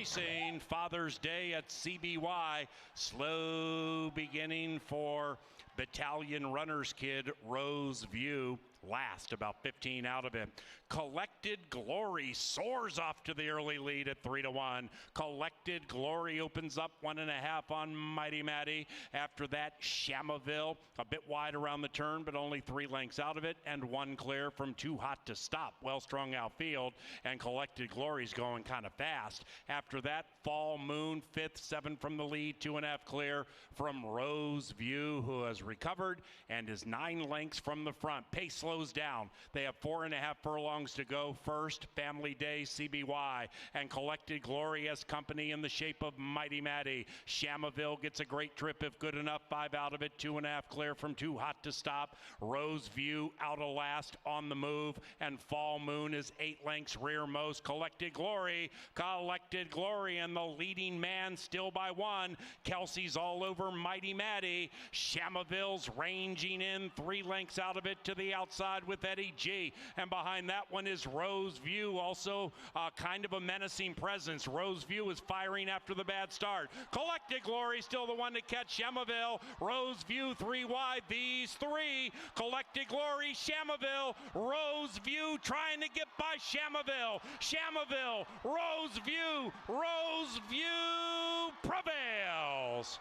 Racing, Father's Day at CBY. Slow beginning for Battalion Runner's Kid, Rose View. Last, about 15 out of it. Collected Glory soars off to the early lead at 3-1. Collected Glory opens up 1.5 on Mighty Maddie. After that, Shamaville a bit wide around the turn, but only 3 lengths out of it, and 1 clear from Too Hot to Stop. Well strung outfield, and Collected Glory's going kind of fast. After that, Fall Moon 5th, 7 from the lead, 2.5 clear from Rose View, who has recovered and is 9 lengths from the front. Pace slows down. They have 4.5 furlongs to go. First, Family Day CBY, and Collected Glory has company in the shape of Mighty Maddie. Shamaville gets a great trip if good enough, 5 out of it, 2.5 clear from Too Hot to Stop. Rose View out of last on the move, and Fall Moon is 8 lengths rearmost. Collected Glory, and the leading man still by 1. Kelsey's all over Mighty Maddie. Shamaville's ranging in 3 lengths out of it to the outside with Eddie G. And behind that one is Rose View, also kind of a menacing presence. Rose View is firing after the bad start. Collected Glory still the one to catch Shamaville. Rose View 3 wide. These 3. Collected Glory, Shamaville, Rose View trying to get by Shamaville. Shamaville, Rose View prevails.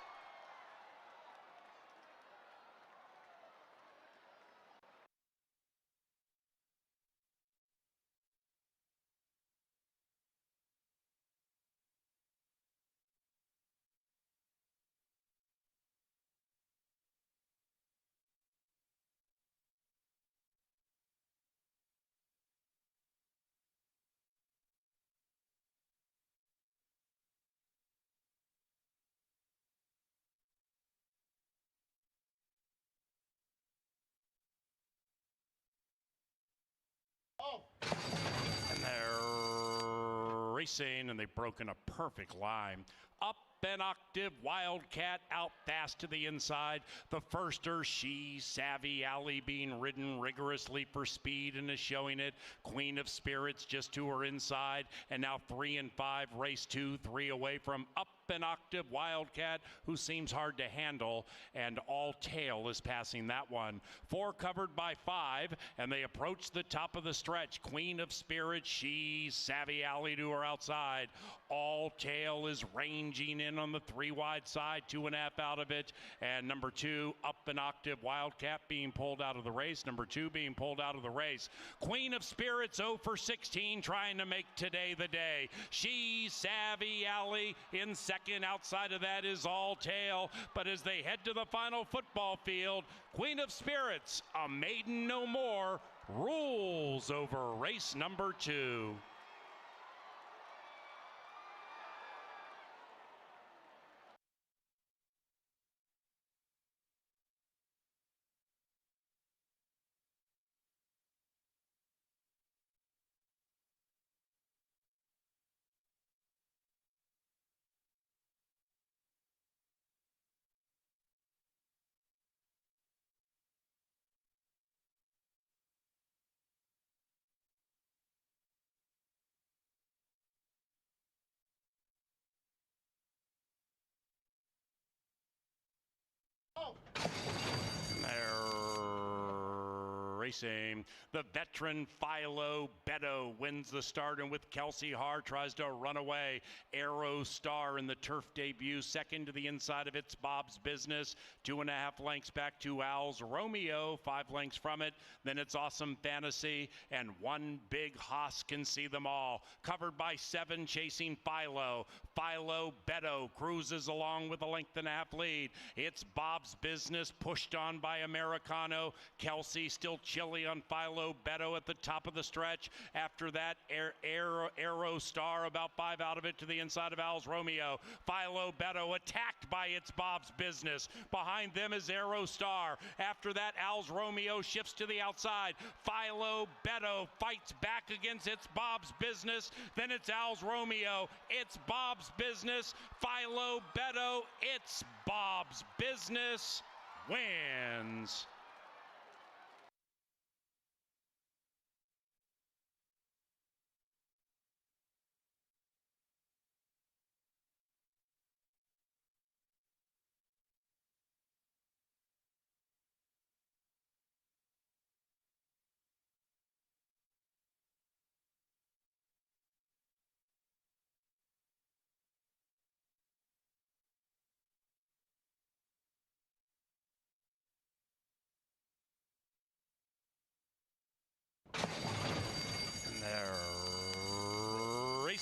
And they're racing, and they've broken a perfect line. Up an octave, Wildcat out fast to the inside. The firster, She Savvy Alley, being ridden rigorously for speed and is showing it. Queen of Spirits just to her inside, and now 3 and 5, race 2, 3 away from Up an octave, Wildcat, who seems hard to handle, and All Tail is passing that one. 4 covered by 5, and they approach the top of the stretch. Queen of Spirits, She Savvy Alley to her outside. All Tail is ranging in on the 3 wide side, 2.5 out of it, and number 2, Up an octave, Wildcat being pulled out of the race. Number 2 being pulled out of the race. Queen of Spirits 0 for 16, trying to make today the day. She Savvy Alley in second. Outside of that is All Tail, but as they head to the final football field, Queen of Spirits, a maiden no more, rules over race number 2. Racing. The veteran Philo Beto wins the start, and with Kelsey Har tries to run away. Arrow Star in the turf debut, second to the inside of It's Bob's Business, 2.5 lengths back to Owl's Romeo, 5 lengths from it. Then It's Awesome Fantasy, and One Big Hoss Can See Them All. Covered by 7, chasing Philo. Philo Beto cruises along with a 1.5 lead. It's Bob's Business, pushed on by Americano. Kelsey still chilly on Philo Beto at the top of the stretch. After that, Arrow Star about 5 out of it to the inside of Owl's Romeo. Philo Beto attacked by It's Bob's Business. Behind them is Arrow Star. After that, Owl's Romeo shifts to the outside. Philo Beto fights back against It's Bob's Business. Then it's Owl's Romeo. It's Bob's Business. Philo Beto. It's Bob's Business wins.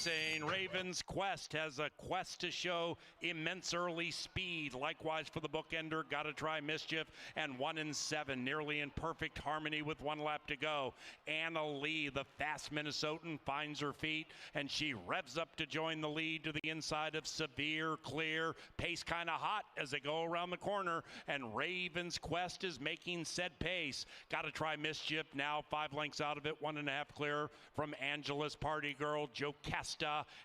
Racing, Raven's Quest has a quest to show immense early speed. Likewise for the bookender, Gotta Try Mischief, and 1 and 7, nearly in perfect harmony with 1 lap to go. Anna Lee, the fast Minnesotan, finds her feet, and she revs up to join the lead to the inside of Severe Clear. Pace kind of hot as they go around the corner, and Raven's Quest is making said pace. Gotta Try Mischief now 5 lengths out of it, 1.5 clear from Angela's Party Girl. Jocasta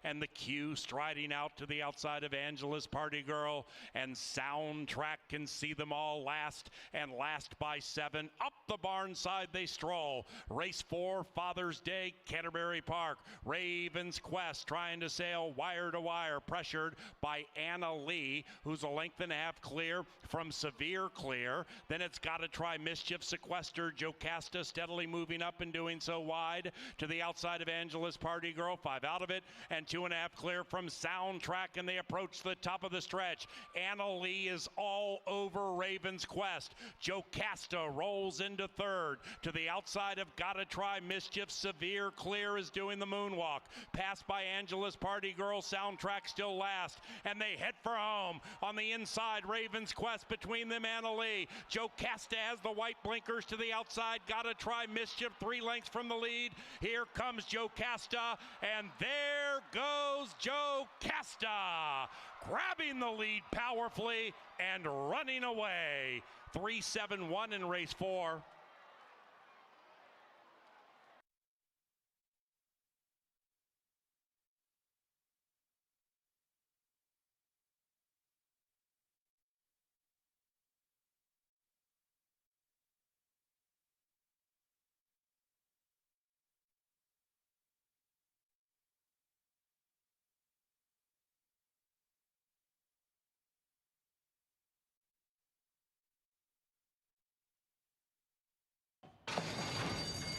and the Q striding out to the outside of Angela's Party Girl, and Soundtrack can see them all last, and last by 7. Up the barn side they stroll. Race 4, Father's Day, Canterbury Park. Raven's Quest trying to sail wire to wire, pressured by Anna Lee, who's a length and a half clear from Severe Clear. Then it's Gotta Try Mischief, Sequester, Jocasta steadily moving up and doing so wide to the outside of Angela's Party Girl. 5 out of it, and 2.5 clear from Soundtrack, and they approach the top of the stretch. Anna Lee is all over Raven's Quest. Jocasta rolls into 3rd. To the outside of Gotta Try Mischief, Severe Clear is doing the moonwalk. Passed by Angela's Party Girl, Soundtrack still last, and they head for home. On the inside, Raven's Quest between them, Anna Lee. Jocasta has the white blinkers to the outside. Gotta Try Mischief 3 lengths from the lead. Here comes Jocasta, and there goes Jocasta, grabbing the lead powerfully and running away. 3-7-1 in race 4.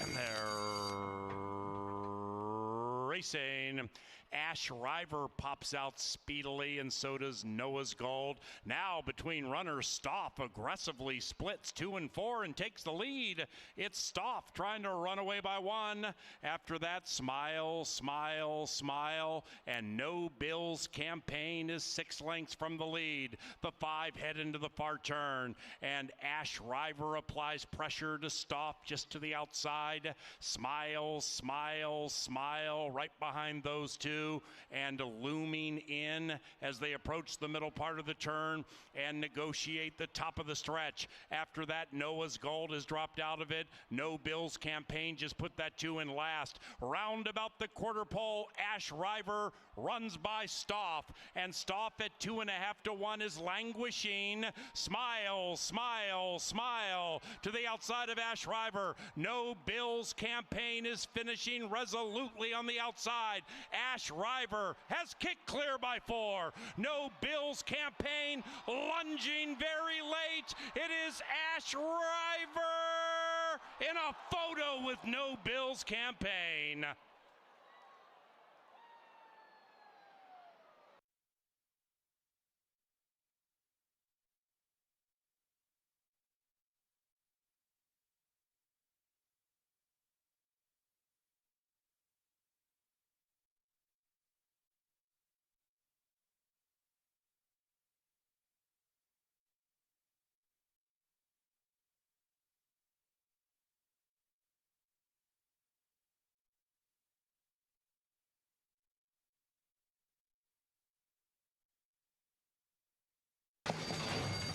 And they're racing. Ash River pops out speedily, and so does Noah's Gold. Now between runners, Stoff aggressively splits 2 and 4 and takes the lead. It's Stoff trying to run away by 1. After that, Smile, Smile, Smile, and No Bill's Campaign is 6 lengths from the lead. The 5 head into the far turn, and Ash River applies pressure to Stoff just to the outside. Smile, Smile, Smile right behind those two, and looming in as they approach the middle part of the turn and negotiate the top of the stretch. After that, Noah's Gold has dropped out of it. No Bill's Campaign just put that 2 in last. Round about the quarter pole, Ash River runs by Stoff, and Stoff at 2.5 to 1 is languishing. Smile, Smile, Smile to the outside of Ash River. No Bill's Campaign is finishing resolutely on the outside. Ash River has kicked clear by 4. No Bill's Campaign lunging very late. It is Ash River in a photo with No Bill's Campaign.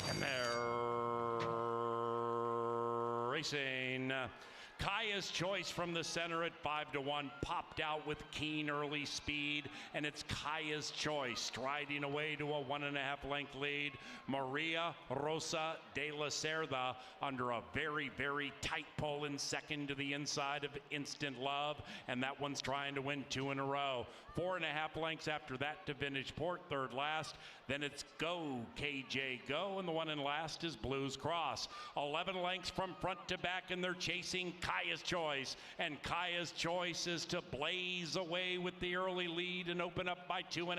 And they're racing. Kaya's Choice from the center at 5 to 1 popped out with keen early speed, and it's Kaya's Choice striding away to a 1.5 length lead. Maria Rosa de la Cerda under a very, very tight pull in second to the inside of Instant Love, and that one's trying to win 2 in a row. 4.5 lengths after that to Vintage Port, third last. Then it's Go, KJ Go, and the one in last is Blues Cross. 11 lengths from front to back, and they're chasing Kaya's Choice. And Kaya's Choice is to blaze away with the early lead and open up by 2.5.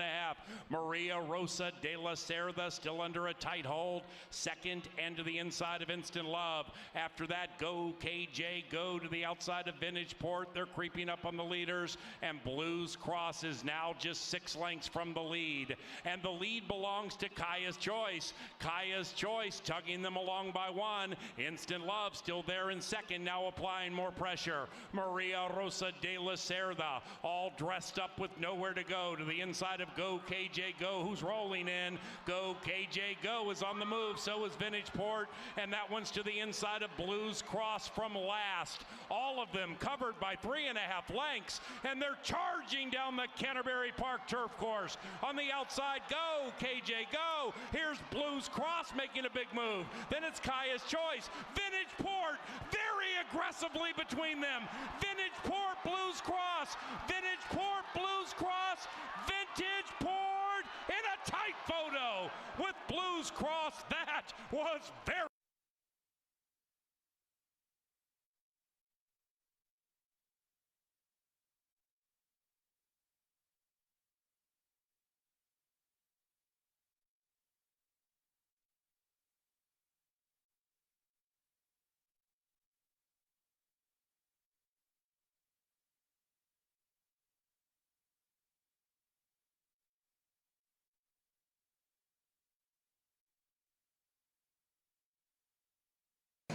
Maria Rosa de la Cerda still under a tight hold. Second and to the inside of Instant Love. After that, Go KJ Go to the outside of Vintage Port. They're creeping up on the leaders. And Blues Cross is now just 6 lengths from the lead. And the lead belongs to Kaya's Choice. Kaya's Choice tugging them along by 1. Instant Love still there in second, now applying more pressure. Maria Rosa de la Cerda all dressed up with nowhere to go to the inside of Go KJ Go, who's rolling in. Go KJ Go is on the move, so is Vintage Port, and that one's to the inside of Blues Cross from last. All of them covered by 3.5 lengths, and they're charging down the Canterbury Park turf course. On the outside, Go KJ Go. Here's Blues Cross making a big move. Then it's Kaya's Choice. Vintage Port very aggressively between them. Vintage Port, Blues Cross. Vintage Port, Blues Cross. Vintage Port in a tight photo with Blues Cross. That was very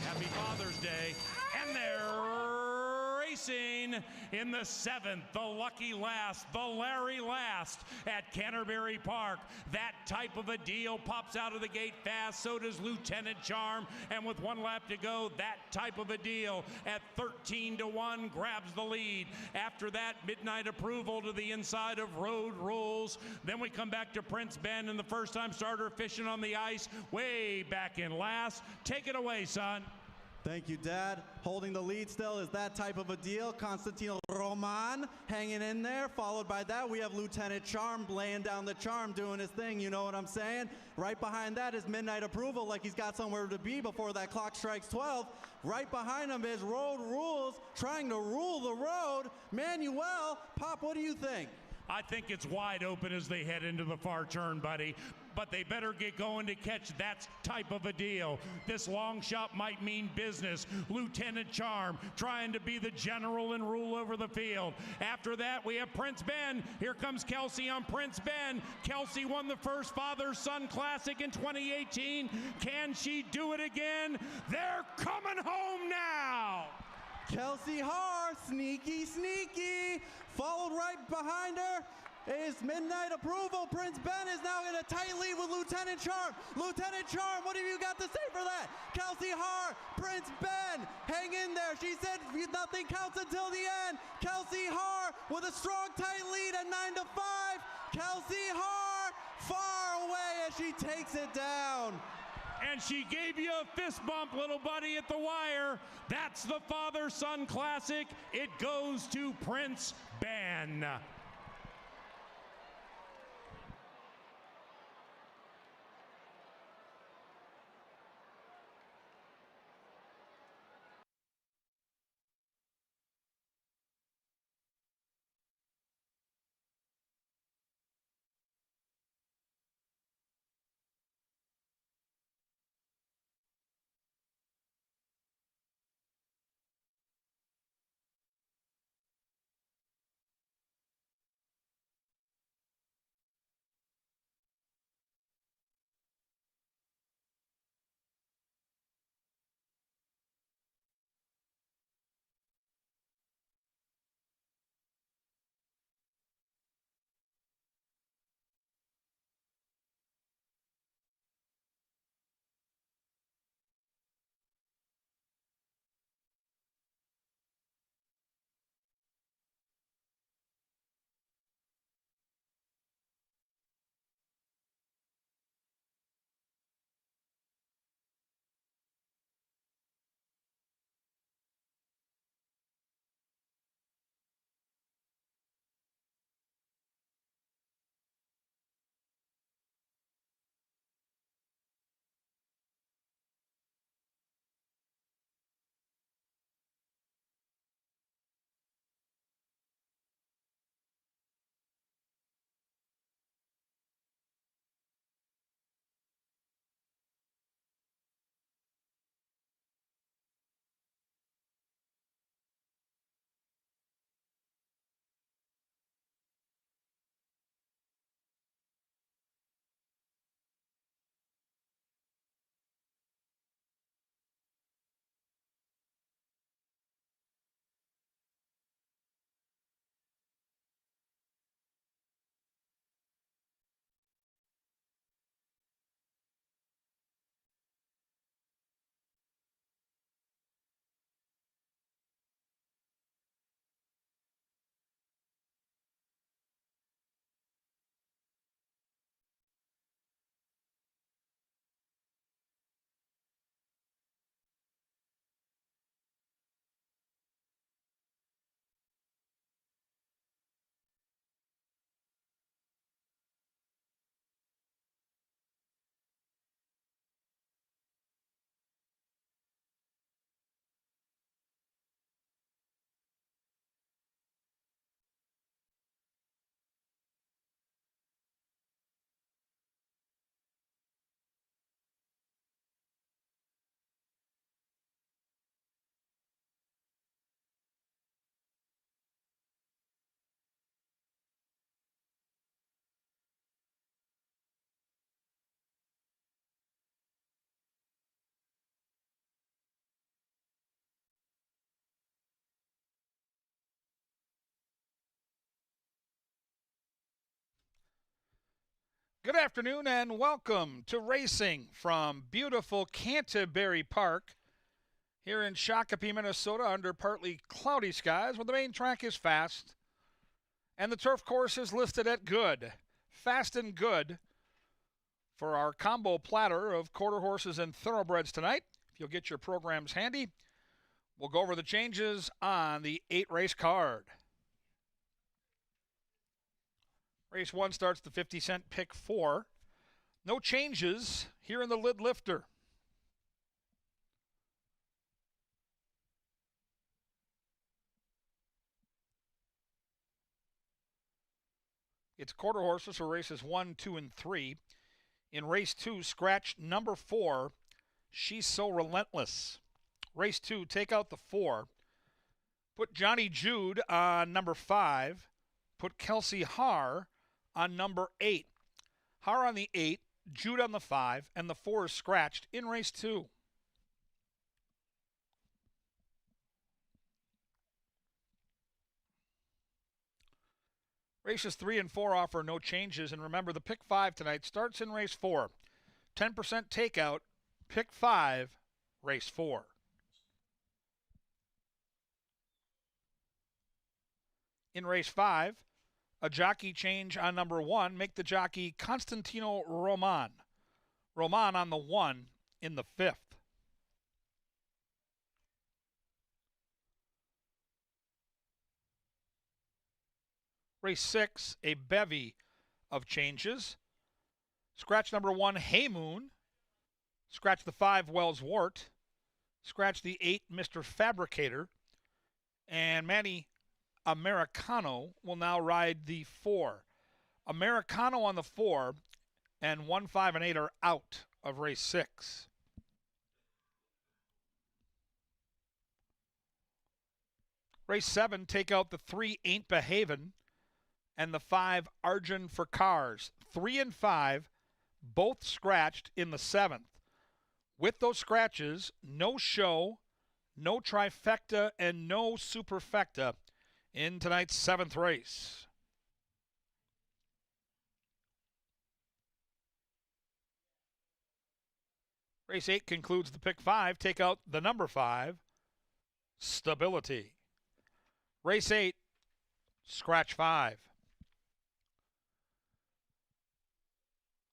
Happy Father's Day, and they're racing in the 7th, the Lucky Last, the Larry Last at Canterbury Park. That type of a deal pops out of the gate fast, so does Lieutenant Charm, and with 1 lap to go, that type of a deal at 13-1 grabs the lead. After that, Midnight Approval to the inside of Road Rules. Then we come back to Prince Ben and the first-time starter fishing on the ice, way back in last. Take it away, son. Thank you, Dad. Holding the lead still is that type of a deal. Constantino Roman hanging in there. Followed by that, we have Lieutenant Charm laying down the charm, doing his thing. You know what I'm saying? Right behind that is Midnight Approval, like he's got somewhere to be before that clock strikes 12. Right behind him is Road Rules, trying to rule the road. Manuel, Pop, what do you think? I think it's wide open as they head into the far turn, buddy. But they better get going to catch that type of a deal. This long shot might mean business. Lieutenant Charm trying to be the general and rule over the field. After that, we have Prince Ben. Here comes Kelsey on Prince Ben. Kelsey won the first Father-Son Classic in 2018. Can she do it again? They're coming home now. Kelsey Har, sneaky, sneaky. Followed right behind her is Midnight Approval. Prince Ben is now in a tight lead with Lieutenant Charm. Lieutenant Charm, what have you got to say for that? Kelsey Har, Prince Ben, hang in there. She said nothing counts until the end. Kelsey Har with a strong, tight lead at 9-5. Kelsey Har far away as she takes it down. And she gave you a fist bump, little buddy, at the wire. That's the Father-Son Classic. It goes to Prince Ben. Good afternoon and welcome to racing from beautiful Canterbury Park here in Shakopee, Minnesota, under partly cloudy skies, where the main track is fast and the turf course is listed at good. Fast and good for our combo platter of quarter horses and thoroughbreds tonight. If you'll get your programs handy, we'll go over the changes on the 8-race card. Race 1 starts the 50-cent pick 4. No changes here in the lid lifter. It's quarter horses for races 1, 2, and 3. In race 2, scratch number 4, She's So Relentless. Race 2, take out the 4. Put Johnny Jude on number 5. Put Kelsey Haar on number 8. Haar on the 8, Jude on the 5, and the 4 is scratched in race 2. Races 3 and 4 offer no changes, and remember the pick 5 tonight starts in race 4. 10% takeout, pick 5, race 4. In race 5, a jockey change on number 1. Make the jockey Constantino Roman. Roman on the 1 in the 5th. Race 6, a bevy of changes. Scratch number 1, Hey Moon. Scratch the 5, Wells Wart. Scratch the 8, Mr. Fabricator. And Manny Americano will now ride the 4. Americano on the 4, and 1, 5, and 8 are out of race 6. Race 7, take out the 3, Ain't Behavin', and the 5, Arjun for Cars. 3 and 5, both scratched in the 7th. With those scratches, no show, no trifecta, and no superfecta in tonight's 7th race. Race 8 concludes the pick 5. Take out the number 5, Stability. Race 8, scratch 5.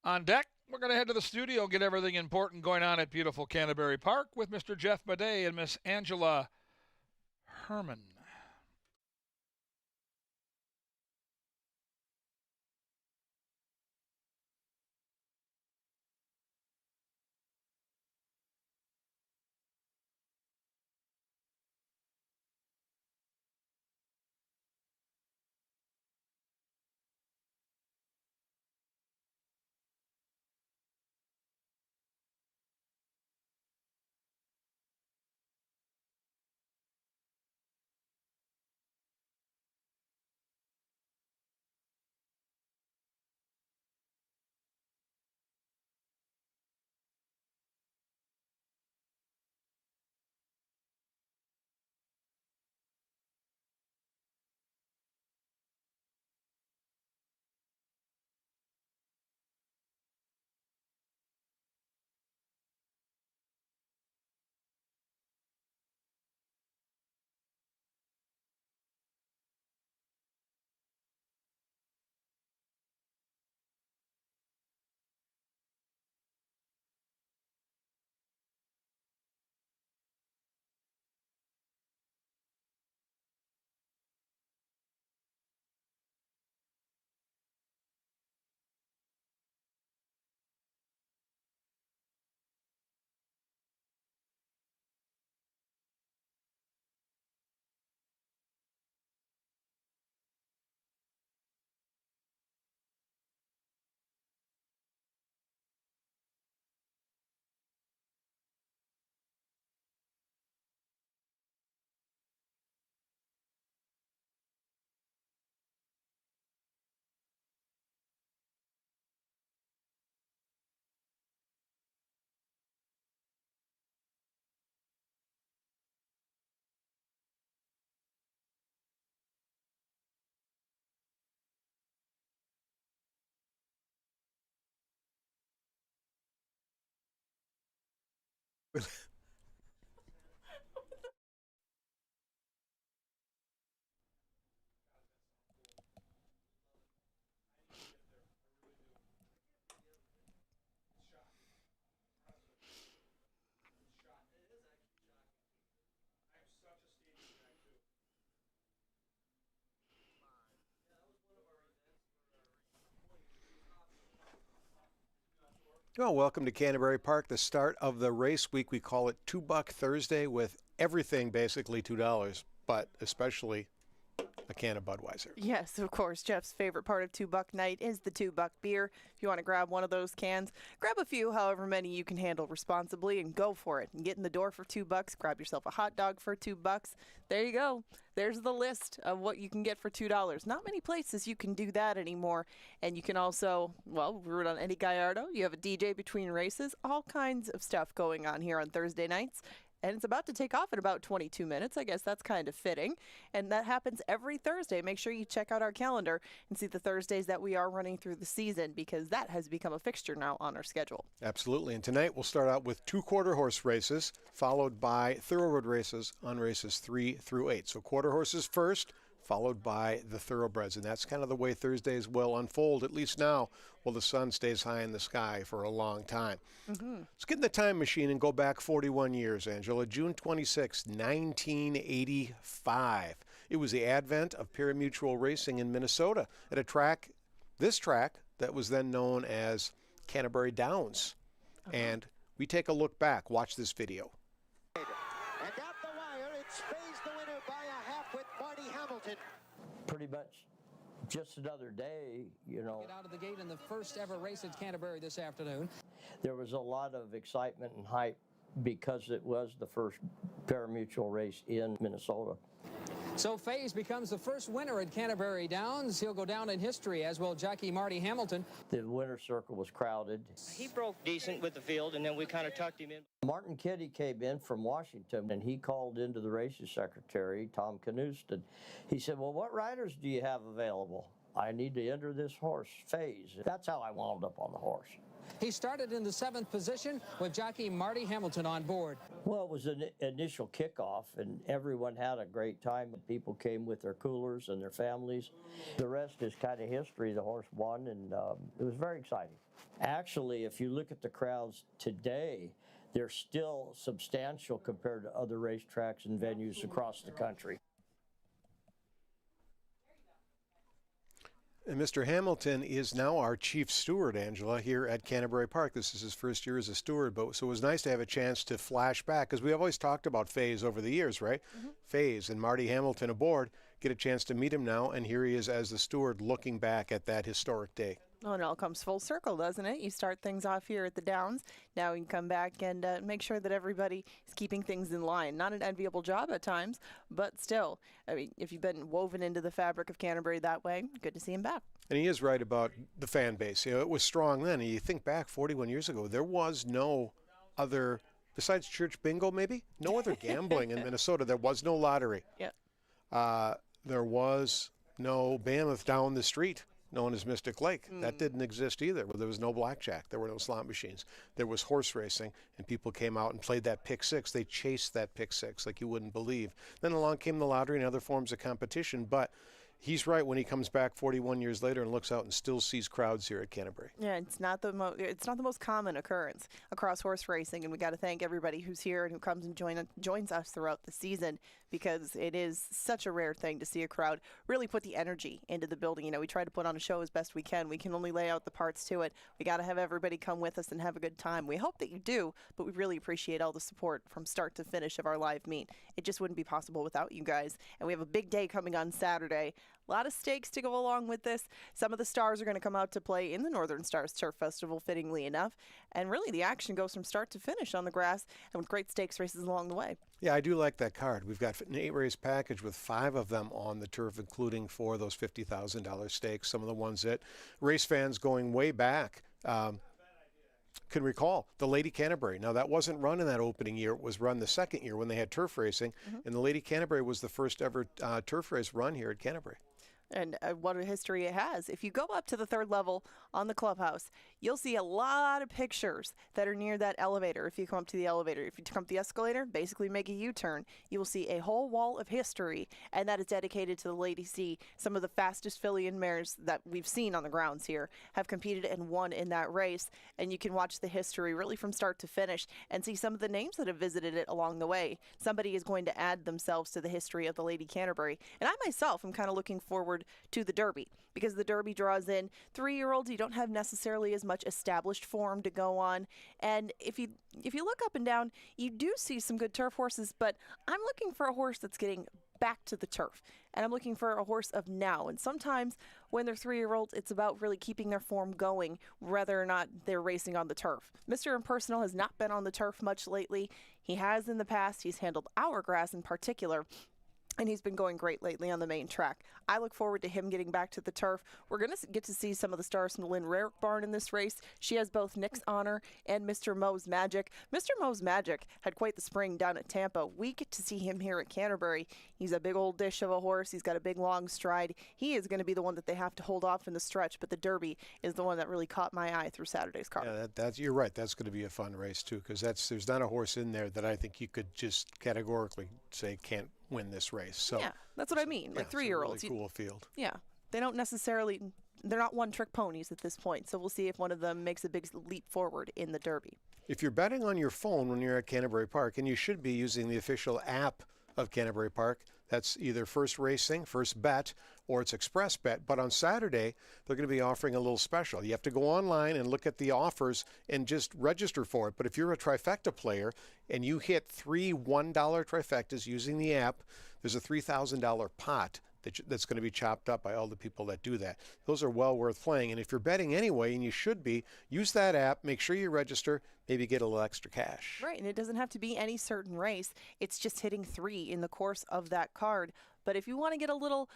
On deck, we're going to head to the studio, get everything important going on at beautiful Canterbury Park with Mr. Jeff Bidet and Miss Angela Herman. Well, welcome to Canterbury Park, the start of the race week. We call it $2 Thursday with everything basically $2, but especially a can of Budweiser. Yes, of course. Jeff's favorite part of $2 night is the $2 beer. If you want to grab one of those cans, grab a few, however many you can handle responsibly, and go for it. And get in the door for $2. Grab yourself a hot dog for $2. There you go. There's the list of what you can get for $2. Not many places you can do that anymore. And you can also, well, root on Eddie Gallardo. You have a DJ between races. All kinds of stuff going on here on Thursday nights. And it's about to take off in about 22 minutes. I guess that's kind of fitting. And that happens every Thursday. Make sure you check out our calendar and see the Thursdays that we are running through the season, because that has become a fixture now on our schedule. Absolutely. And tonight we'll start out with 2 quarter horse races, followed by thoroughbred races on races 3 through 8. So quarter horses first, followed by the thoroughbreds. And that's kind of the way Thursdays will unfold, at least now, while the sun stays high in the sky for a long time. Let's get in the time machine and go back 41 years, Angela. June 26, 1985. It was the advent of pari-mutuel racing in Minnesota at a track, this track, that was then known as Canterbury Downs. And we take a look back. Watch this video. And out the wire, it's Space the winner by a half with Marty Hamilton. Pretty much just another day, you know. Get out of the gate in the first ever race at Canterbury this afternoon. There was a lot of excitement and hype because it was the first pari-mutuel race in Minnesota. So Faze becomes the first winner at Canterbury Downs. He'll go down in history, as will jockey Marty Hamilton. The winner's circle was crowded. He broke decent with the field, and then we kind of tucked him in. Martin Kitty came in from Washington, and he called into the races secretary, Tom Knusten. He said, well, what riders do you have available? I need to enter this horse, Faze. That's how I wound up on the horse. He started in the 7th position with jockey Marty Hamilton on board. Well, it was an initial kickoff, and everyone had a great time. People came with their coolers and their families. The rest is kind of history. The horse won, and it was very exciting. Actually, if you look at the crowds today, they're still substantial compared to other racetracks and venues across the country. And Mr. Hamilton is now our chief steward, Angela, here at Canterbury Park. This is his first year as a steward, but so it was nice to have a chance to flash back, because we have always talked about Faze over the years, right? Faze and Marty Hamilton aboard, get a chance to meet him now, and here he is as the steward looking back at that historic day. Well, it all comes full circle, doesn't it? You start things off here at the Downs. Now you can come back and make sure that everybody is keeping things in line. Not an enviable job at times, but still, I mean, if you've been woven into the fabric of Canterbury that way, good to see him back. And he is right about the fan base. You know, it was strong then. And you think back 41 years ago, there was no other, besides church bingo maybe, no other gambling in Minnesota. There was no lottery. Yeah. There was no Mammoth down the street, known as Mystic Lake. That didn't exist either. There was no blackjack. There were no slot machines. There was horse racing, and people came out and played that pick six. They chased that pick six like you wouldn't believe. Then along came the lottery and other forms of competition, but he's right when he comes back 41 years later and looks out and still sees crowds here at Canterbury. Yeah, it's not the most common occurrence across horse racing, and we got to thank everybody who's here and who comes and joins us throughout the season, because it is such a rare thing to see a crowd really put the energy into the building. You know, we try to put on a show as best we can. We can only lay out the parts to it. We got to have everybody come with us and have a good time. We hope that you do, but we really appreciate all the support from start to finish of our live meet. It just wouldn't be possible without you guys. And we have a big day coming on Saturday. A lot of stakes to go along with this. Some of the stars are going to come out to play in the Northern Stars Turf Festival, fittingly enough. And really, the action goes from start to finish on the grass, and with great stakes races along the way. Yeah, I do like that card. We've got an 8-race package with 5 of them on the turf, including 4 of those $50,000 stakes. Some of the ones that race fans going way back can recall. The Lady Canterbury. Now, that wasn't run in that opening year. It was run the second year when they had turf racing, and the Lady Canterbury was the first ever turf race run here at Canterbury. And what a history it has. If you go up to the 3rd level on the clubhouse, you'll see a lot of pictures that are near that elevator. If you come up to the elevator, if you come up the escalator, basically make a U-turn, you will see a whole wall of history, and that is dedicated to the Lady C. Some of the fastest filly and mares that we've seen on the grounds here have competed and won in that race, and you can watch the history really from start to finish and see some of the names that have visited it along the way. Somebody is going to add themselves to the history of the Lady Canterbury, and I myself am kind of looking forward to the Derby, because the Derby draws in 3-year-olds. You don't have necessarily as much established form to go on, and if you look up and down, you do see some good turf horses, but I'm looking for a horse that's getting back to the turf, and I'm looking for a horse of now. And sometimes when they're 3-year-olds, it's about really keeping their form going, whether or not they're racing on the turf. Mr. Impersonal has not been on the turf much lately. He has in the past. He's handled Hourglass in particular, and he's been going great lately on the main track. I look forward to him getting back to the turf. We're going to get to see some of the stars from the Lynn Rarick barn in this race. She has both Nick's Honor and Mr. Moe's Magic. Mr. Moe's Magic had quite the spring down at Tampa. We get to see him here at Canterbury. He's a big old dish of a horse. He's got a big long stride. He is going to be the one that they have to hold off in the stretch, but the Derby is the one that really caught my eye through Saturday's card. Yeah, you're right. That's going to be a fun race, too, because there's not a horse in there that I think you could just categorically say can't win this race. So yeah, that's what I mean. Like 3-year-olds. Really cool field. Yeah, they don't necessarily. They're not one-trick ponies at this point. So we'll see if one of them makes a big leap forward in the Derby. If you're betting on your phone when you're at Canterbury Park, and you should be using the official app of Canterbury Park, that's either First Racing, First Bet, or it's Express Bet. But on Saturday, they're going to be offering a little special. You have to go online and look at the offers and just register for it. But if you're a trifecta player and you hit 3 $1 trifectas using the app, there's a $3,000 pot that's going to be chopped up by all the people that do that. Those are well worth playing. And if you're betting anyway, and you should be, use that app, make sure you register, maybe get a little extra cash. Right, and it doesn't have to be any certain race. It's just hitting 3 in the course of that card. But if you want to get a little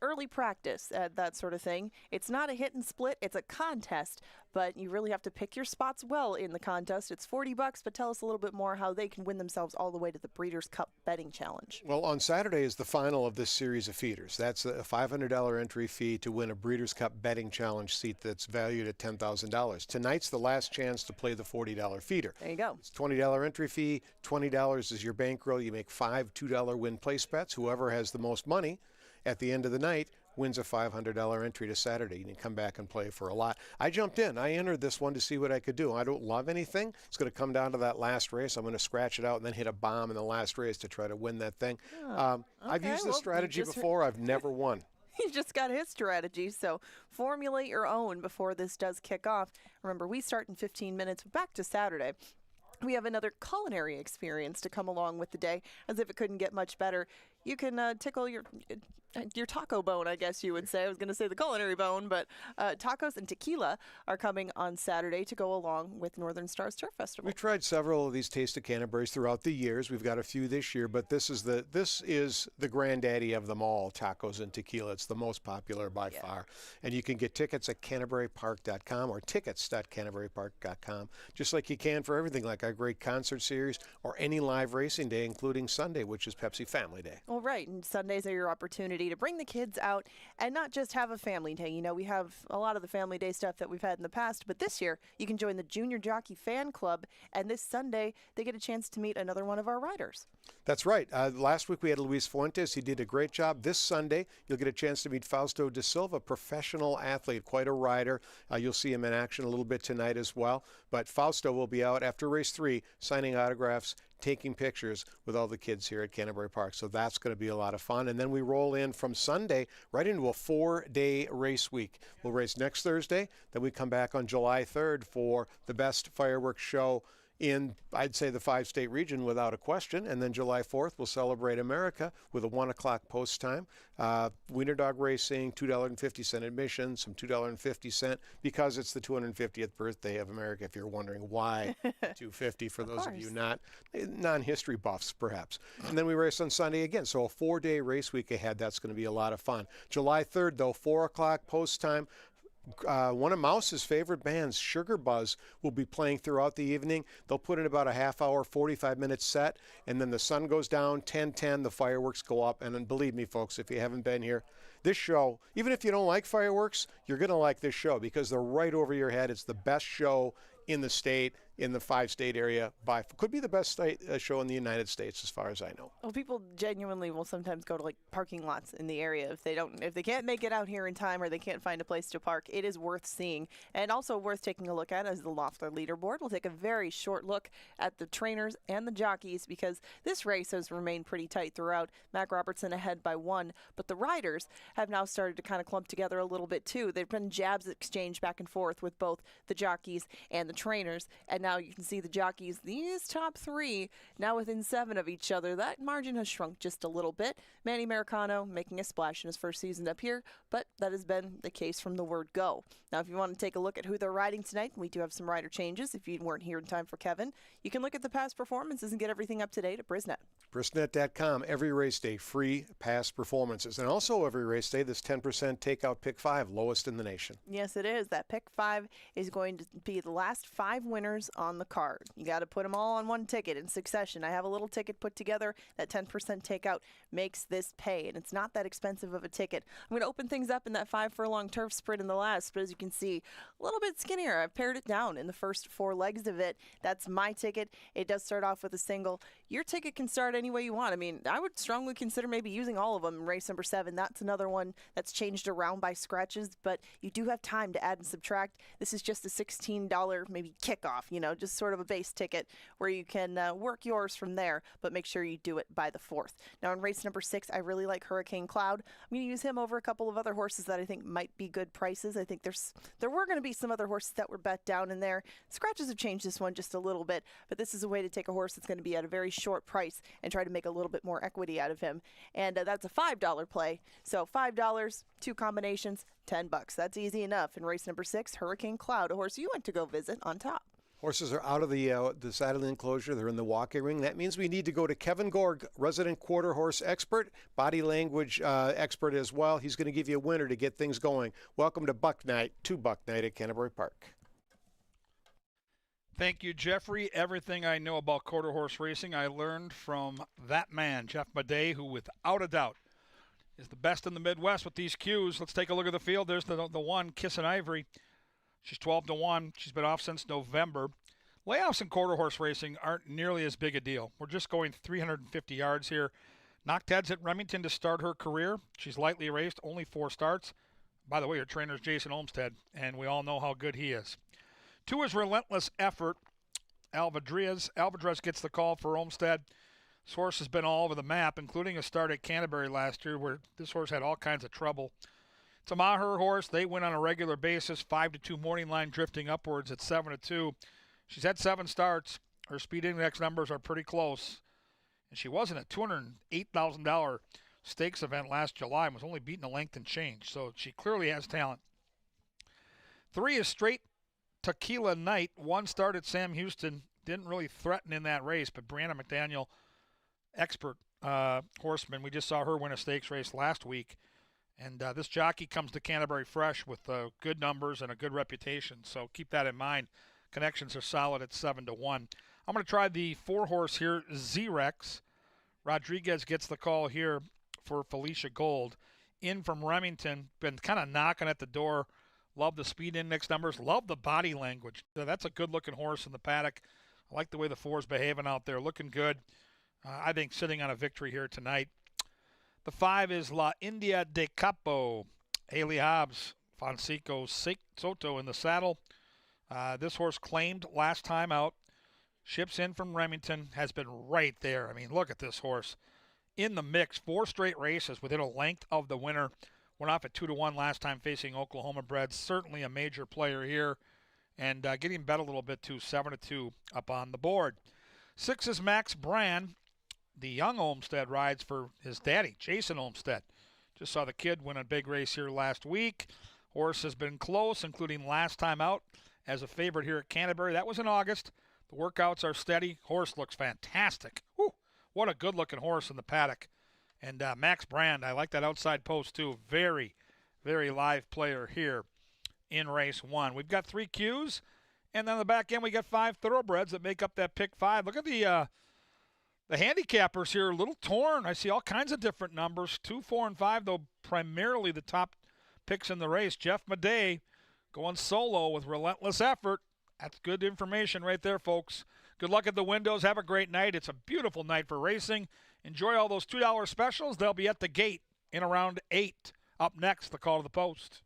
early practice at that sort of thing, it's not a hit and split, it's a contest. But you really have to pick your spots well in the contest. It's $40, but tell us a little bit more how they can win themselves all the way to the Breeders' Cup Betting Challenge. Well, on Saturday is the final of this series of feeders. That's a $500 entry fee to win a Breeders' Cup Betting Challenge seat that's valued at $10,000. Tonight's the last chance to play the $40 feeder. There you go. It's $20 entry fee, $20 is your bankroll. You make 5 $2 win place bets. Whoever has the most money at the end of the night wins a $500 entry to Saturday. You can come back and play for a lot. I jumped in. I entered this one to see what I could do. I don't love anything. It's going to come down to that last race. I'm going to scratch it out and then hit a bomb in the last race to try to win that thing. I've used this strategy before. I've never won. You just got his strategy, so formulate your own before this does kick off. Remember, we start in 15 minutes. Back to Saturday. We have another culinary experience to come along with the day, as if it couldn't get much better. You can tickle your taco bone, I guess you would say. I was going to say the culinary bone, but tacos and tequila are coming on Saturday to go along with Northern Stars Turf Festival. We've tried several of these Taste of Canterbury's throughout the years. We've got a few this year, but this is the granddaddy of them all, tacos and tequila. It's the most popular by far. And you can get tickets at canterburypark.com or tickets.canterburypark.com, just like you can for everything, like our great concert series or any live racing day, including Sunday, which is Pepsi Family Day. Well, right, and Sundays are your opportunity to bring the kids out and not just have a family day. You know, we have a lot of the family day stuff that we've had in the past, but this year you can join the Junior Jockey Fan Club, and this Sunday they get a chance to meet another one of our riders. That's right. Last week we had Luis Fuentes. He did a great job. This Sunday you'll get a chance to meet Fausto da Silva, professional athlete, quite a rider. You'll see him in action a little bit tonight as well. But Fausto will be out after race 3 signing autographs, taking pictures with all the kids here at Canterbury Park. So that's going to be a lot of fun. And then we roll in from Sunday right into a 4-day race week. We'll race next Thursday. Then we come back on July 3rd for the best fireworks show in, I'd say, the 5-state region without a question. And then July 4th, we'll celebrate America with a 1 o'clock post time. Wiener dog racing, $2.50 admission, some $2.50 because it's the 250th birthday of America, if you're wondering why $2.50 for those of you not non-history buffs, perhaps. And then we race on Sunday again. So a 4-day race week ahead. That's going to be a lot of fun. July 3rd, though, 4 o'clock post time. One of Mouse's favorite bands, Sugar Buzz, will be playing throughout the evening. They'll put in about a half hour, 45-minute set, and then the sun goes down, 10:10, the fireworks go up. And then believe me, folks, if you haven't been here, this show, even if you don't like fireworks, you're going to like this show because they're right over your head. It's the best show in the state, in the 5-state area. Could be the best show in the United States as far as I know. Well, people genuinely will sometimes go to like parking lots in the area if they can't make it out here in time or they can't find a place to park. It is worth seeing and also worth taking a look at as the Loeffler leaderboard. We'll take a very short look at the trainers and the jockeys because this race has remained pretty tight throughout. Mac Robertson ahead by 1, but the riders have now started to kind of clump together a little bit too. They've been jabs exchanged back and forth with both the jockeys and the trainers, and now you can see the jockeys, these top 3, now within 7 of each other. That margin has shrunk just a little bit. Manny Maricano making a splash in his first season up here, but that has been the case from the word go. Now, if you want to take a look at who they're riding tonight, we do have some rider changes. If you weren't here in time for Kevin, you can look at the past performances and get everything up to date at Brisnet. Brisnet.com, every race day, free past performances. And also every race day, this 10% takeout pick 5, lowest in the nation. Yes, it is. That pick 5 is going to be the last 5 winners on the card. You got to put them all on one ticket in succession. I have a little ticket put together. That 10% takeout makes this pay, and it's not that expensive of a ticket. I'm going to open things up in that 5 furlong turf sprint in the last, but as you can see, a little bit skinnier. I've pared it down in the first 4 legs of it. That's my ticket. It does start off with a single. Your ticket can start any way you want. I mean, I would strongly consider maybe using all of them in race number 7. That's another one that's changed around by scratches, but you do have time to add and subtract. This is just a $16 maybe kickoff, just sort of a base ticket where you can work yours from there, but make sure you do it by the 4th. Now in race number 6, I really like Hurricane Cloud. I'm going to use him over a couple of other horses that I think might be good prices. I think there were going to be some other horses that were bet down in there. Scratches have changed this one just a little bit, but this is a way to take a horse that's going to be at a very short price and try to make a little bit more equity out of him. And that's a $5 play. So $5, 2 combinations, $10. That's easy enough. In race number 6, Hurricane Cloud, a horse you went to go visit on top. Horses are out of the side of the enclosure. They're in the walking ring. That means we need to go to Kevin Gorg, resident quarter horse expert, body language expert as well. He's going to give you a winner to get things going. Welcome to Buck Night at Canterbury Park. Thank you, Jeffrey. Everything I know about quarter horse racing, I learned from that man, Jeff Madej, who without a doubt is the best in the Midwest with these cues. Let's take a look at the field. There's the one, Kissin' Ivory. She's 12-1. She's been off since November. Layoffs in quarter horse racing aren't nearly as big a deal. We're just going 350 yards here. Knocked heads at Remington to start her career. She's lightly raced, only 4 starts. By the way, her trainer's Jason Olmstead, and we all know how good he is. 2 is Relentless Effort. Alvadrez gets the call for Olmstead. This horse has been all over the map, including a start at Canterbury last year where this horse had all kinds of trouble. It's a Maher horse. They win on a regular basis, 5-2 morning line drifting upwards at 7-2. She's had 7 starts. Her speed index numbers are pretty close. And she was in a $208,000 stakes event last July and was only beaten a length and change. So she clearly has talent. 3 is Straight Tequila Night. 1 start at Sam Houston. Didn't really threaten in that race, but Brianna McDaniel, expert horseman. We just saw her win a stakes race last week. And this jockey comes to Canterbury fresh with good numbers and a good reputation. So keep that in mind. Connections are solid at 7-1. I'm going to try the 4-horse here, Z-Rex. Rodriguez gets the call here for Felicia Gold. In from Remington, been kind of knocking at the door. Love the speed index numbers. Love the body language. That's a good-looking horse in the paddock. I like the way the 4's behaving out there. Looking good. I think sitting on a victory here tonight. The 5 is La India de Capo. Haley Hobbs, Fonseco Soto in the saddle. This horse claimed last time out. Ships in from Remington, has been right there. I mean, look at this horse. In the mix, 4 straight races within a length of the winner. Went off at 2-1 last time facing Oklahoma bred. Certainly a major player here. And getting bet a little bit too, 7-2 up on the board. 6 is Max Brand. The young Olmstead rides for his daddy, Jason Olmstead. Just saw the kid win a big race here last week. Horse has been close, including last time out as a favorite here at Canterbury. That was in August. The workouts are steady. Horse looks fantastic. Whew, what a good-looking horse in the paddock. And Max Brand, I like that outside post too. Very, very live player here in race 1. We've got 3 cues, and then on the back end we got 5 thoroughbreds that make up that pick 5. Look at the handicappers here, a little torn. I see all kinds of different numbers. 2, 4, and 5, though primarily the top picks in the race. Jeff Madej going solo with relentless effort. That's good information right there, folks. Good luck at the windows. Have a great night. It's a beautiful night for racing. Enjoy all those $2 specials. They'll be at the gate in around 8. Up next, the call to the post.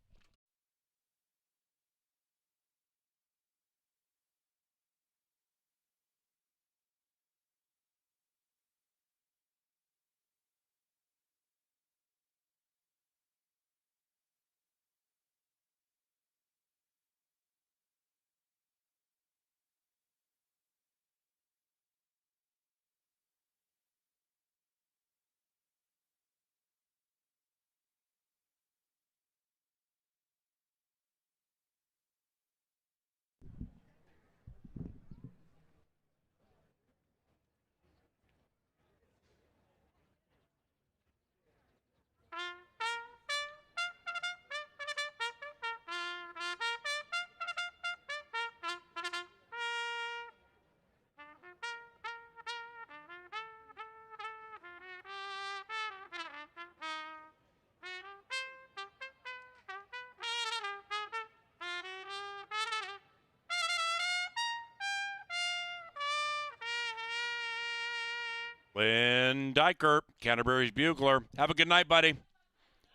Lynn Dykert, Canterbury's bugler. Have a good night, buddy.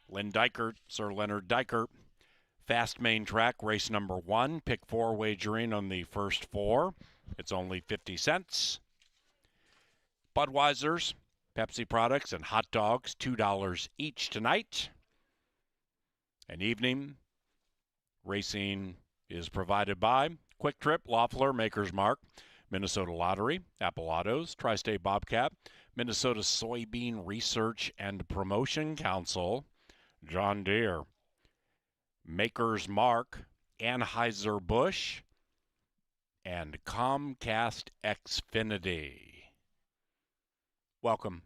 Lynn Dykert, Sir Leonard Dykert. Fast main track, race number 1. Pick 4 wagering on the first 4. It's only 50 cents. Budweiser's, Pepsi products, and hot dogs, $2 each tonight. An evening racing is provided by Quick Trip, Loeffler, Maker's Mark, Minnesota Lottery, Apple Autos, Tri-State Bobcat, Minnesota Soybean Research and Promotion Council, John Deere, Maker's Mark, Anheuser-Busch, and Comcast Xfinity. Welcome.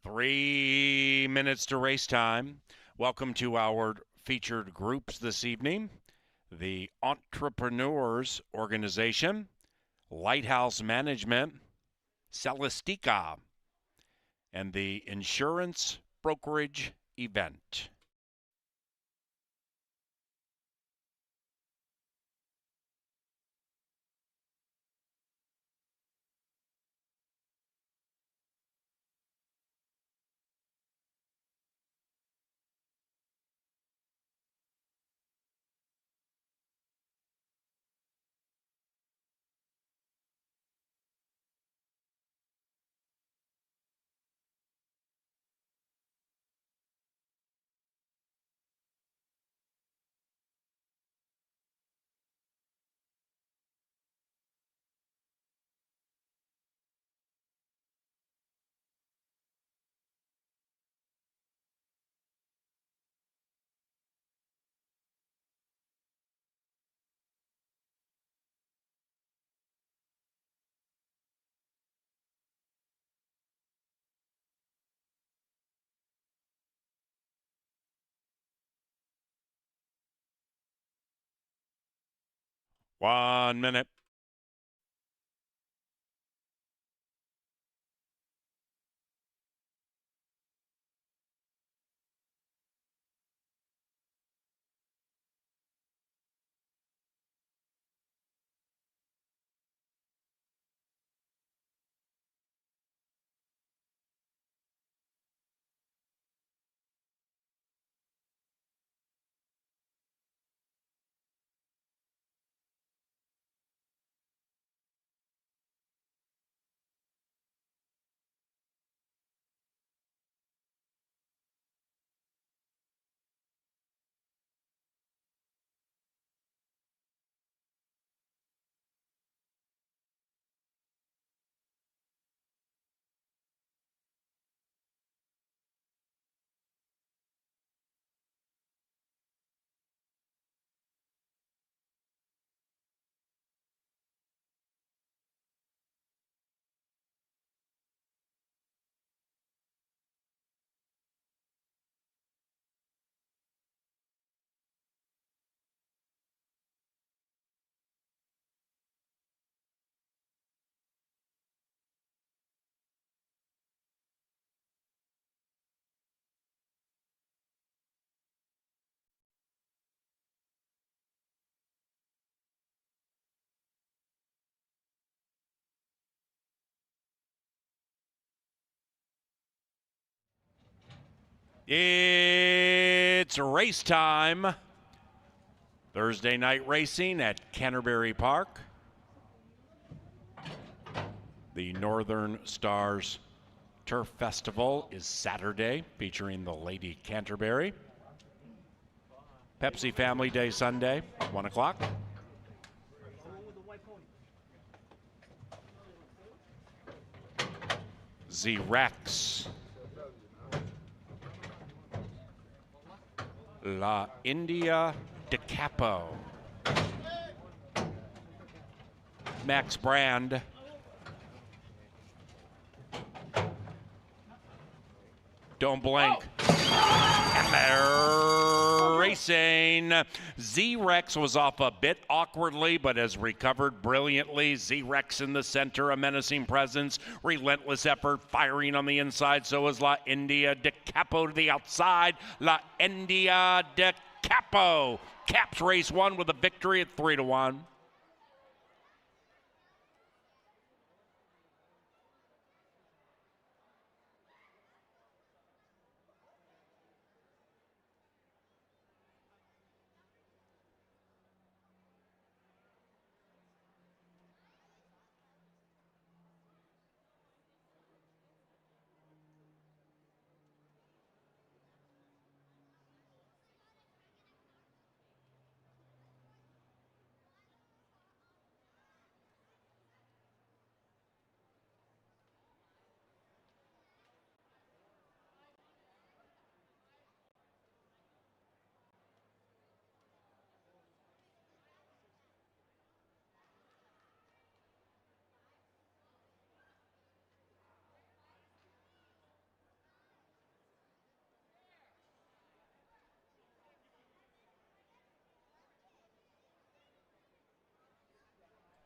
3 minutes to race time. Welcome to our featured groups this evening. The Entrepreneurs Organization, Lighthouse Management, Celestica, and the Insurance Brokerage Event. One minute. It's race time. Thursday night racing at Canterbury Park. The Northern Stars Turf Festival is Saturday, featuring the Lady Canterbury. Pepsi Family Day Sunday, 1 o'clock. Z-Rex. La India de Capo. Max Brand. Don't blink. And they're racing. Z-Rex was off a bit awkwardly, but has recovered brilliantly. Z-Rex in the center, a menacing presence, relentless effort, firing on the inside. So is La India de Capo to the outside. La India de Capo caps race one with a victory at 3-1.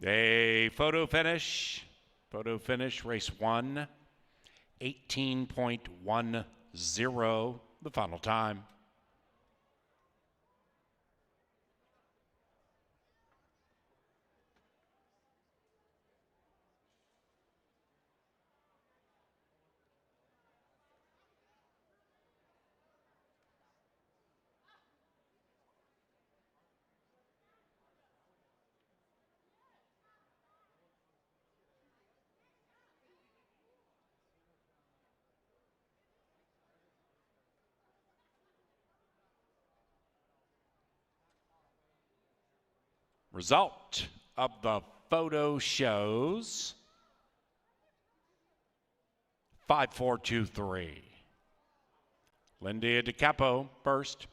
A photo finish, race 1, 18.10, the final time. Result of the photo shows 5-4-2-3. Lindia DiCapo first,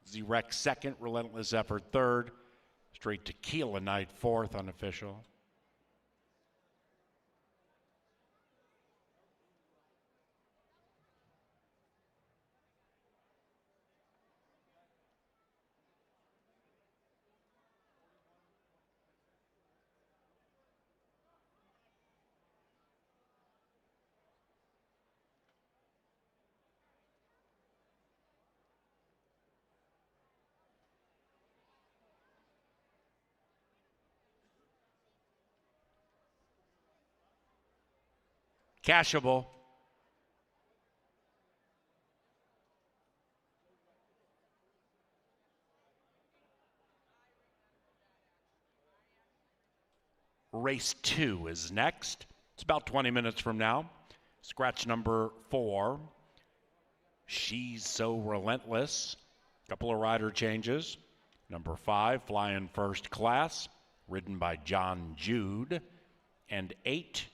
Z-Rex second, Relentless Effort third, Straight Tequila Night fourth, unofficial. Cashable. Race 2 is next. It's about 20 minutes from now. Scratch number 4. She's So Relentless. Couple of rider changes. Number 5, Flying First Class, ridden by John Jude. And 8,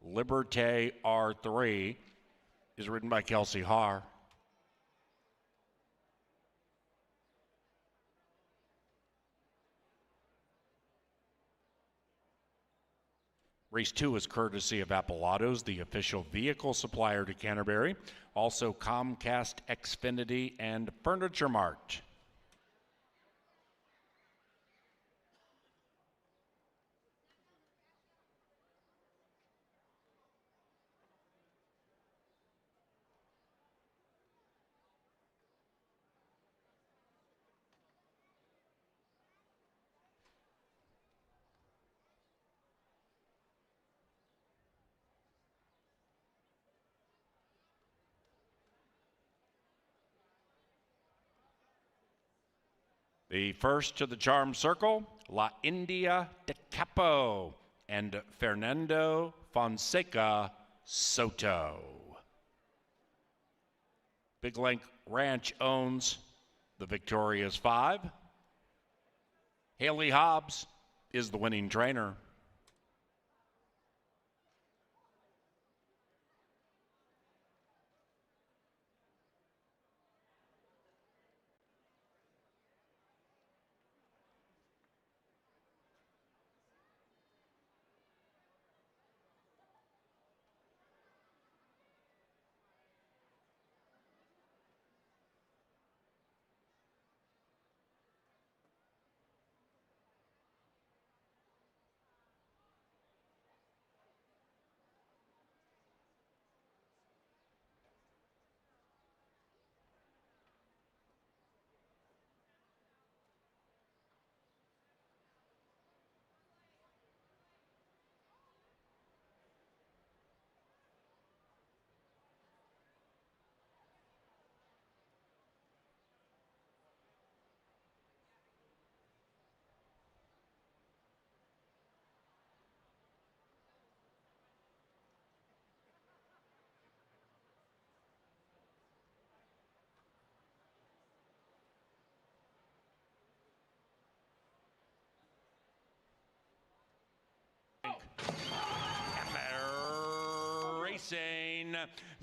Liberté R3 is ridden by Kelsey Haar. Race 2 is courtesy of Appellados, the official vehicle supplier to Canterbury. Also Comcast, Xfinity, and Furniture Mart. The first to the charm circle, La India de Capo and Fernando Fonseca Soto. Big Lake Ranch owns the Victoria's 5. Haley Hobbs is the winning trainer.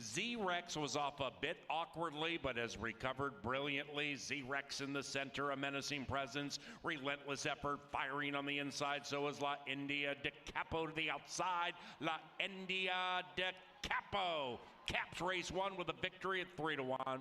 Z-Rex was off a bit awkwardly, but has recovered brilliantly. Z-Rex in the center, a menacing presence. Relentless Effort firing on the inside. So is La India de Capo to the outside. La India de Capo caps race 1 with a victory at 3-1.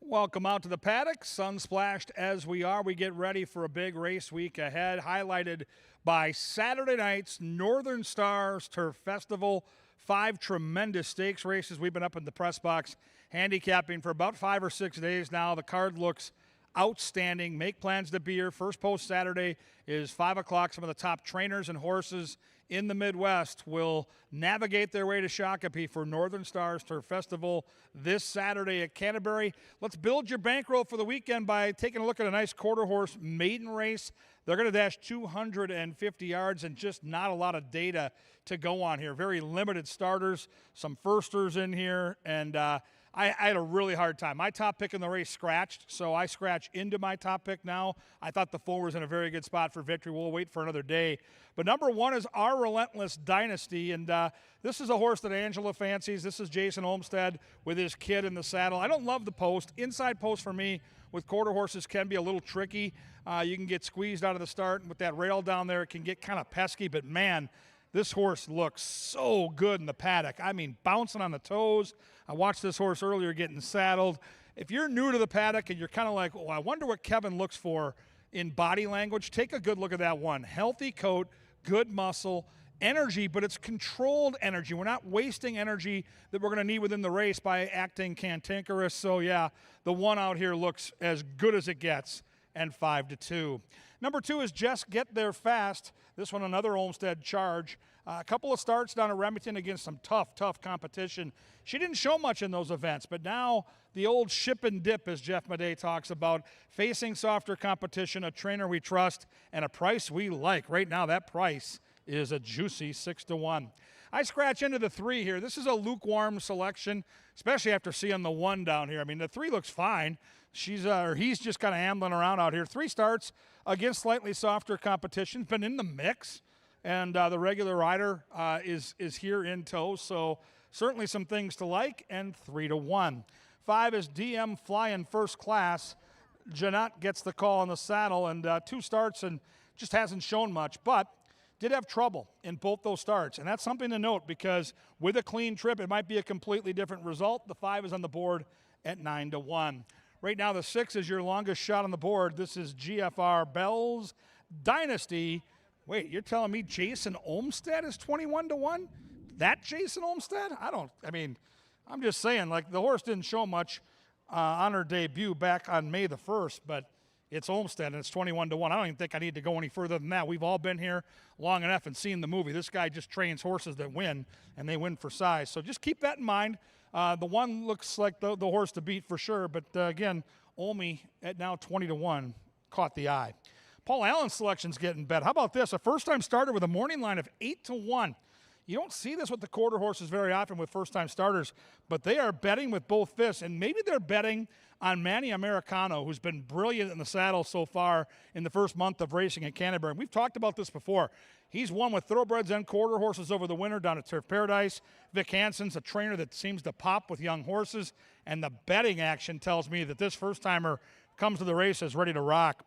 Welcome out to the paddock. Sun-splashed as we are. We get ready for a big race week ahead, highlighted by Saturday night's Northern Stars Turf Festival. 5 tremendous stakes races. We've been up in the press box handicapping for about 5 or 6 days now. The card looks outstanding. Make plans to be here. First post Saturday is 5 o'clock. Some of the top trainers and horses in the Midwest will navigate their way to Shakopee for Northern Stars Turf Festival this Saturday at Canterbury. Let's build your bankroll for the weekend by taking a look at a nice quarter horse maiden race. They're going to dash 250 yards and just not a lot of data to go on here. Very limited starters, some firsters in here, and I had a really hard time. My top pick in the race scratched, so I scratch into my top pick now. I thought the 4 was in a very good spot for victory. We'll wait for another day. But number 1 is Our Relentless Dynasty, and this is a horse that Angela fancies. This is Jason Olmstead with his kid in the saddle. I don't love the post. Inside post for me with quarter horses can be a little tricky. You can get squeezed out of the start, and with that rail down there, it can get kind of pesky, but man, this horse looks so good in the paddock. I mean, bouncing on the toes. I watched this horse earlier getting saddled. If you're new to the paddock and you're kind of like, oh, I wonder what Kevin looks for in body language, take a good look at that one. Healthy coat, good muscle, energy, but it's controlled energy. We're not wasting energy that we're going to need within the race by acting cantankerous. So, yeah, the one out here looks as good as it gets, and 5-2. Number 2 is Just Get There Fast. This one, another Olmstead charge. A couple of starts down at Remington against some tough competition. She didn't show much in those events, but now the old ship and dip, as Jeff Madej talks about, facing softer competition, a trainer we trust, and a price we like. Right now, that price is a juicy 6-1. I scratch into the 3 here. This is a lukewarm selection, especially after seeing the 1 down here. I mean, the 3 looks fine. He's just kind of ambling around out here. 3 starts against slightly softer competition. Been in the mix, and the regular rider is here in tow. So certainly some things to like, and 3-1. 5 is DM Flying First Class. Janot gets the call on the saddle, and 2 starts and just hasn't shown much, but did have trouble in both those starts. And that's something to note because with a clean trip, it might be a completely different result. The 5 is on the board at 9-1. Right now, the 6 is your longest shot on the board. This is GFR Bell's Dynasty. Wait, you're telling me Jason Olmstead is 21-1? That Jason Olmstead? I'm just saying, like, the horse didn't show much on her debut back on May the 1st, but it's Olmstead, and it's 21-1. I don't even think I need to go any further than that. We've all been here long enough and seen the movie. This guy just trains horses that win, and they win for size. So just keep that in mind. The 1 looks like the horse to beat for sure, but again, Olmi at now 20-1 caught the eye. Paul Allen's selection's getting bet. How about this? A first-time starter with a morning line of 8-1. You don't see this with the quarter horses very often with first-time starters, but they are betting with both fists, and maybe they're betting on Manny Americano, who's been brilliant in the saddle so far in the first month of racing at Canterbury. We've talked about this before. He's won with thoroughbreds and quarter horses over the winter down at Turf Paradise. Vic Hansen's a trainer that seems to pop with young horses, and the betting action tells me that this first-timer comes to the races ready to rock.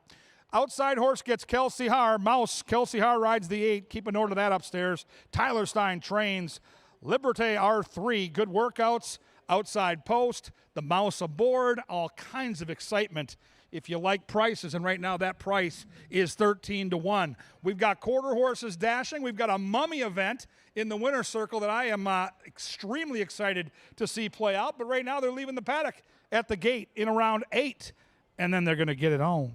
Outside horse gets Kelsey Haar. Mouse, Kelsey Haar rides the 8. Keep a note of that upstairs. Tyler Stein trains. Liberté R3, good workouts. Outside post, the Mouse aboard. All kinds of excitement if you like prices, and right now that price is 13-1. We've got quarter horses dashing. We've got a mummy event in the winner's circle that I am extremely excited to see play out, but right now they're leaving the paddock at the gate in around 8, and then they're going to get it on.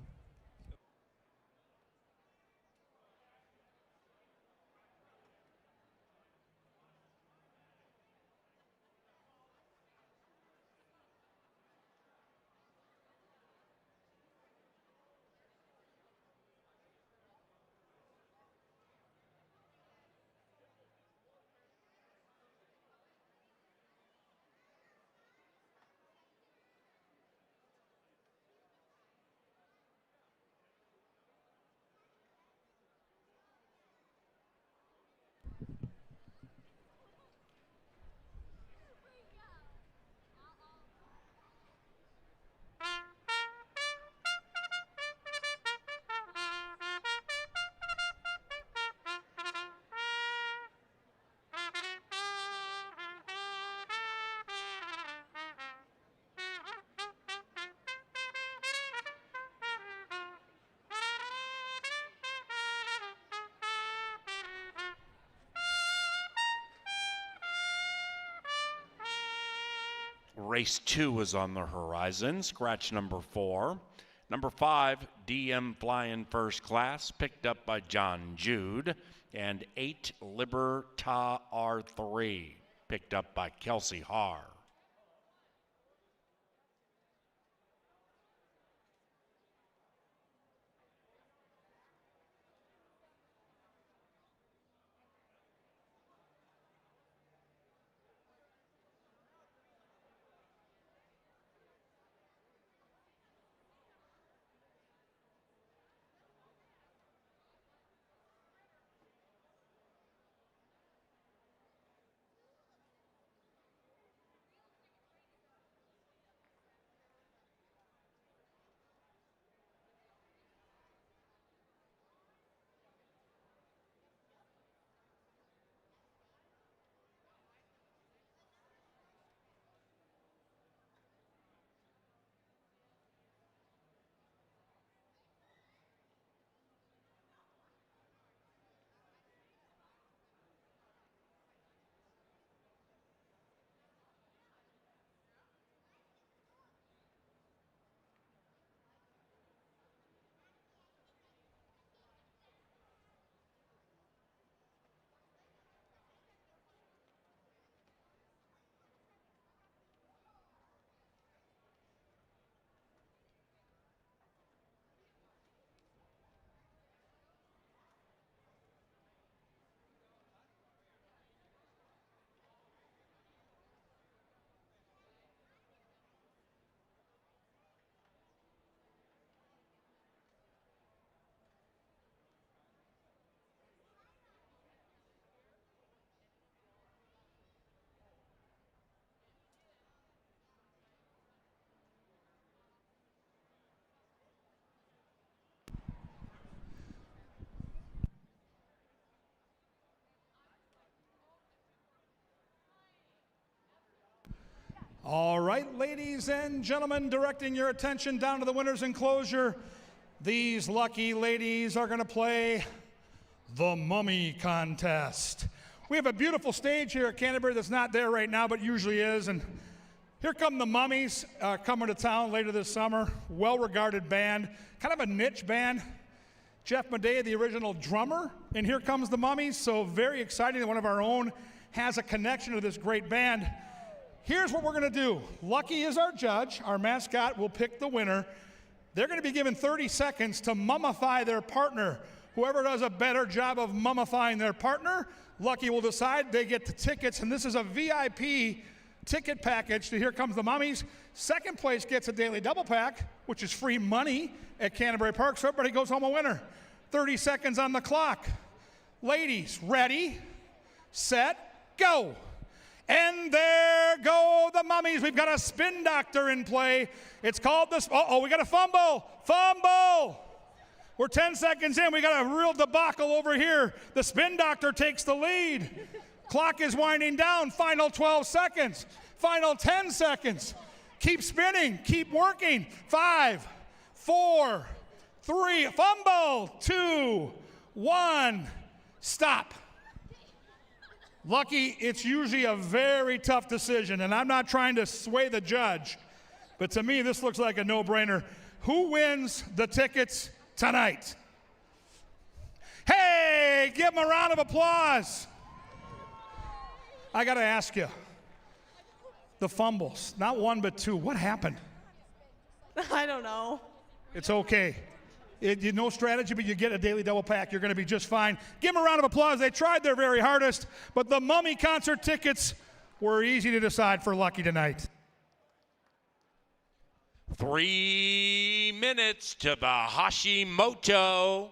Race 2 is on the horizon. Scratch number 4. Number 5, DM Flying First Class, picked up by John Jude. And 8, Liberta R3, picked up by Kelsey Haar. All right, ladies and gentlemen, directing your attention down to the winner's enclosure. These lucky ladies are going to play the Mummy Contest. We have a beautiful stage here at Canterbury that's not there right now, but usually is. And here come the Mummies coming to town later this summer. Well-regarded band, kind of a niche band. Jeff Medea, the original drummer, and here comes the Mummies. So very exciting that one of our own has a connection to this great band. Here's what we're going to do. Lucky is our judge. Our mascot will pick the winner. They're going to be given 30 seconds to mummify their partner. Whoever does a better job of mummifying their partner, Lucky will decide. They get the tickets, and this is a VIP ticket package to Here Comes the Mummies. Second place gets a daily double pack, which is free money at Canterbury Park, so everybody goes home a winner. 30 seconds on the clock. Ladies, ready, set, go. And there go the Mummies. We've got a spin doctor in play. It's called this. We got a fumble. Fumble. We're 10 seconds in. We got a real debacle over here. The spin doctor takes the lead. Clock is winding down. Final 12 seconds. Final 10 seconds. Keep spinning. Keep working. 5, 4, 3. Fumble. 2, 1. Stop. Lucky, it's usually a very tough decision, and I'm not trying to sway the judge, but to me, this looks like a no-brainer. Who wins the tickets tonight? Hey, give them a round of applause. I got to ask you, the fumbles, not one but two, what happened? I don't know. It's okay. No strategy, but you get a daily double pack. You're going to be just fine. Give them a round of applause. They tried their very hardest, but the Mummy concert tickets were easy to decide for Lucky tonight. 3 minutes to the Hashimoto.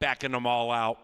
Backing them all out.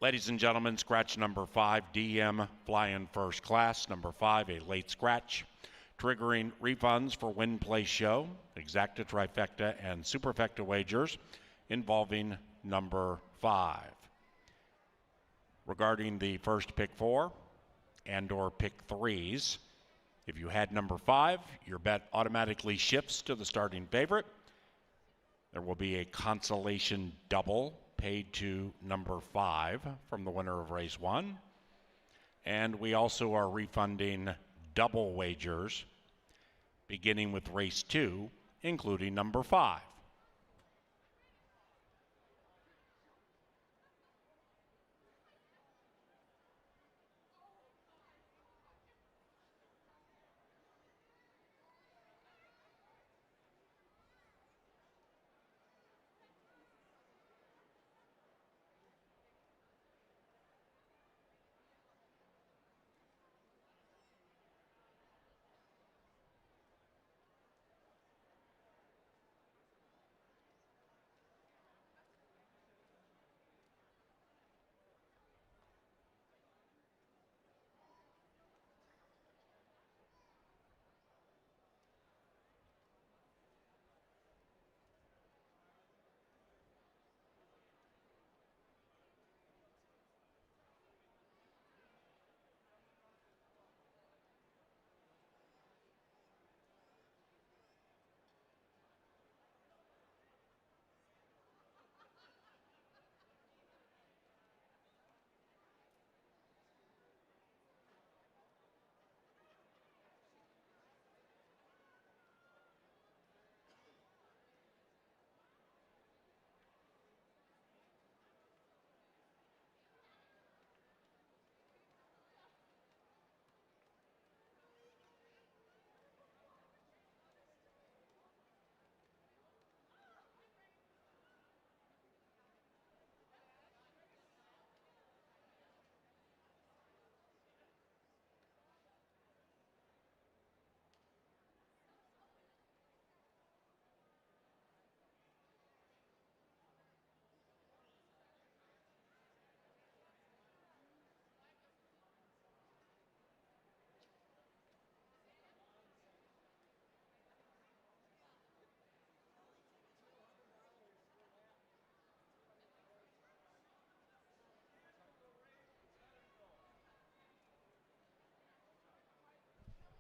Ladies and gentlemen, scratch number 5, DM flying first class. Number 5, a late scratch. Triggering refunds for win, play, show, exacta, trifecta, and superfecta wagers involving number 5. Regarding the first pick 4 and or pick 3s, if you had number 5, your bet automatically shifts to the starting favorite. There will be a consolation double paid to number 5 from the winner of race 1. And we also are refunding double wagers beginning with race 2, including number 5.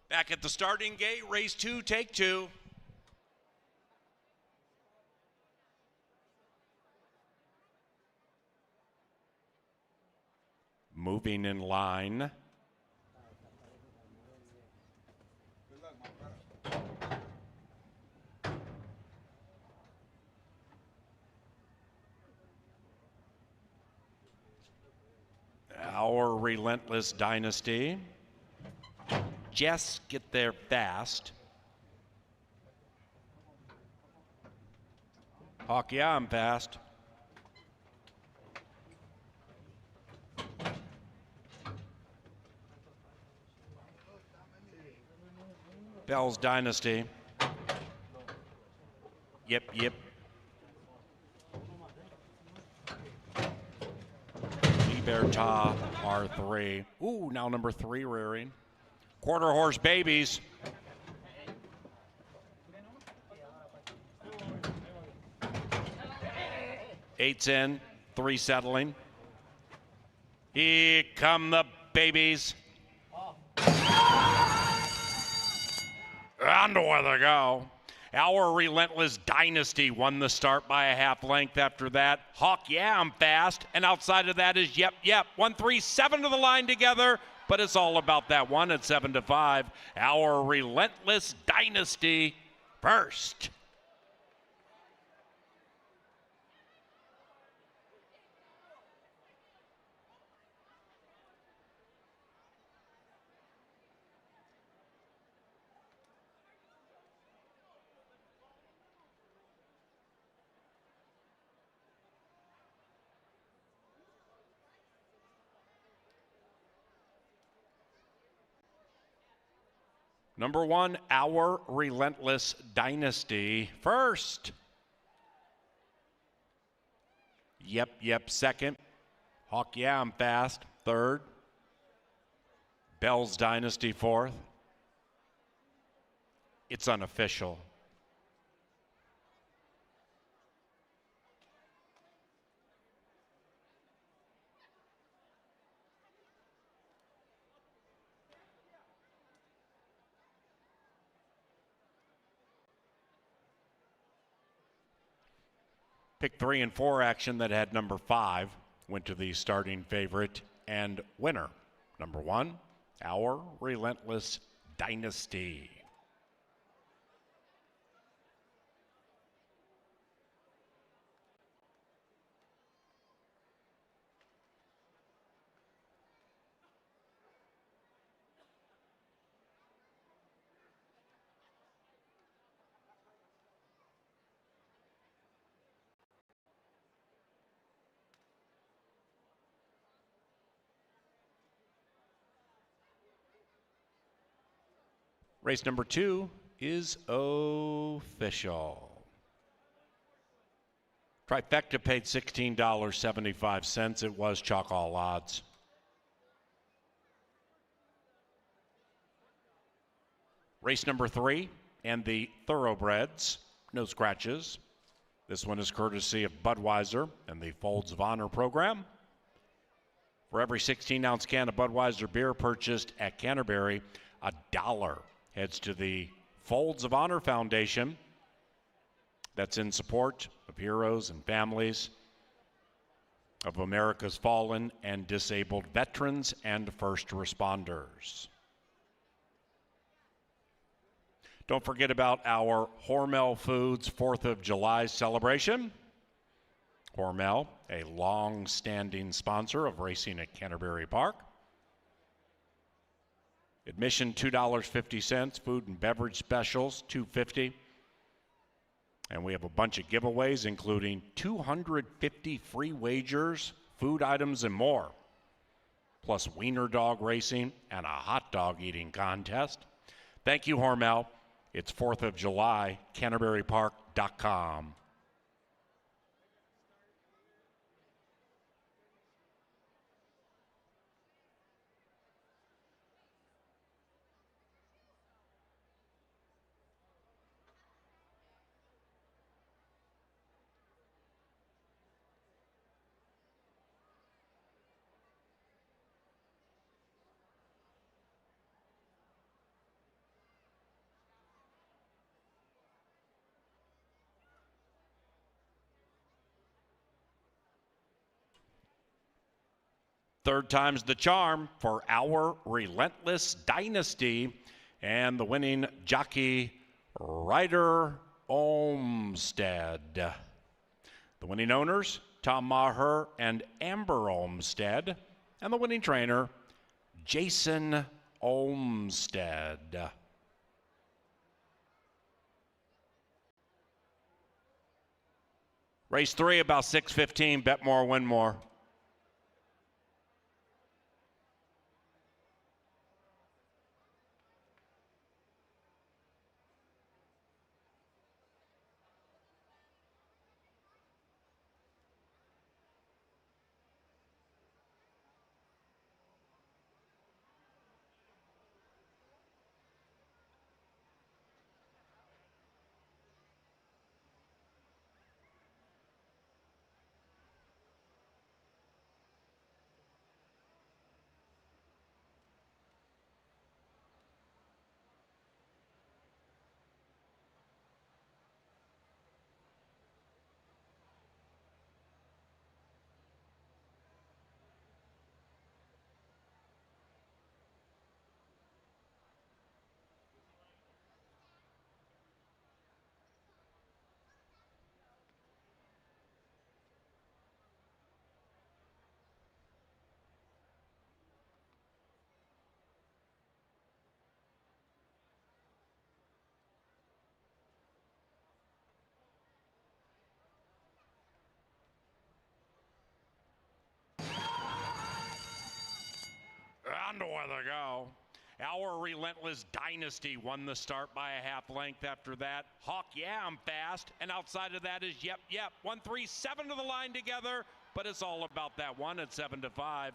Back at the starting gate, race 2, take 2. Moving in line. Our Relentless Dynasty. Jess get there fast. Hawk, yeah, I'm fast. Bell's Dynasty. Yep. Libertad R3. Ooh, now number 3 rearing. Quarter horse babies. Eight's in, 3 settling. Here come the babies. On to where they go. Our Relentless Dynasty won the start by a half length. After that, Hawk, yeah, I'm fast. And outside of that is Yep. 1-3-7 to the line together. But it's all about that one at 7-5. Our Relentless Dynasty first. Number 1, Our Relentless Dynasty first. Yep, second. Hawk, yeah, I'm fast, third. Bell's Dynasty fourth. It's unofficial. Pick 3 and 4 action that had number 5 went to the starting favorite and winner. Number 1, Our Relentless Dynasty. Race number 2 is official. Trifecta paid $16.75. It was chalk all odds. Race number 3 and the Thoroughbreds. No scratches. This one is courtesy of Budweiser and the Folds of Honor program. For every 16-ounce can of Budweiser beer purchased at Canterbury, $1 heads to the Folds of Honor Foundation. That's in support of heroes and families of America's fallen and disabled veterans and first responders. Don't forget about our Hormel Foods 4th of July celebration. Hormel, a long-standing sponsor of racing at Canterbury Park. Admission $2.50, food and beverage specials $2.50. And we have a bunch of giveaways, including 250 free wagers, food items, and more. Plus wiener dog racing and a hot dog eating contest. Thank you, Hormel. It's 4th of July, CanterburyPark.com. Third time's the charm for our Relentless Dynasty. And the winning jockey, Ryder Olmsted. The winning owners, Tom Maher and Amber Olmsted. And the winning trainer, Jason Olmsted. Race 3, about 6:15. Bet more, win more. And away they go. Our Relentless Dynasty won the start by a half length. After that, Hawk, yeah, I'm fast. And outside of that is Yep, Yep. 1, 3, 7 to the line together. But it's all about that one at 7-5.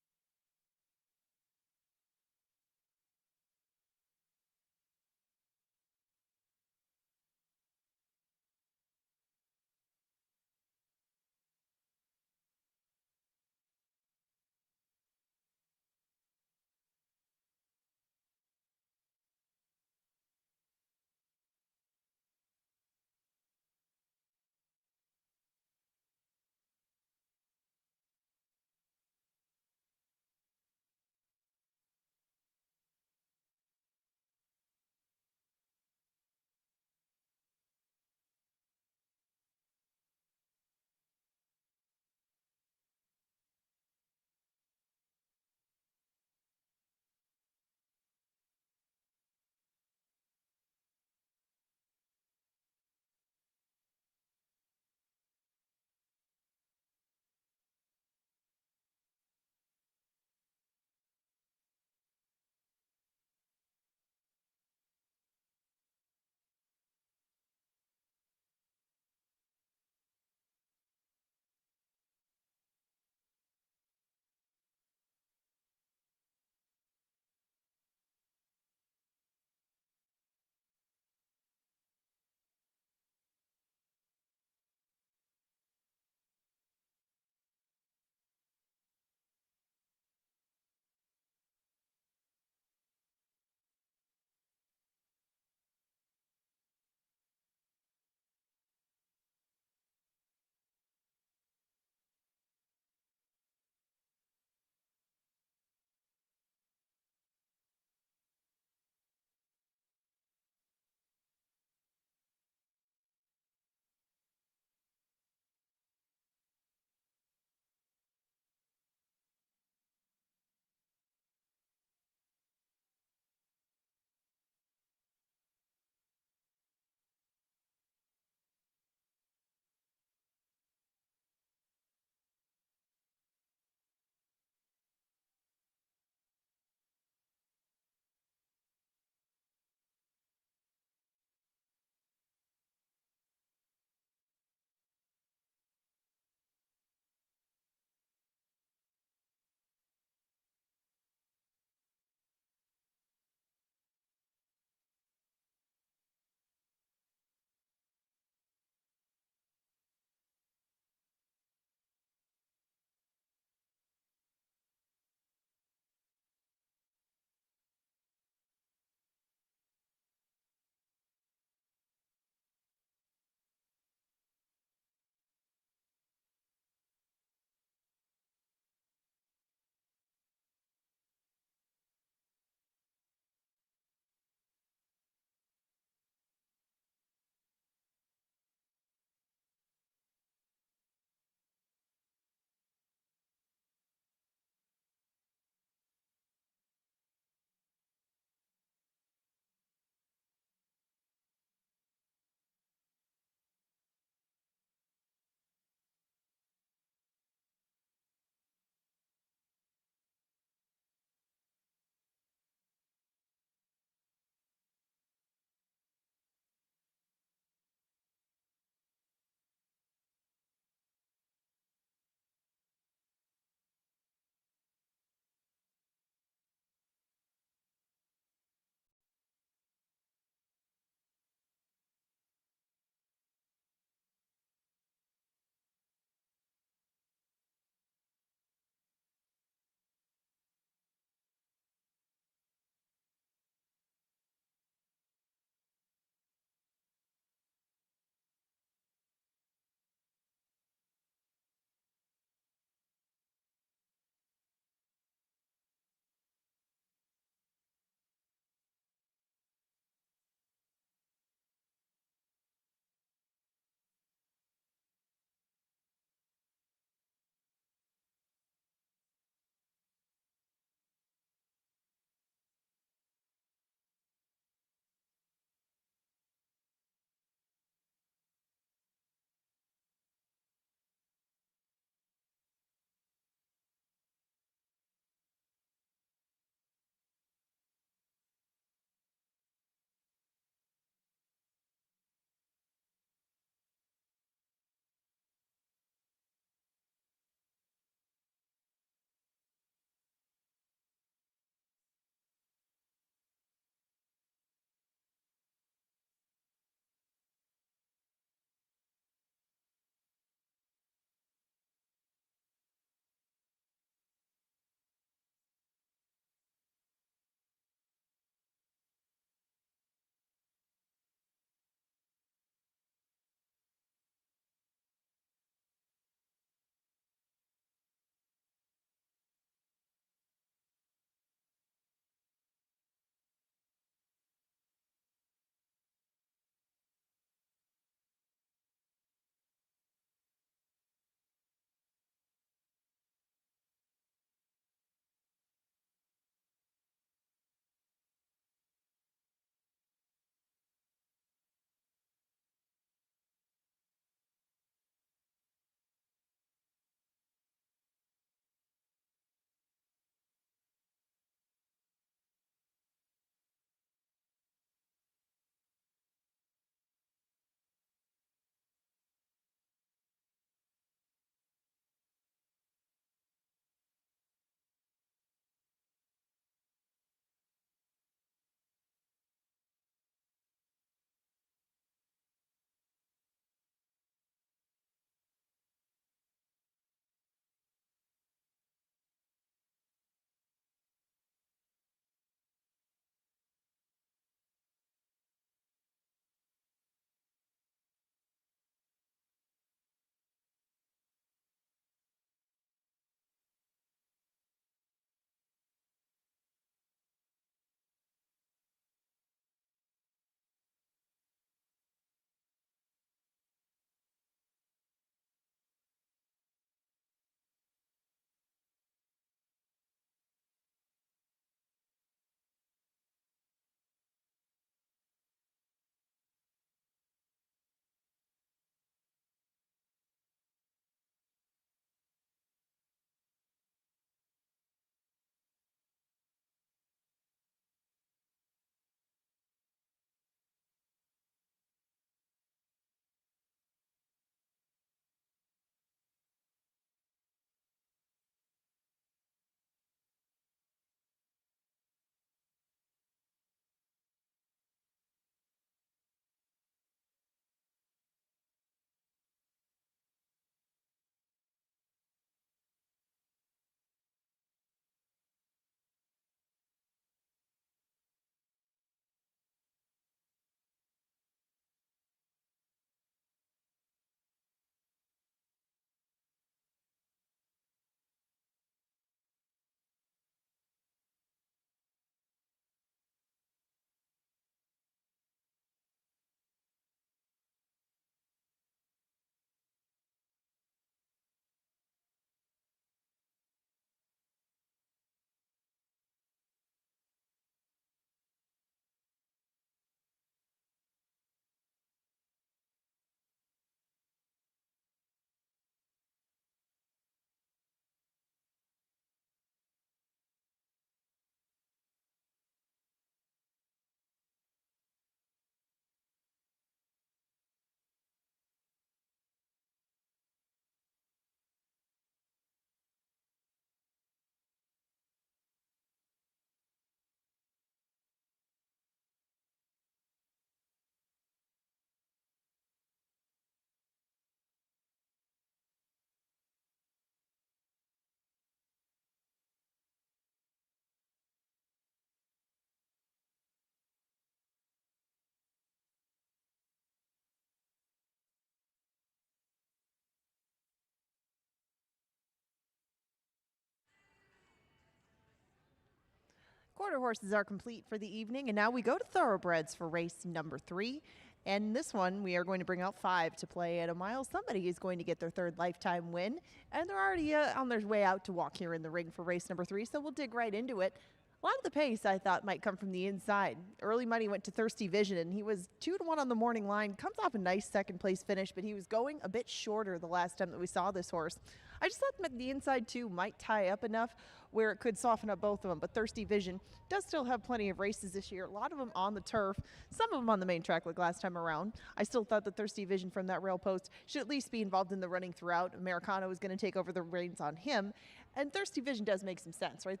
Quarter horses are complete for the evening, and now we go to thoroughbreds for race number 3. And this one, we are going to bring out 5 to play at a mile. Somebody is going to get their 3rd lifetime win, and they're already on their way out to walk here in the ring for race number 3, so we'll dig right into it. A lot of the pace, I thought, might come from the inside. Early money went to Thirsty Vision, and he was 2-1 on the morning line. Comes off a nice second-place finish, but he was going a bit shorter the last time that we saw this horse. I just thought that the inside 2 might tie up enough where it could soften up both of them, but Thirsty Vision does still have plenty of races this year. A lot of them on the turf, some of them on the main track like last time around. I still thought that Thirsty Vision from that rail post should at least be involved in the running throughout. Americano is going to take over the reins on him, and Thirsty Vision does make some sense, right?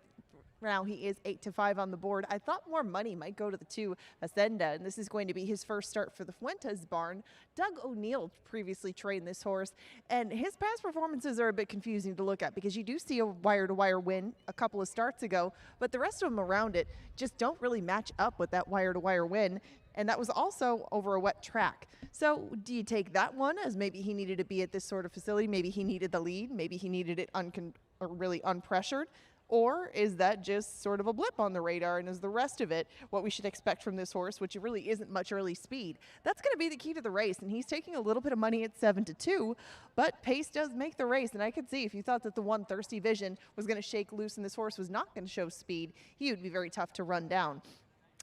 Now he is 8-5 on the board. I thought more money might go to the 2 Ascenda, and this is going to be his first start for the Fuentes barn. Doug O'Neill previously trained this horse, and his past performances are a bit confusing to look at because you do see a wire-to-wire win a couple of starts ago, but the rest of them around it just don't really match up with that wire-to-wire win, and that was also over a wet track. So do you take that one as maybe he needed to be at this sort of facility, maybe he needed the lead, maybe he needed it really unpressured? Or is that just sort of a blip on the radar, and is the rest of it what we should expect from this horse, which really isn't much early speed? That's going to be the key to the race, and he's taking a little bit of money at 7-2, but pace does make the race, and I could see if you thought that the one Thirsty Vision was going to shake loose and this horse was not going to show speed, he would be very tough to run down.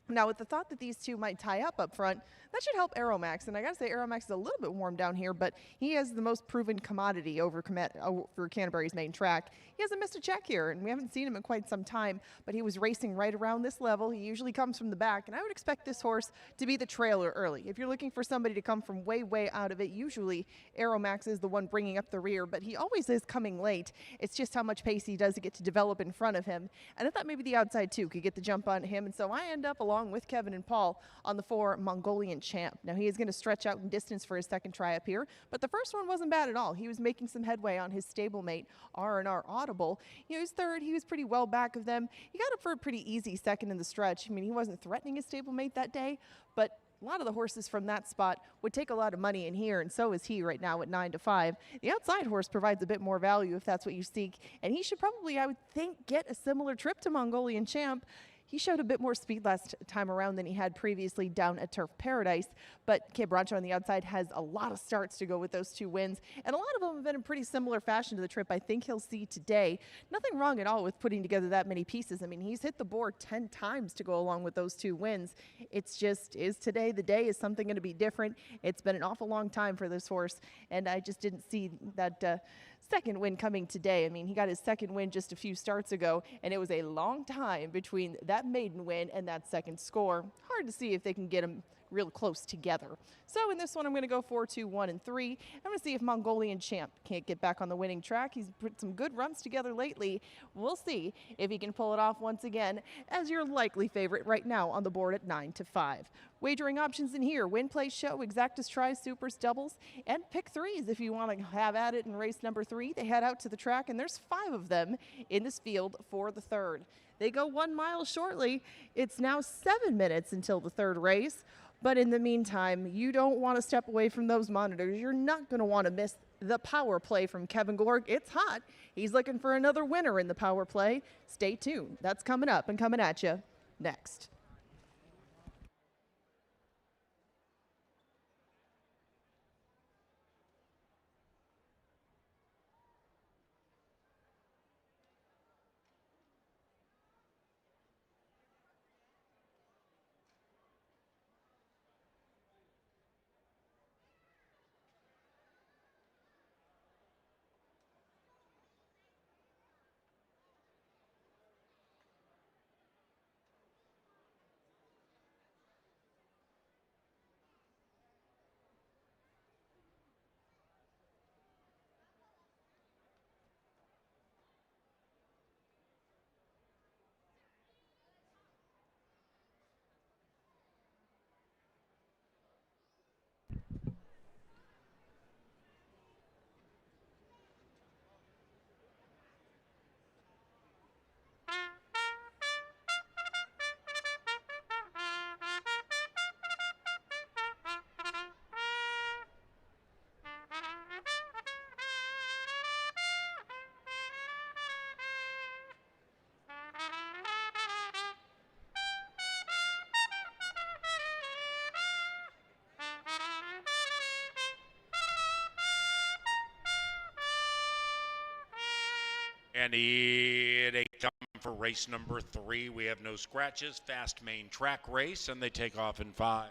Now, with the thought that these 2 might tie up front, that should help Aeromax. And I got to say, Aeromax is a little bit warm down here, but he has the most proven commodity over Canterbury's main track. He hasn't missed a check here, and we haven't seen him in quite some time, but he was racing right around this level. He usually comes from the back, and I would expect this horse to be the trailer early. If you're looking for somebody to come from way, way out of it, usually Aeromax is the one bringing up the rear, but he always is coming late. It's just how much pace he does to get to develop in front of him. And I thought maybe the outside 2 could get the jump on him, and so I end up along with Kevin and Paul on the 4 Mongolian Champ. Now he is going to stretch out in distance for his second try up here, but the first one wasn't bad at all. He was making some headway on his stablemate R&R Audible. He was 3rd. He was pretty well back of them. He got up for a pretty easy second in the stretch. I mean, he wasn't threatening his stablemate that day, but a lot of the horses from that spot would take a lot of money in here, and so is he right now at 9-5. The outside horse provides a bit more value if that's what you seek, and he should probably, I would think, get a similar trip to Mongolian Champ. He showed a bit more speed last time around than he had previously down at Turf Paradise, but Kid Rancho on the outside has a lot of starts to go with those 2 wins, and a lot of them have been in pretty similar fashion to the trip I think he'll see today. Nothing wrong at all with putting together that many pieces. I mean, he's hit the board 10 times to go along with those 2 wins. It's just, is today the day? Is something going to be different? It's been an awful long time for this horse, and I just didn't see that second win coming today. I mean, he got his second win just a few starts ago, and it was a long time between that maiden win and that second score. Hard to see if they can get him real close together. So in this one, I'm going to go 4, 2, 1, and 3. I'm going to see if Mongolian Champ can't get back on the winning track. He's put some good runs together lately. We'll see if he can pull it off once again as your likely favorite right now on the board at 9-5. Wagering options in here: win, play, show, exactas, tries, supers, doubles, and pick 3s if you want to have at it in race number 3. They head out to the track, and there's 5 of them in this field for the 3rd. They go 1 mile shortly. It's now 7 minutes until the 3rd race. But in the meantime, you don't want to step away from those monitors. You're not going to want to miss the power play from Kevin Gorg. It's hot. He's looking for another winner in the power play. Stay tuned. That's coming up and coming at you next. And it ain't come for race number 3. We have no scratches. Fast main track race, and they take off in 5.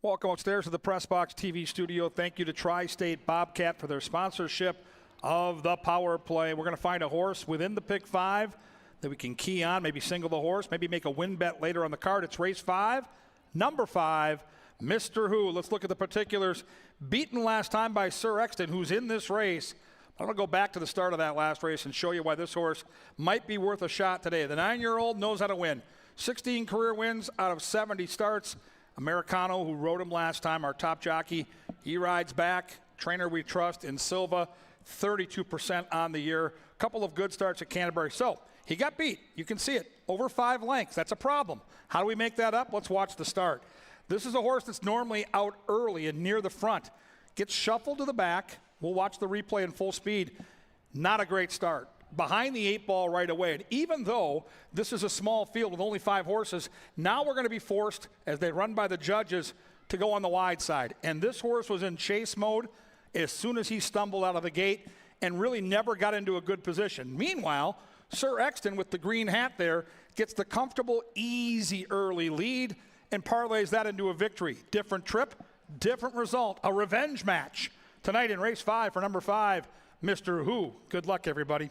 Welcome upstairs to the Press Box TV studio. Thank you to Tri-State Bobcat for their sponsorship of the Power Play. We're going to find a horse within the pick 5 that we can key on, maybe single the horse, maybe make a win bet later on the card. It's race 5, number 5, Mr. Who. Let's look at the particulars. Beaten last time by Sir Exton, who's in this race. I'm going to go back to the start of that last race and show you why this horse might be worth a shot today. The 9-year-old knows how to win. 16 career wins out of 70 starts. Americano, who rode him last time, our top jockey, he rides back. Trainer we trust in Silva, 32% on the year. Couple of good starts at Canterbury. So he got beat. You can see it. Over 5 lengths. That's a problem. How do we make that up? Let's watch the start. This is a horse that's normally out early and near the front. Gets shuffled to the back. We'll watch the replay in full speed. Not a great start. Behind the 8 ball right away. And even though this is a small field with only 5 horses, now we're going to be forced, as they run by the judges, to go on the wide side. And this horse was in chase mode as soon as he stumbled out of the gate and really never got into a good position. Meanwhile, Sir Exton with the green hat there gets the comfortable, easy early lead and parlays that into a victory. Different trip, different result. A revenge match tonight in race 5 for number 5, Mr. Who. Good luck, everybody.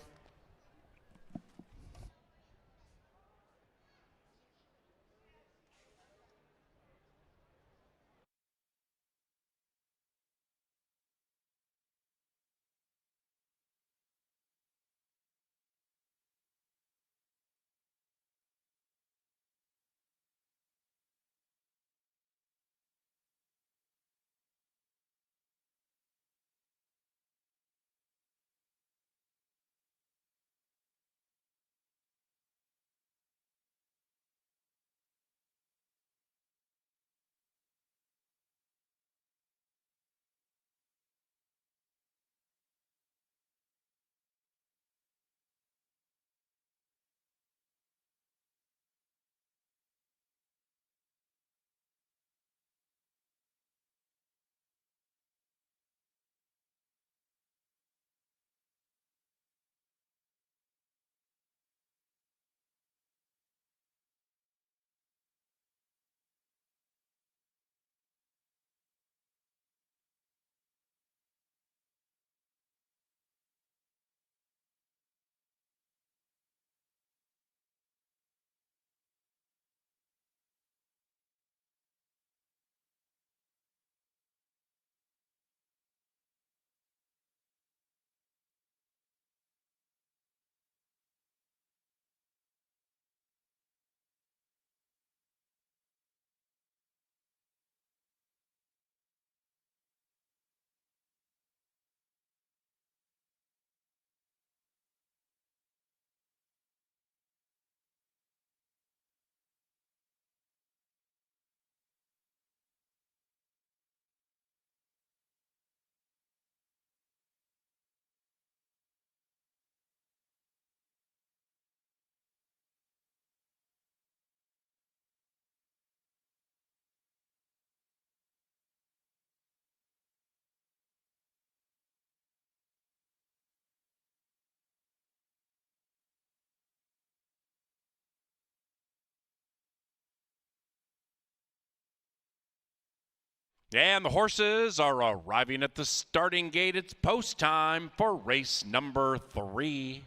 And the horses are arriving at the starting gate. It's post time for race number 3.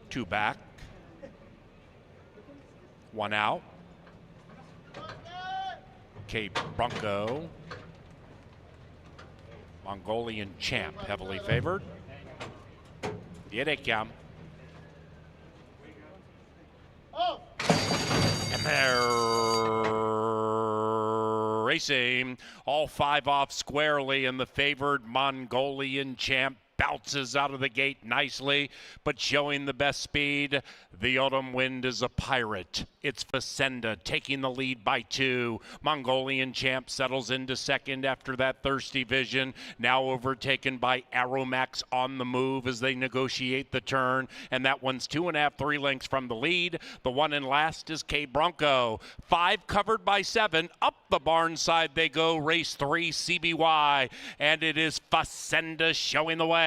Two back. One out. Cape Bronco. Mongolian Champ, heavily favored. Here they come. And they're racing. All 5 off squarely, and the favored Mongolian Champ bounces out of the gate nicely, but showing the best speed. The Autumn Wind is a pirate. It's Facenda taking the lead by 2. Mongolian Champ settles into second after that Thirsty Vision, now overtaken by Aromax on the move as they negotiate the turn, and that one's 2.5, 3 lengths from the lead. The one in last is K Bronco. 5 covered by 7. Up the barn side they go, race 3 CBY, and it is Facenda showing the way.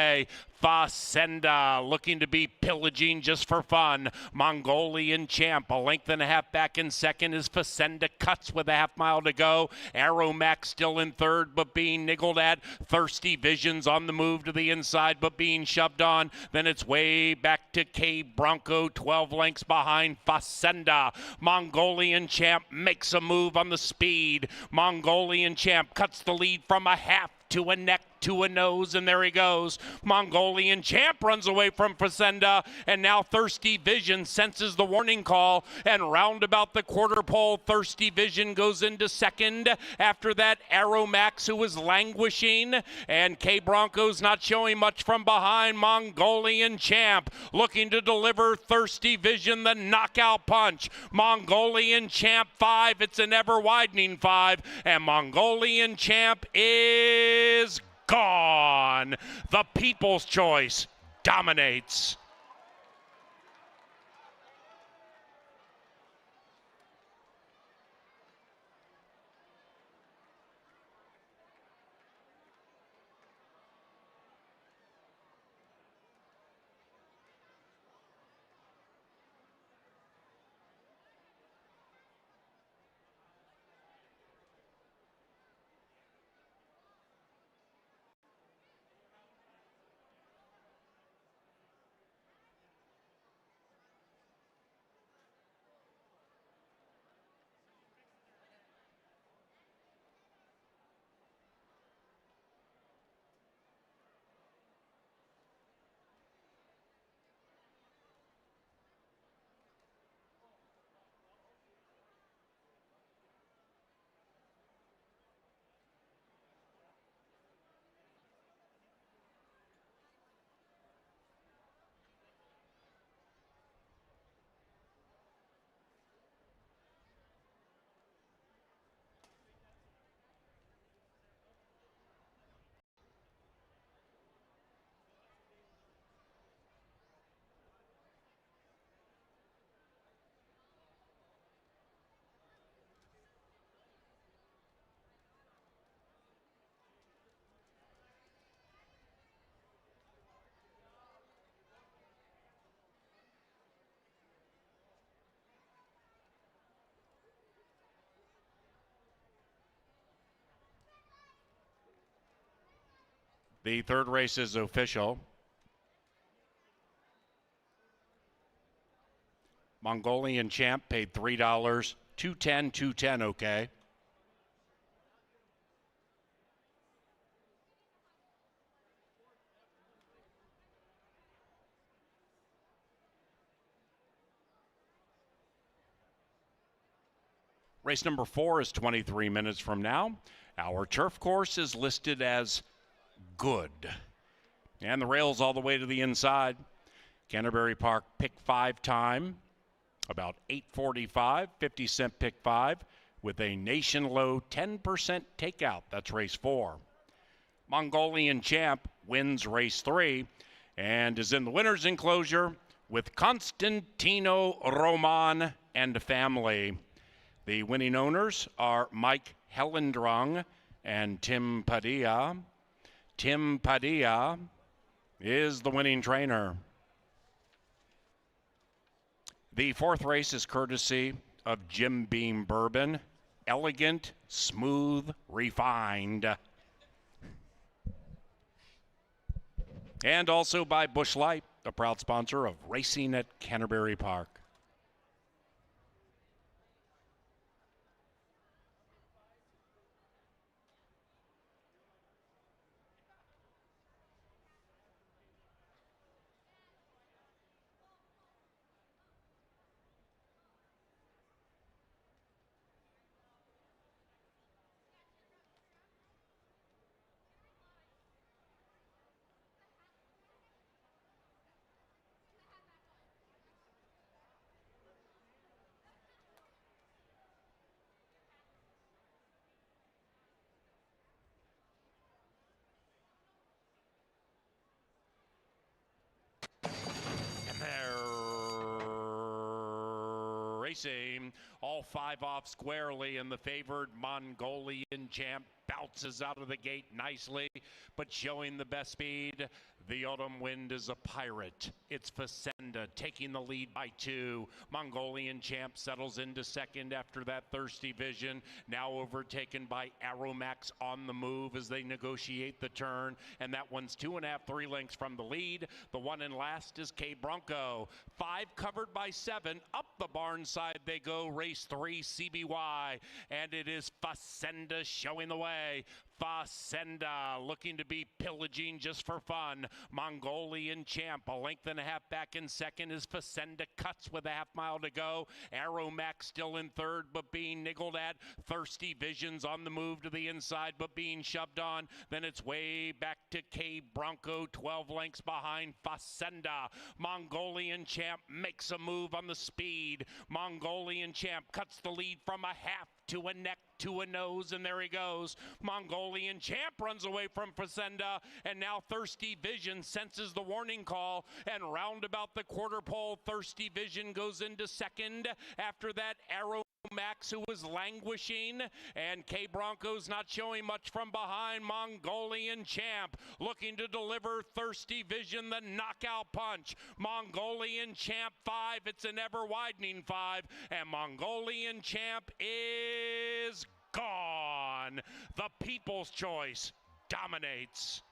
Facenda looking to be pillaging just for fun. Mongolian Champ, a length and a half back in second as Facenda cuts with a half mile to go. Aromax still in third, but being niggled at. Thirsty Visions on the move to the inside, but being shoved on. Then it's way back to K Bronco, 12 lengths behind Facenda. Mongolian Champ makes a move on the speed. Mongolian Champ cuts the lead from a half to a neck to a nose, and there he goes. Mongolian Champ runs away from Facenda, and now Thirsty Vision senses the warning call, and round about the quarter pole, Thirsty Vision goes into second. After that, Aromax, who was languishing, and K Bronco's not showing much from behind. Mongolian Champ looking to deliver Thirsty Vision the knockout punch. Mongolian Champ 5, it's an ever widening 5, and Mongolian Champ is gone. The People's Choice dominates. The third race is official. Mongolian Champ paid $3, 210, 210, okay. Race number 4 is 23 minutes from now. Our turf course is listed as good. And the rails all the way to the inside. Canterbury Park pick 5 time, about 8:45, 50-cent pick 5 with a nation low 10% takeout. That's race 4. Mongolian Champ wins race 3 and is in the winner's enclosure with Constantino Roman and family. The winning owners are Mike Hellendrung and Tim Padilla. Tim Padilla is the winning trainer. The 4th race is courtesy of Jim Beam Bourbon. Elegant, smooth, refined. And also by Busch Light, a proud sponsor of racing at Canterbury Park. Racing, all 5 off squarely, and the favored Mongolian Champ bounces out of the gate nicely, but showing the best speed. The Autumn Wind is a pirate. It's Facenda taking the lead by 2. Mongolian Champ settles into second after that Thirsty Vision, now overtaken by Aromax on the move as they negotiate the turn, and that one's 2.5, 3 lengths from the lead. The one in last is K Bronco. 5 covered by 7. Up the barn side they go, race 3 CBY, and it is Facenda showing the way. Facenda looking to be pillaging just for fun. Mongolian Champ a length and a half back in second as Facenda cuts with a half mile to go. Aromax still in third but being niggled at. Thirsty Visions on the move to the inside but being shoved on. Then it's way back to K Bronco, 12 lengths behind Facenda. Mongolian Champ makes a move on the speed. Mongolian Champ cuts the lead from a half to a neck to a nose, and there he goes. Mongolian Champ runs away from Facenda, and now Thirsty Vision senses the warning call, and round about the quarter pole, Thirsty Vision goes into second. After that, Aromax, who was languishing, and K Bronco's not showing much from behind. Mongolian Champ looking to deliver Thirsty Vision the knockout punch. Mongolian Champ 5, it's an ever widening 5, and Mongolian Champ is gone. The People's Choice dominates.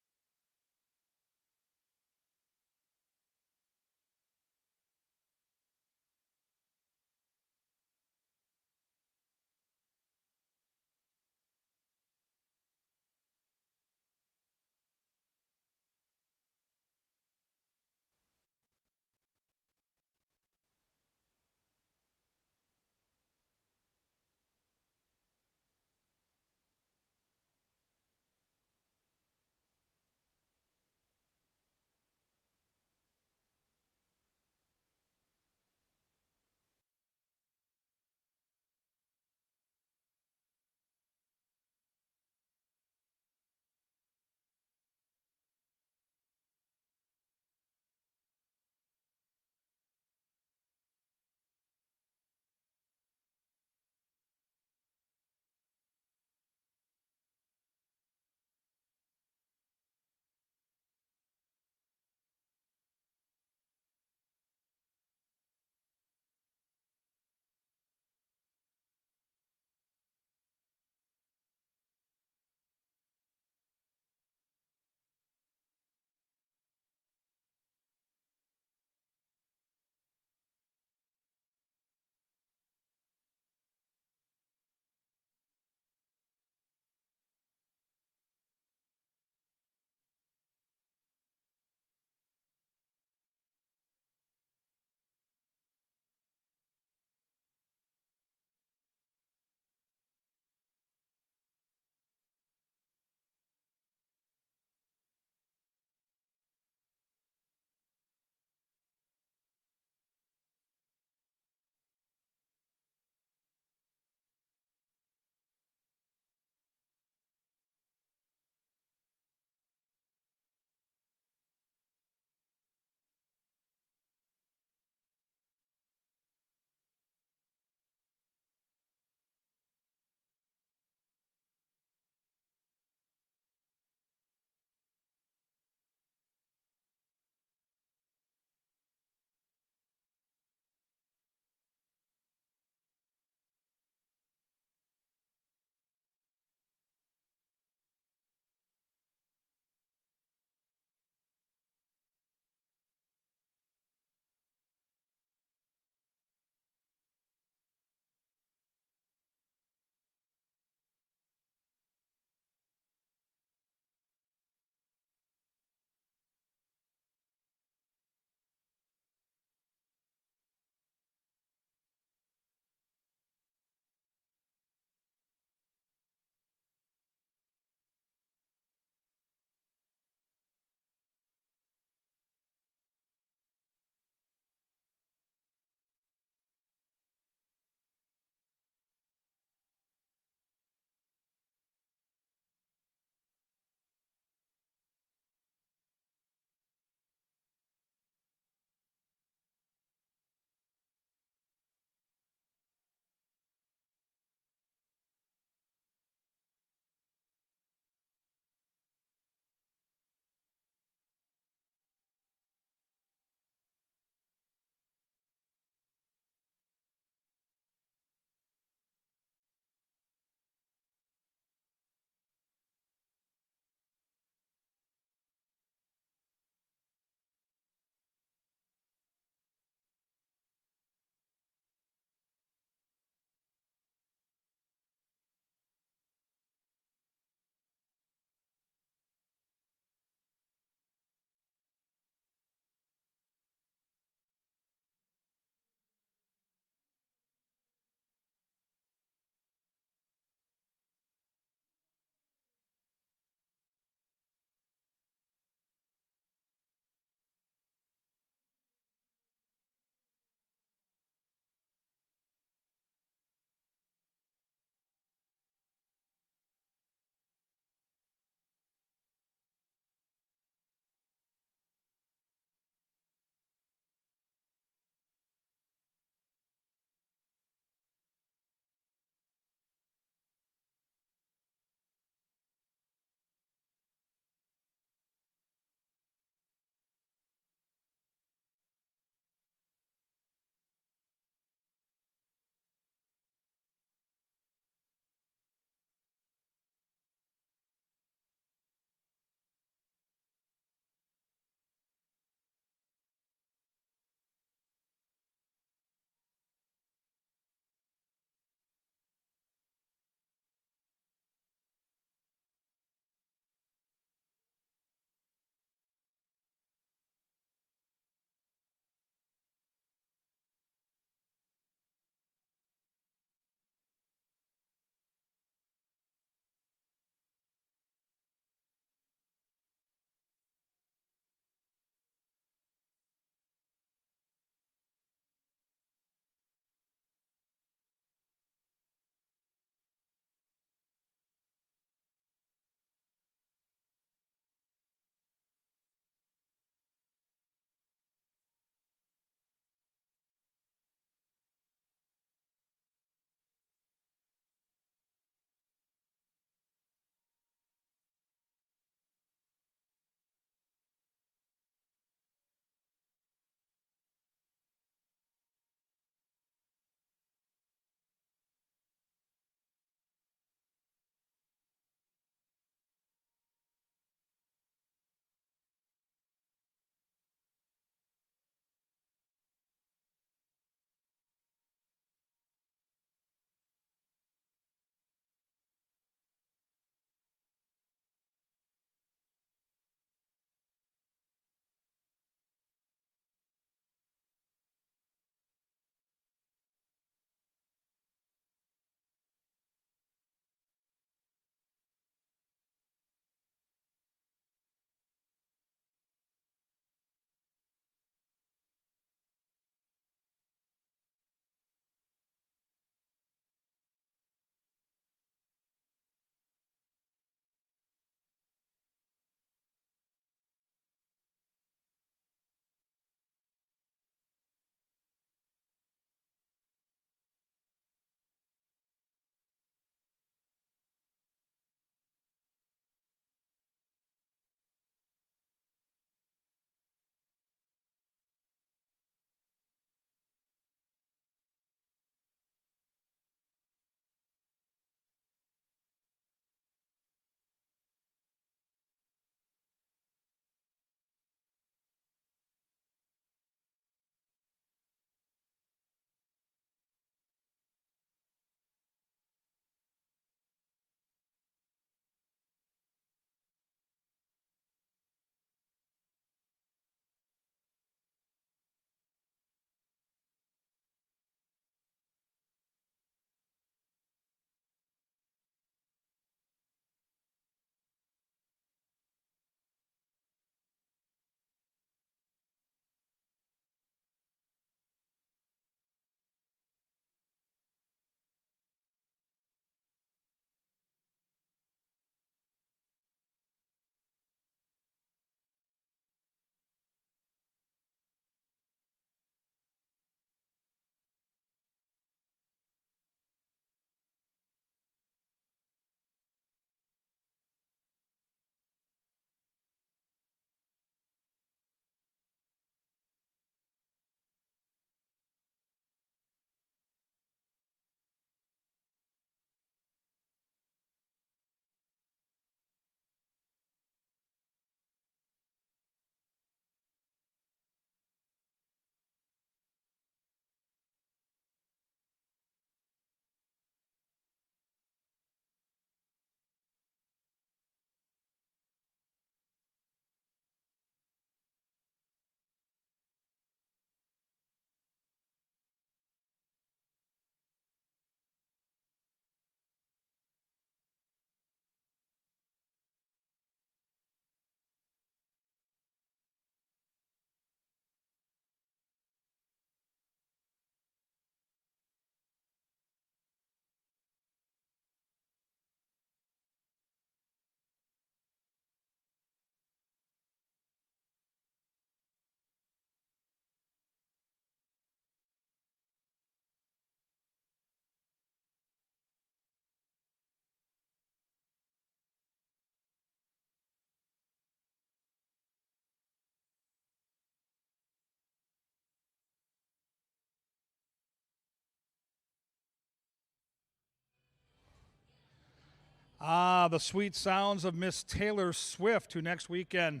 The sweet sounds of Miss Taylor Swift, who next weekend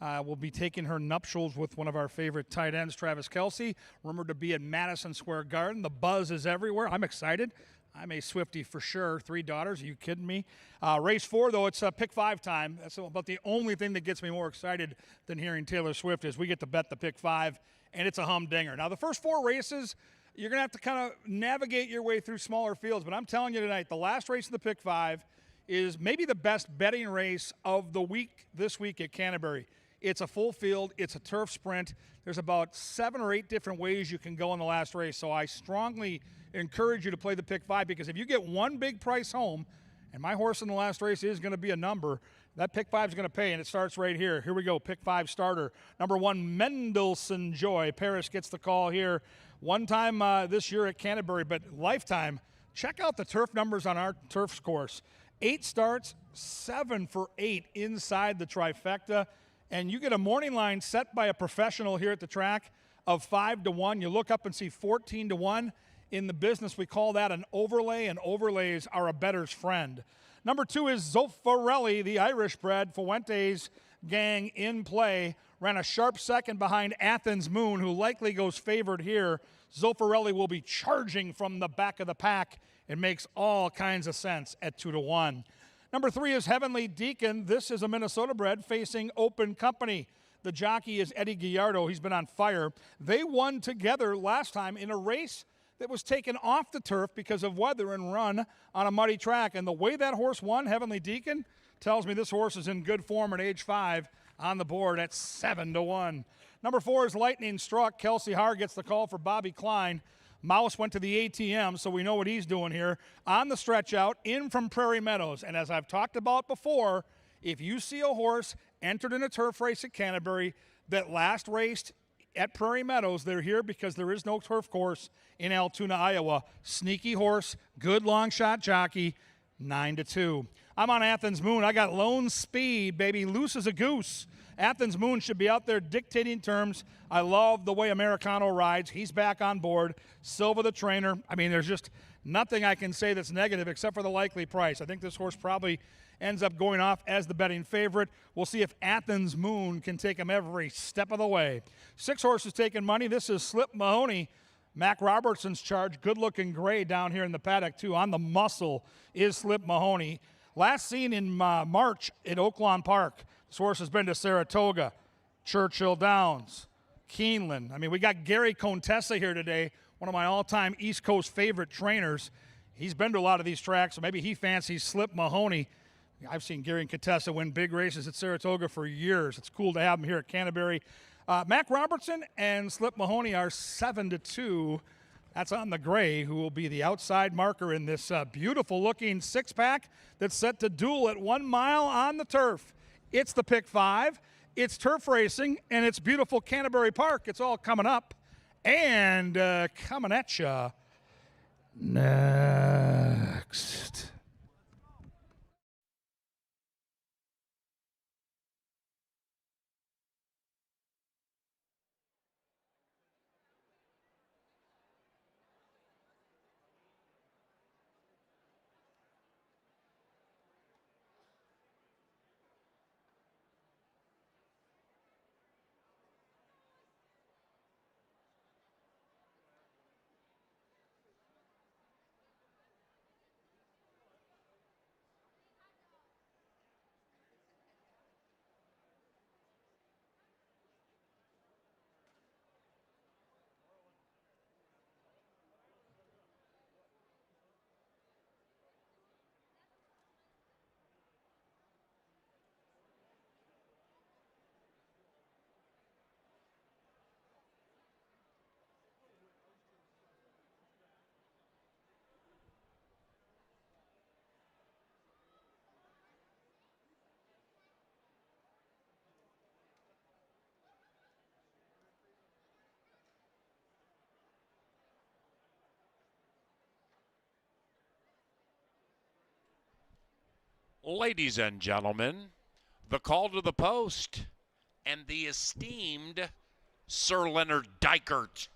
will be taking her nuptials with one of our favorite tight ends, Travis Kelce, rumored to be at Madison Square Garden. The buzz is everywhere. I'm excited. I'm a Swiftie for sure. 3 daughters. Are you kidding me? Race 4, though, it's pick 5 time. That's about the only thing that gets me more excited than hearing Taylor Swift is we get to bet the pick 5, and it's a humdinger. Now, the first 4 races, you're going to have to kind of navigate your way through smaller fields. But I'm telling you tonight, the last race of the pick 5 is maybe the best betting race of the week this week at Canterbury. It's a full field. It's a turf sprint. There's about 7 or 8 different ways you can go in the last race. So I strongly encourage you to play the pick 5 because if you get one big price home, and my horse in the last race is going to be a number, that pick 5 is going to pay, and it starts right here. Here we go, pick 5 starter. Number 1, Mendelssohn Joy. Paris gets the call here. One time this year at Canterbury, but lifetime. Check out the turf numbers on our turf course. 8 starts, 7 for 8 inside the trifecta. And you get a morning line set by a professional here at the track of 5-1. You look up and see 14-1. In the business, we call that an overlay, and overlays are a bettor's friend. Number 2 is Zoffarelli, the Irish-bred Fuentes gang in play. Ran a sharp second behind Athens Moon, who likely goes favored here. Zoffarelli will be charging from the back of the pack. It makes all kinds of sense at 2-1. Number 3 is Heavenly Deacon. This is a Minnesota bred facing Open Company. The jockey is Eddie Gallardo. He's been on fire. They won together last time in a race that was taken off the turf because of weather and run on a muddy track. And the way that horse won, Heavenly Deacon, tells me this horse is in good form at age 5 on the board at 7-1. Number 4 is Lightning Struck. Kelsey Haar gets the call for Bobby Klein. Mouse went to the ATM, so we know what he's doing here. On the stretch out, in from Prairie Meadows. And as I've talked about before, if you see a horse entered in a turf race at Canterbury that last raced at Prairie Meadows, they're here because there is no turf course in Altoona, Iowa. Sneaky horse, good long shot jockey, 9-2. I'm on Athens Moon. I got Lone Speed, baby, loose as a goose. Athens Moon should be out there dictating terms. I love the way Americano rides. He's back on board. Silva the trainer. I mean, there's just nothing I can say that's negative except for the likely price. I think this horse probably ends up going off as the betting favorite. We'll see if Athens Moon can take him every step of the way. 6 horses taking money. This is Slip Mahoney. Mac Robertson's charge. Good-looking gray down here in the paddock, too. On the muscle is Slip Mahoney. Last seen in March at Oaklawn Park. This horse has been to Saratoga, Churchill Downs, Keeneland. I mean, we got Gary Contessa here today, one of my all-time East Coast favorite trainers. He's been to a lot of these tracks, so maybe he fancies Slip Mahoney. I've seen Gary and Contessa win big races at Saratoga for years. It's cool to have him here at Canterbury. Mac Robertson and Slip Mahoney are 7-2. That's on the gray, who will be the outside marker in this beautiful-looking 6-pack that's set to duel at 1 mile on the turf. It's the pick 5. It's turf racing, and it's beautiful Canterbury Park. It's all coming up and coming at you next. Ladies and gentlemen, the call to the post and the esteemed Sir Leonard Dykert.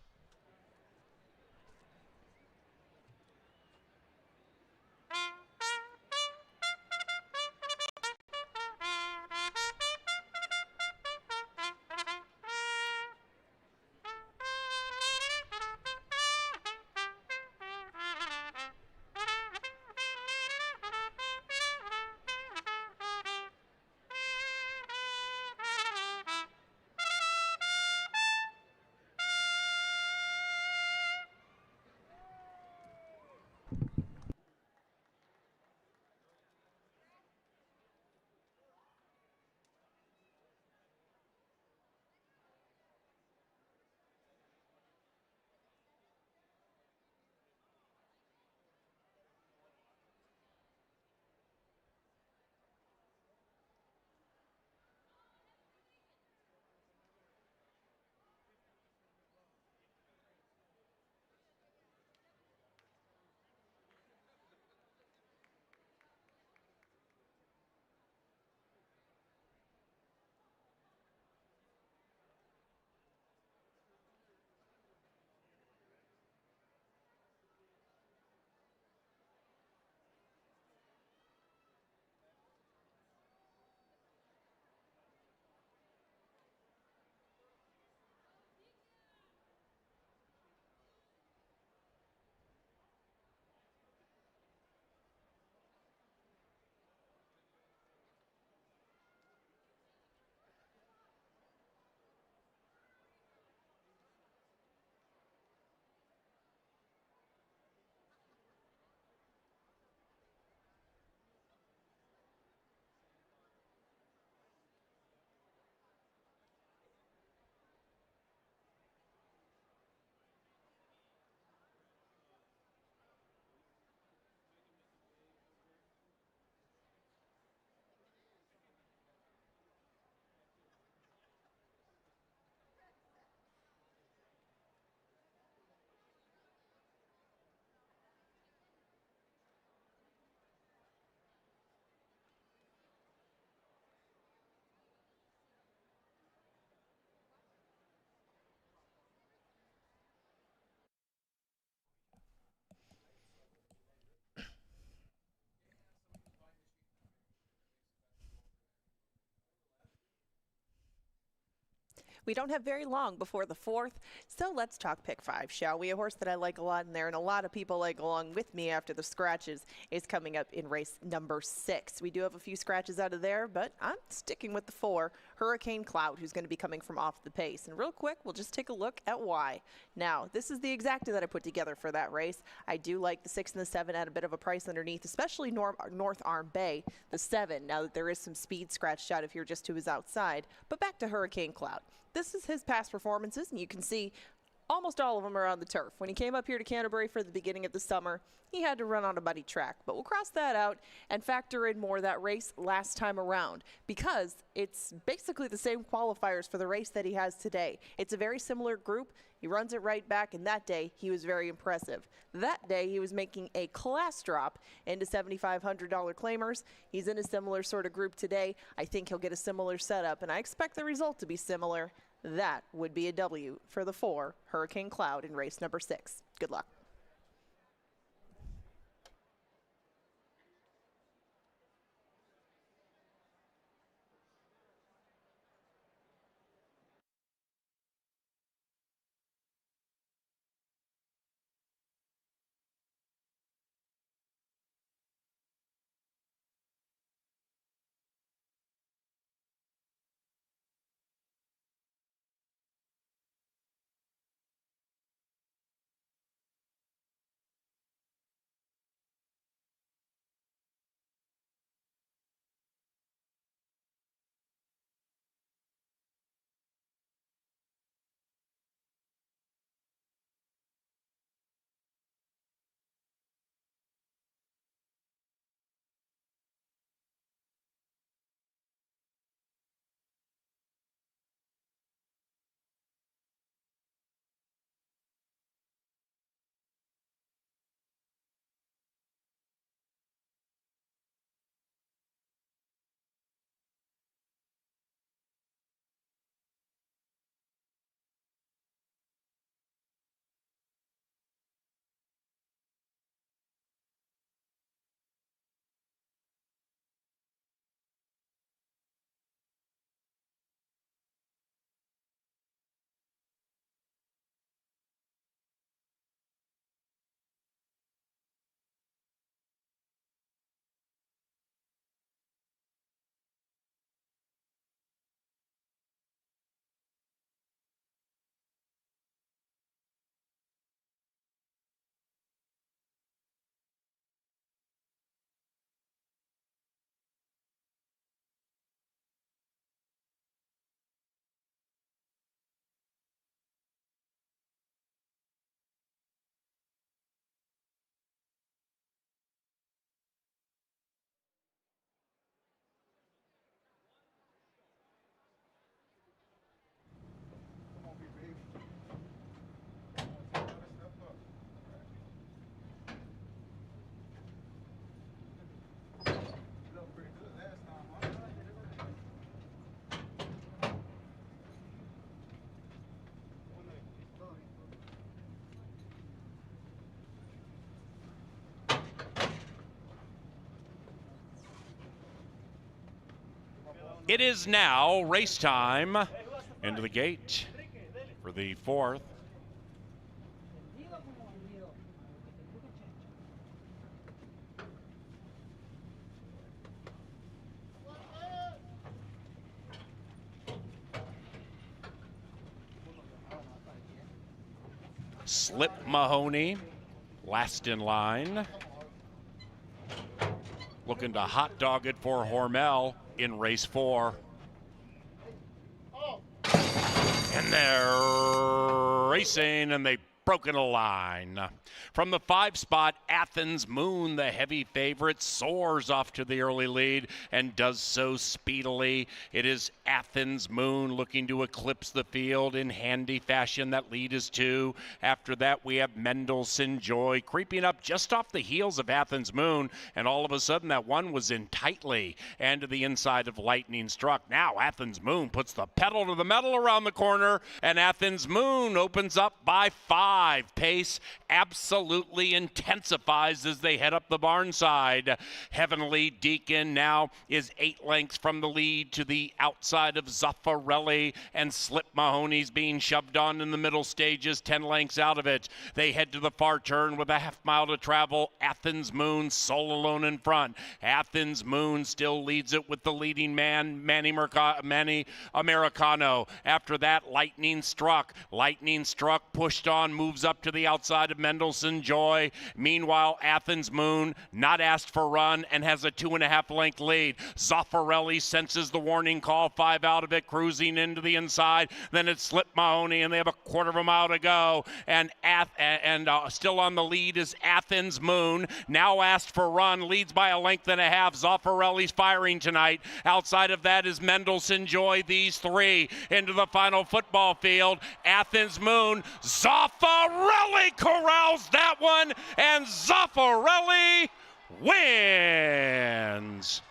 We don't have very long before the 4th, so let's talk pick 5, shall we? A horse that I like a lot in there, and a lot of people like along with me after the scratches, is coming up in race number 6. We do have a few scratches out of there, but I'm sticking with the 4, Hurricane Cloud, who's going to be coming from off the pace. And real quick, we'll just take a look at why. Now, this is the exacta that I put together for that race. I do like the 6 and the 7 at a bit of a price underneath, especially North Arm Bay, the 7, now that there is some speed scratched out of here just to his outside. But back to Hurricane Cloud. This is his past performances, and you can see almost all of them are on the turf. When he came up here to Canterbury for the beginning of the summer, he had to run on a muddy track. But we'll cross that out and factor in more that race last time around, because it's basically the same qualifiers for the race that he has today. It's a very similar group. He runs it right back, and that day he was very impressive. That day he was making a class drop into $7,500 claimers. He's in a similar sort of group today. I think he'll get a similar setup, and I expect the result to be similar. That would be a W for the 4, Hurricane Cloud, in race number 6. Good luck. It is now race time. Into the gate for the 4th. Slip Mahoney, last in line. Looking to hot dog it for Hormel in race 4. And they're racing, and they've broken a line. From the 5 spot, Athens Moon, the heavy favorite, soars off to the early lead and does so speedily. It is Athens Moon looking to eclipse the field in handy fashion. That lead is 2. After that, we have Mendelssohn Joy creeping up just off the heels of Athens Moon, and all of a sudden that one was in tightly and to the inside of Lightning Struck. Now Athens Moon puts the pedal to the metal around the corner, and Athens Moon opens up by 5. Pace absolutely intensified intensifies as they head up the barn side. Heavenly Deacon now is 8 lengths from the lead to the outside of Zaffarelli, and Slip Mahoney's being shoved on in the middle stages, 10 lengths out of it. They head to the far turn with a half mile to travel. Athens Moon sole alone in front. Athens Moon still leads it with the leading man, Manny Americano. After that, Lightning Struck. Lightning Struck pushed on, moves up to the outside of Mendelssohn Joy. Meanwhile, Athens Moon not asked for run and has a 2.5 length lead. Zaffarelli senses the warning call, 5 out of it, cruising into the inside. Then it's Slip Mahoney, and they have a quarter of a mile to go. And still on the lead is Athens Moon. Now asked for run, leads by a length and a half. Zaffarelli's firing tonight. Outside of that is Mendelssohn Joy. These three into the final football field. Athens Moon. Zaffarelli corrals that one, and Zaffarelli wins.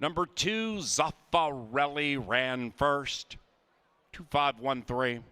Number 2, Zaffarelli ran first. 2-5-1-3.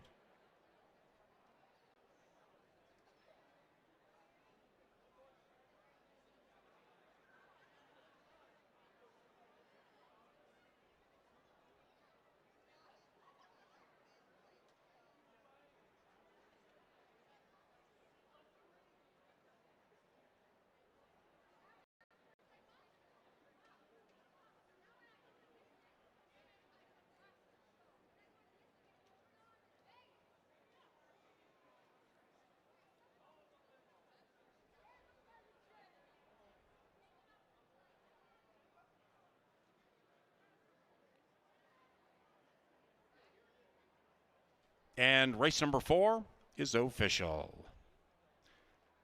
And race number 4 is official.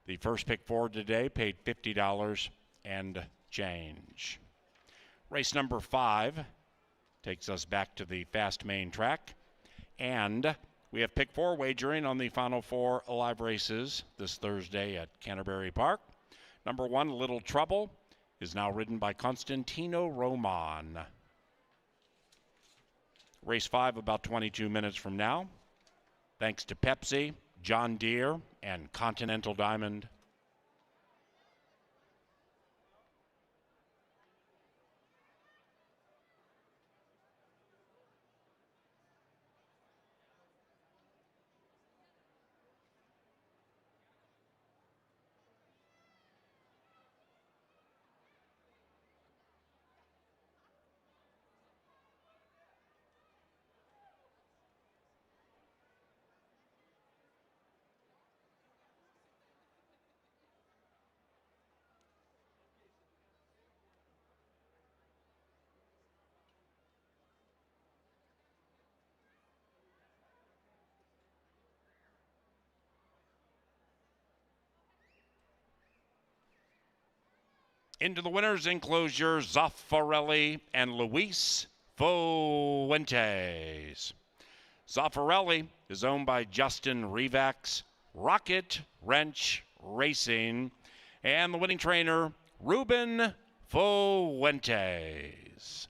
The first pick forward today paid $50 and change. Race number 5 takes us back to the fast main track. And we have pick 4 wagering on the final 4 live races this Thursday at Canterbury Park. Number 1, Little Trouble, is now ridden by Constantino Roman. Race 5 about 22 minutes from now. Thanks to Pepsi, John Deere, and Continental Diamond. Into the winner's enclosure, Zaffarelli and Luis Fuentes. Zaffarelli is owned by Justin Revax, Rocket Wrench Racing, and the winning trainer, Ruben Fuentes.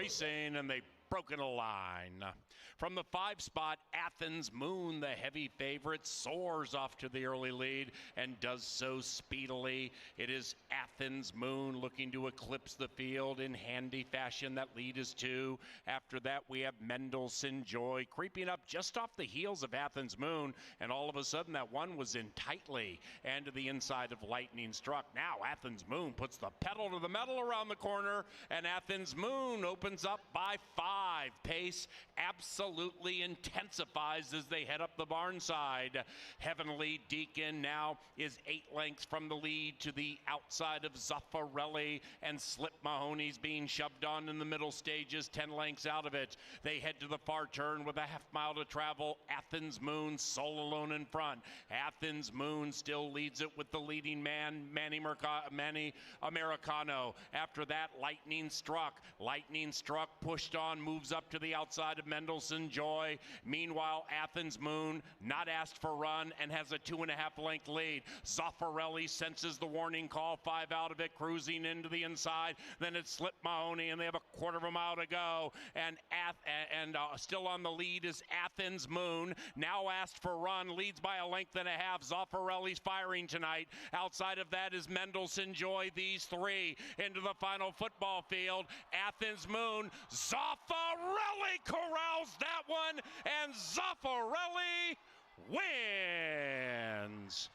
racing, and they've broken a line. From the 5 spot, Athens Moon, the heavy favorite, soars off to the early lead and does so speedily. It is Athens Moon looking to eclipse the field in handy fashion. That lead is 2. After that, we have Mendelssohn Joy creeping up just off the heels of Athens Moon, and all of a sudden that one was in tightly and to the inside of Lightning Struck. Now Athens Moon puts the pedal to the metal around the corner, and Athens Moon opens up by 5. Pace absolutely intensifies as they head up the barn side. Heavenly Deacon now is 8 lengths from the lead to the outside of Zaffarelli, and Slip Mahoney's being shoved on in the middle stages, 10 lengths out of it. They head to the far turn with a half mile to travel. Athens Moon sole alone in front. Athens Moon still leads it with the leading man, Manny Americano. After that, Lightning Struck. Lightning Struck pushed on, moves up to the outside of Mendelssohn Joy. Meanwhile, Athens Moon not asked for run and has a 2.5 length lead. Zaffarelli senses the warning call, 5 out of it, cruising into the inside. Then it's Slip Mahoney, and they have a quarter of a mile to go. And still on the lead is Athens Moon. Now asked for run, leads by a length and a half. Zaffarelli's firing tonight. Outside of that is Mendelssohn Joy. These 3 into the final football field. Athens Moon, Zaffarelli corrals that one, and Zaffarelli wins.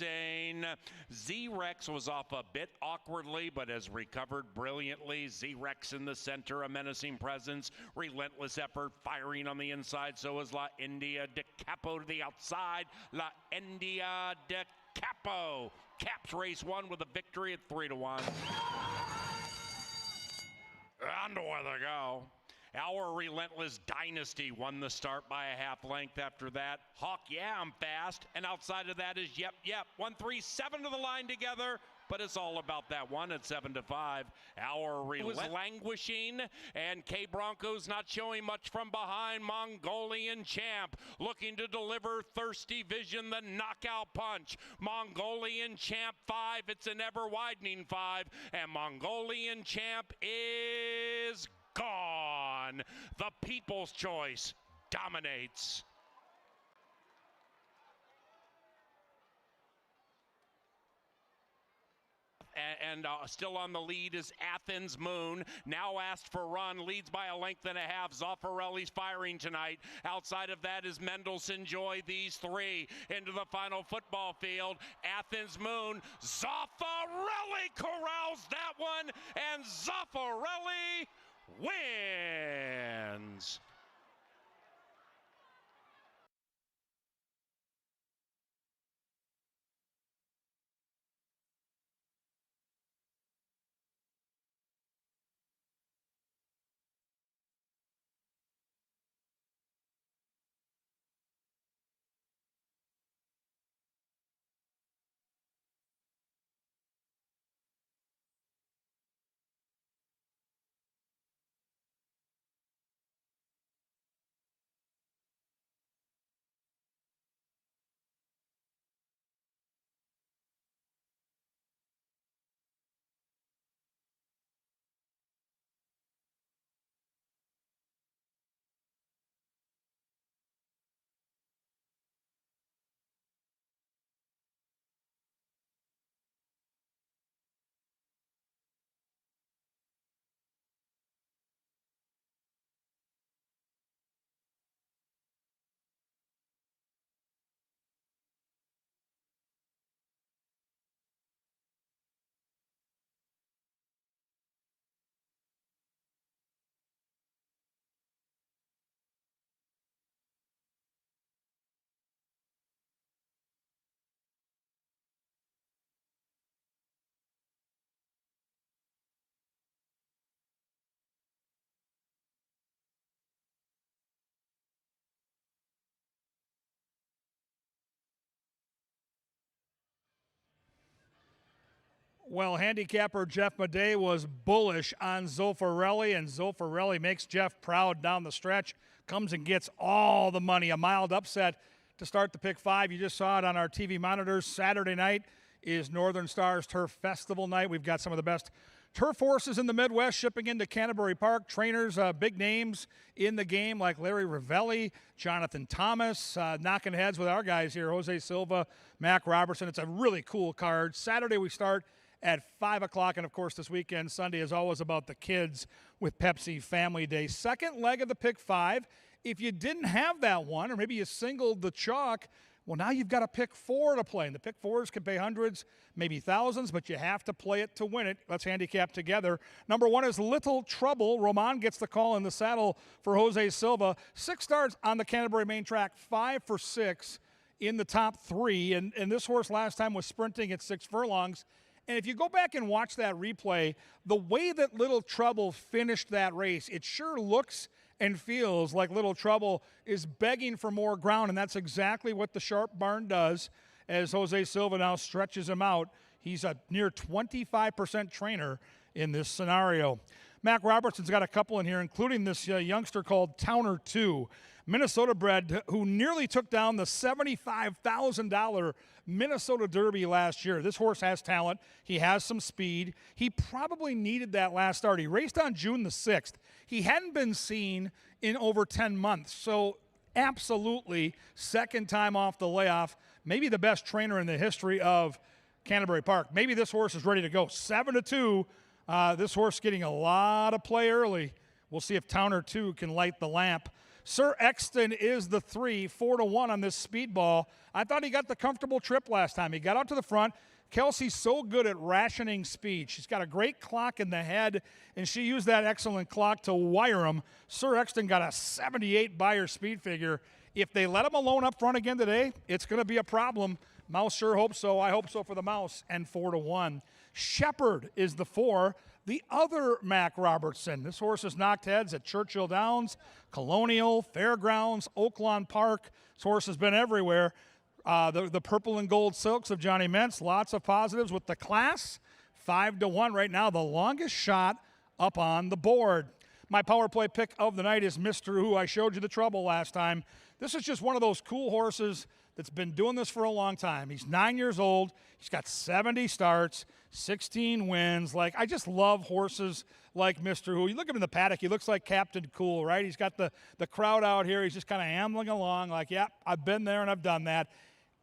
racing. Z-Rex was off a bit awkwardly, but has recovered brilliantly. Z-Rex in the center, a menacing presence. Relentless effort, firing on the inside. So is La India de Capo to the outside. La India de Capo caps race 1 with a victory at 3-1. On to where they go. Our Relentless Dynasty won the start by a half length. After that, Hawk, yeah, I'm fast. And outside of that is Yep. 1-3-7 to the line together. But it's all about that one at 7-5. Our was languishing, and K Bronco's not showing much from behind. Mongolian Champ looking to deliver Thirsty Vision the knockout punch. Mongolian Champ 5, it's an ever widening 5, and Mongolian Champ is gone. The People's Choice dominates. And still on the lead is Athens Moon. Now asked for run, leads by a length and a half. Zaffarelli's firing tonight. Outside of that is Mendelssohn Joy. These three into the final football field. Athens Moon. Zaffarelli corrals that one, and Zaffarelli wins. Well, handicapper Jeff Madej was bullish on Zoffarelli, and Zoffarelli makes Jeff proud down the stretch, comes and gets all the money. A mild upset to start the pick 5. You just saw it on our TV monitors. Saturday night is Northern Stars Turf Festival night. We've got some of the best turf horses in the Midwest shipping into Canterbury Park. Trainers, big names in the game like Larry Ravelli, Jonathan Thomas, knocking heads with our guys here, Jose Silva, Mac Robertson. It's a really cool card. Saturday we start at 5 o'clock, and of course this weekend, Sunday is always about the kids with Pepsi Family Day. Second leg of the pick 5. If you didn't have that one, or maybe you singled the chalk, well, now you've got a pick 4 to play. And the pick 4s can pay hundreds, maybe thousands, but you have to play it to win it. Let's handicap together. Number 1 is Little Trouble. Roman gets the call in the saddle for Jose Silva. 6 starts on the Canterbury main track, 5 for 6 in the top 3. And this horse last time was sprinting at 6 furlongs. And if you go back and watch that replay, the way that Little Trouble finished that race, it sure looks and feels like Little Trouble is begging for more ground, and that's exactly what the Sharp Barn does as Jose Silva now stretches him out. He's a near 25% trainer in this scenario. Mac Robertson's got a couple in here, including this youngster called Towner 2, Minnesota bred, who nearly took down the $75,000 Minnesota Derby last year. This horse has talent. He has some speed. He probably needed that last start. He raced on June the 6th. He hadn't been seen in over 10 months. So absolutely second time off the layoff. Maybe the best trainer in the history of Canterbury Park. Maybe this horse is ready to go. 7-2. This horse getting a lot of play early. We'll see if Towner 2 can light the lamp. Sir Exton is the 3, 4-1 on this speedball. I thought he got the comfortable trip last time. He got out to the front. Kelsey's so good at rationing speed. She's got a great clock in the head, and she used that excellent clock to wire him. Sir Exton got a 78 Beyer speed figure. If they let him alone up front again today, it's going to be a problem. Mouse sure hopes so. I hope so for the Mouse, and 4-1. Shepherd is the 4. The other Mac Robertson. This horse has knocked heads at Churchill Downs, Colonial, Fairgrounds, Oaklawn Park. This horse has been everywhere. The purple and gold silks of Johnny Mentz. Lots of positives with the class. 5-1 right now, the longest shot up on the board. My power play pick of the night is Mr. Who. I showed you the trouble last time. This is just one of those cool horses that's been doing this for a long time. He's 9 years old. He's got 70 starts, 16 wins. Like, I just love horses like Mr. Who. You look at him in the paddock, he looks like Captain Cool, right? He's got the crowd out here. He's just kind of ambling along like, yeah, I've been there and I've done that.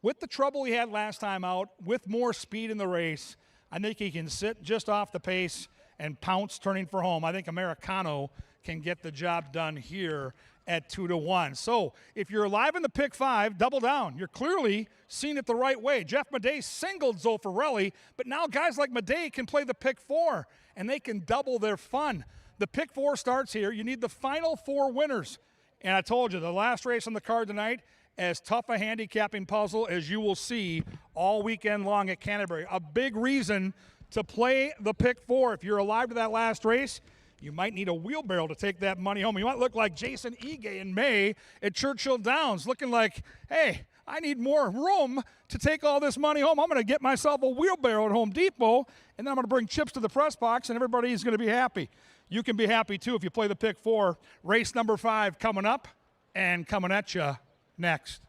With the trouble he had last time out, with more speed in the race, I think he can sit just off the pace and pounce turning for home. I think Americano can get the job done here at 2-1. So if you're alive in the pick 5, double down. You're clearly seeing it the right way. Jeff Madej singled Zolfarelli, but now guys like Madej can play the pick 4, and they can double their fun. The pick 4 starts here. You need the final 4 winners. And I told you, the last race on the card tonight, as tough a handicapping puzzle as you will see all weekend long at Canterbury. A big reason to play the pick 4. If you're alive to that last race, you might need a wheelbarrow to take that money home. You might look like Jason Ige in May at Churchill Downs, looking like, hey, I need more room to take all this money home. I'm going to get myself a wheelbarrow at Home Depot, and then I'm going to bring chips to the press box, and everybody's going to be happy. You can be happy, too, if you play the pick 4. Race number 5 coming up and coming at you next.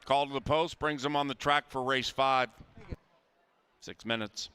Call to the post brings him on the track for race 5. 6 minutes.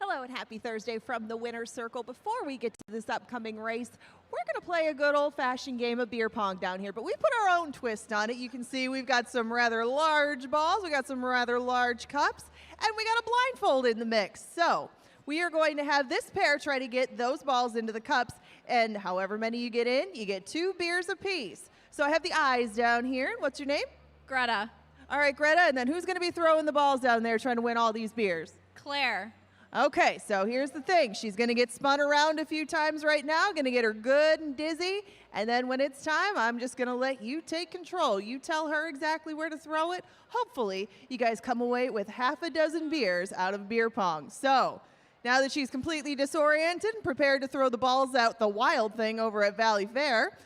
Hello and happy Thursday from the winner's circle. Before we get to this upcoming race, we're going to play a good old-fashioned game of beer pong down here, but we put our own twist on it. You can see we've got some rather large balls, we got some rather large cups, and we got a blindfold in the mix. So we are going to have this pair try to get those balls into the cups, and however many you get in, you get 2 beers apiece. So I have the eyes down here. What's your name? Greta. All right, Greta, and then who's going to be throwing the balls down there trying to win all these beers? Claire. Okay, so here's the thing. She's going to get spun around a few times right now, going to get her good and dizzy, and then when it's time, I'm just going to let you take control. You tell her exactly where to throw it. Hopefully, you guys come away with half a dozen beers out of beer pong. So now that she's completely disoriented and prepared to throw the balls out the wild thing over at Valley Fair,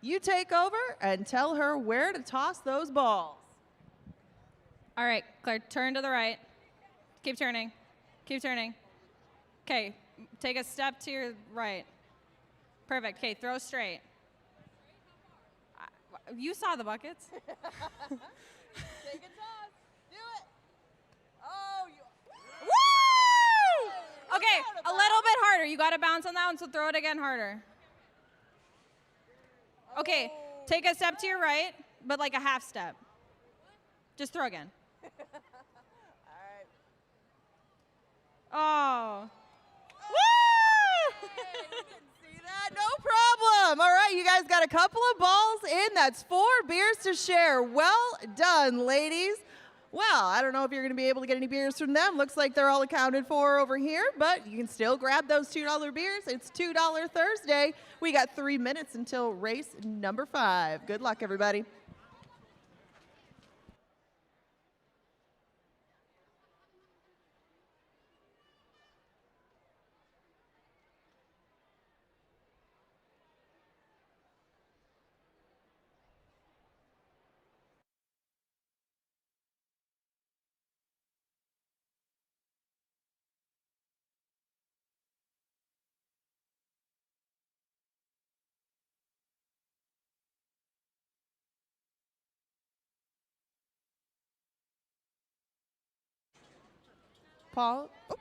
you take over and tell her where to toss those balls. All right, Claire, turn to the right. Keep turning. Keep turning. Okay, take a step to your right. Perfect. Okay, throw straight. You saw the buckets. Take a toss. Do it. Oh, Woo! Okay, a little bit harder. You got to bounce on that one, so throw it again harder. Okay, take a step to your right, but like a half step. Just throw again. Oh. Woo! See that? No problem. All right, you guys got a couple of balls in. That's 4 beers to share. Well done, ladies. Well, I don't know if you're going to be able to get any beers from them. Looks like they're all accounted for over here, but you can still grab those $2 beers. It's $2 Thursday. We got 3 minutes until race number 5. Good luck, everybody. Paul. Oh.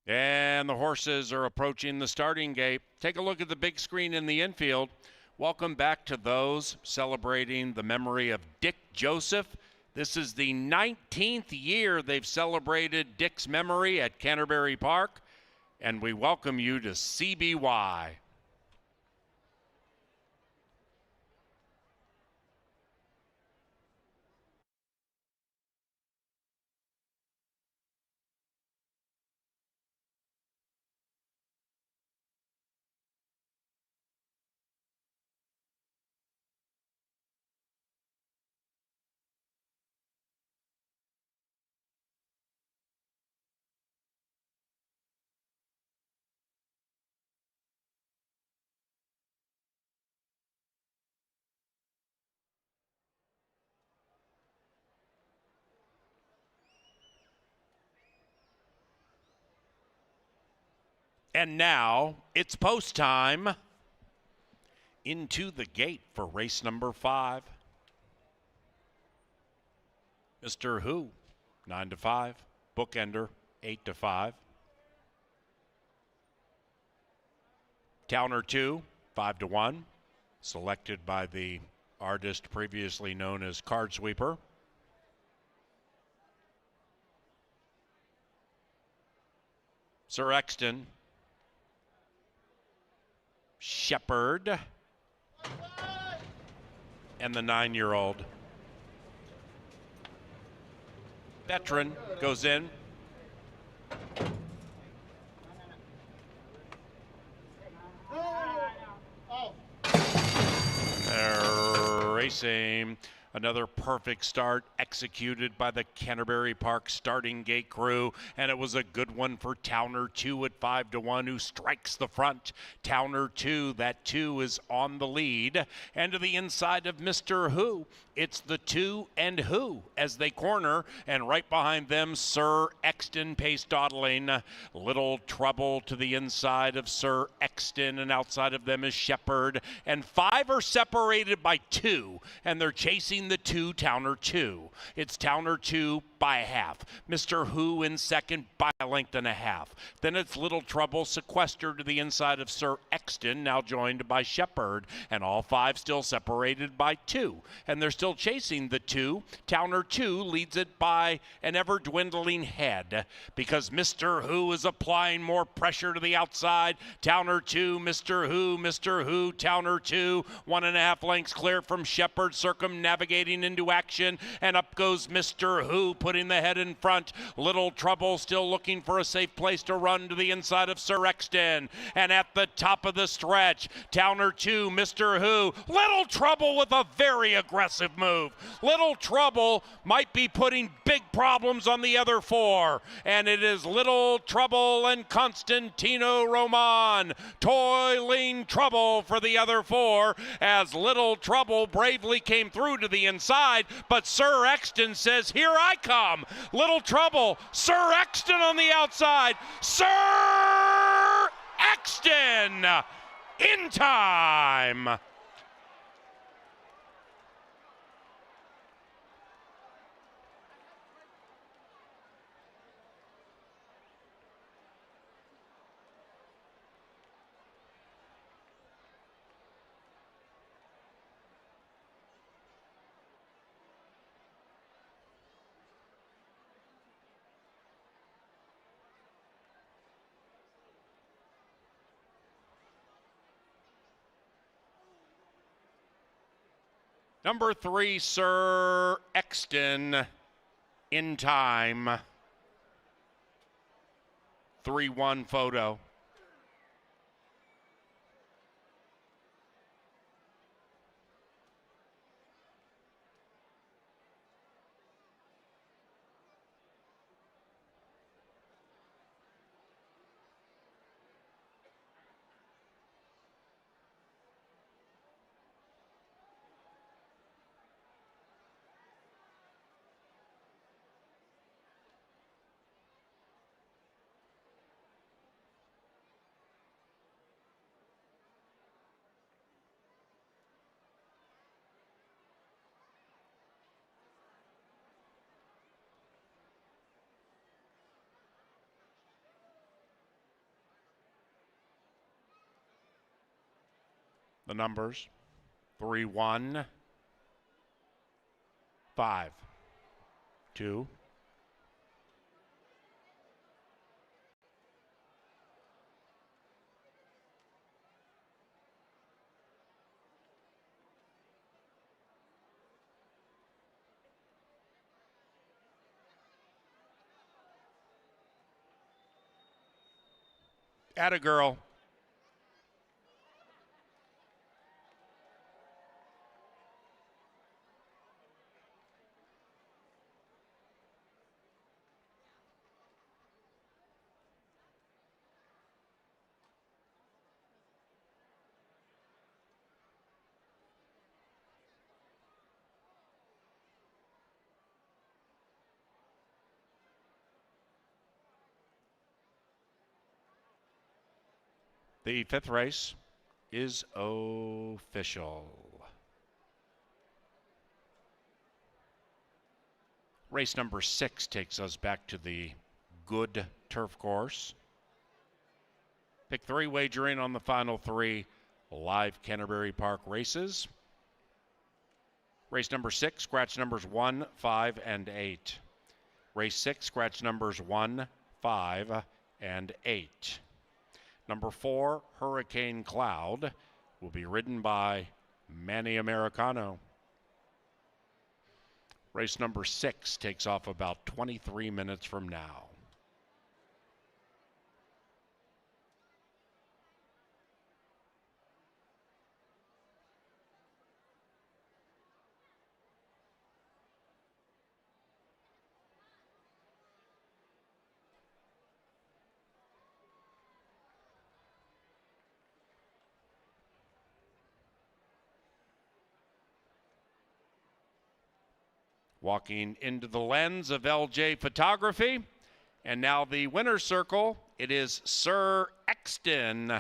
And the horses are approaching the starting gate. Take a look at the big screen in the infield. Welcome back to those celebrating the memory of Dick Joseph This is the 19th year they've celebrated Dick's memory at Canterbury Park, and we welcome you to CBY. And now it's post time. Into the gate for race number 5. Mr. Who, 9 to 5. Bookender, 8 to 5. Towner 2, 5 to 1. Selected by the artist previously known as Card Sweeper. Sir Exton. Shepherd. And the 9-year-old. Veteran goes in. Racing. Another perfect start executed by the Canterbury Park starting gate crew, and it was a good one for Towner 2 at 5 to 1, who strikes the front. Towner 2, that 2 is on the lead, and to the inside of Mr. Who, it's the 2 and Who as they corner, and right behind them, Sir Exton pace dawdling. Little trouble to the inside of Sir Exton, and outside of them is Shepherd, and 5 are separated by 2, and they're chasing the 2, Towner 2. It's Towner 2 by a half. Mr. Who in second by a length and a half. Then it's Little Trouble sequestered to the inside of Sir Exton, now joined by Shepherd, and all 5 still separated by 2. And they're still chasing the 2. Towner 2 leads it by an ever-dwindling head because Mr. Who is applying more pressure to the outside. Towner 2, Mr. Who, Towner 2, 1.5 lengths clear from Shepherd, circumnavigating into action, and up goes Mr. Who, putting the head in front. Little Trouble still looking for a safe place to run to the inside of Sir Exton, and at the top of the stretch, Towner 2, Mr. Who, Little Trouble with a very aggressive move. Little Trouble might be putting big problems on the other 4, and it is Little Trouble and Constantino Roman toiling trouble for the other 4 as Little Trouble bravely came through to the inside, but Sir Exton says, "Here I come." Little Trouble, Sir Exton on the outside. Sir Exton in time. Number 3, Sir Exton in time. 3-1 photo. The numbers 3-1, 5. 2. Atta girl. The 5th race is official. Race number 6 takes us back to the good turf course. Pick 3 wagering on the final 3 live Canterbury Park races. Race number 6, scratch numbers 1, 5, and 8. Race 6, scratch numbers 1, 5, and 8. Number 4, Hurricane Cloud, will be ridden by Manny Americano. Race number 6 takes off about 23 minutes from now. Walking into the lens of LJ Photography. And now the winner's circle, it is Sir Exton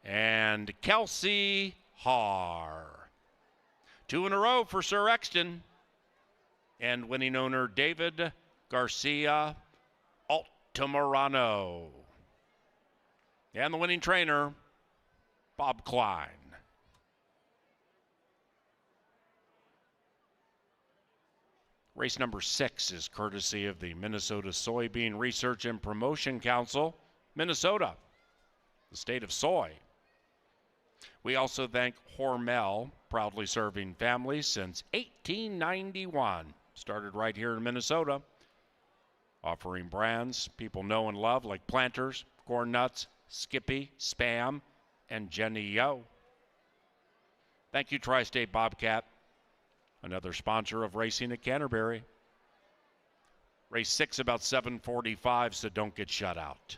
and Kelsey Har. 2 in a row for Sir Exton. And winning owner David Garcia Altamirano. And the winning trainer, Bob Klein. Race number 6 is courtesy of the Minnesota Soybean Research and Promotion Council, Minnesota, the state of soy. We also thank Hormel, proudly serving families since 1891. Started right here in Minnesota, offering brands people know and love like Planters, Corn Nuts, Skippy, Spam, and Jenny Yo. Thank you, Tri-State Bobcat, another sponsor of racing at Canterbury. Race 6 about 7:45, so don't get shut out.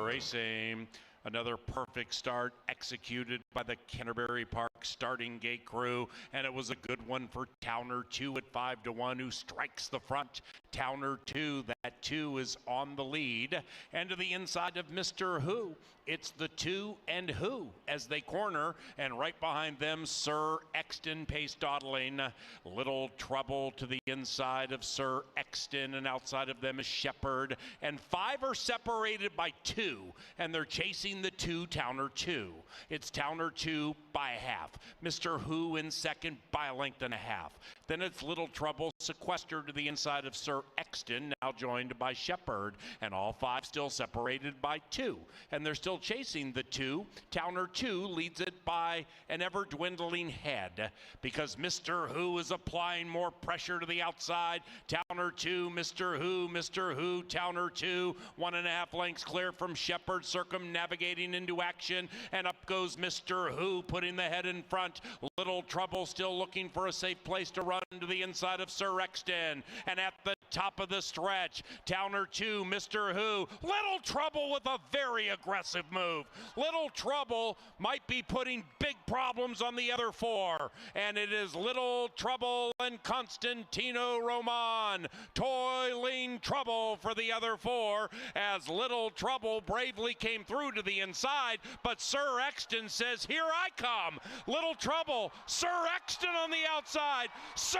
Racing. Another perfect start executed by the Canterbury Park starting gate crew, and it was a good one for Towner 2 at 5-1, who strikes the front. Towner 2, that 2 is on the lead, and to the inside of Mr. Who, it's the 2 and Who as they corner, and right behind them, Sir Exton pace dawdling. Little trouble to the inside of Sir Exton, and outside of them is Shepherd, and 5 are separated by 2, and they're chasing the 2, Towner 2. It's Towner 2 by a half. Mr. Who in second by a length and a half. Then it's Little Trouble sequestered to the inside of Sir Exton, now joined by Shepherd, and all 5 still separated by 2. And they're still chasing the 2. Towner 2 leads it by an ever-dwindling head because Mr. Who is applying more pressure to the outside. Towner 2, Mr. Who, Towner 2, 1.5 lengths clear from Shepherd, circumnavigating into action, and up goes Mr. Who, putting the head in front. Little Trouble still looking for a safe place to run to the inside of Sir Exton, and at the top of the stretch, Towner 2, Mr. Who, Little Trouble with a very aggressive move. Little Trouble might be putting big problems on the other 4, and it is Little Trouble and Constantino Roman toiling trouble for the other 4 as Little Trouble bravely came through to the inside, but Sir Exton says, here I come. Little Trouble, Sir Exton on the outside, Sir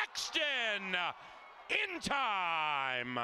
Exton in time.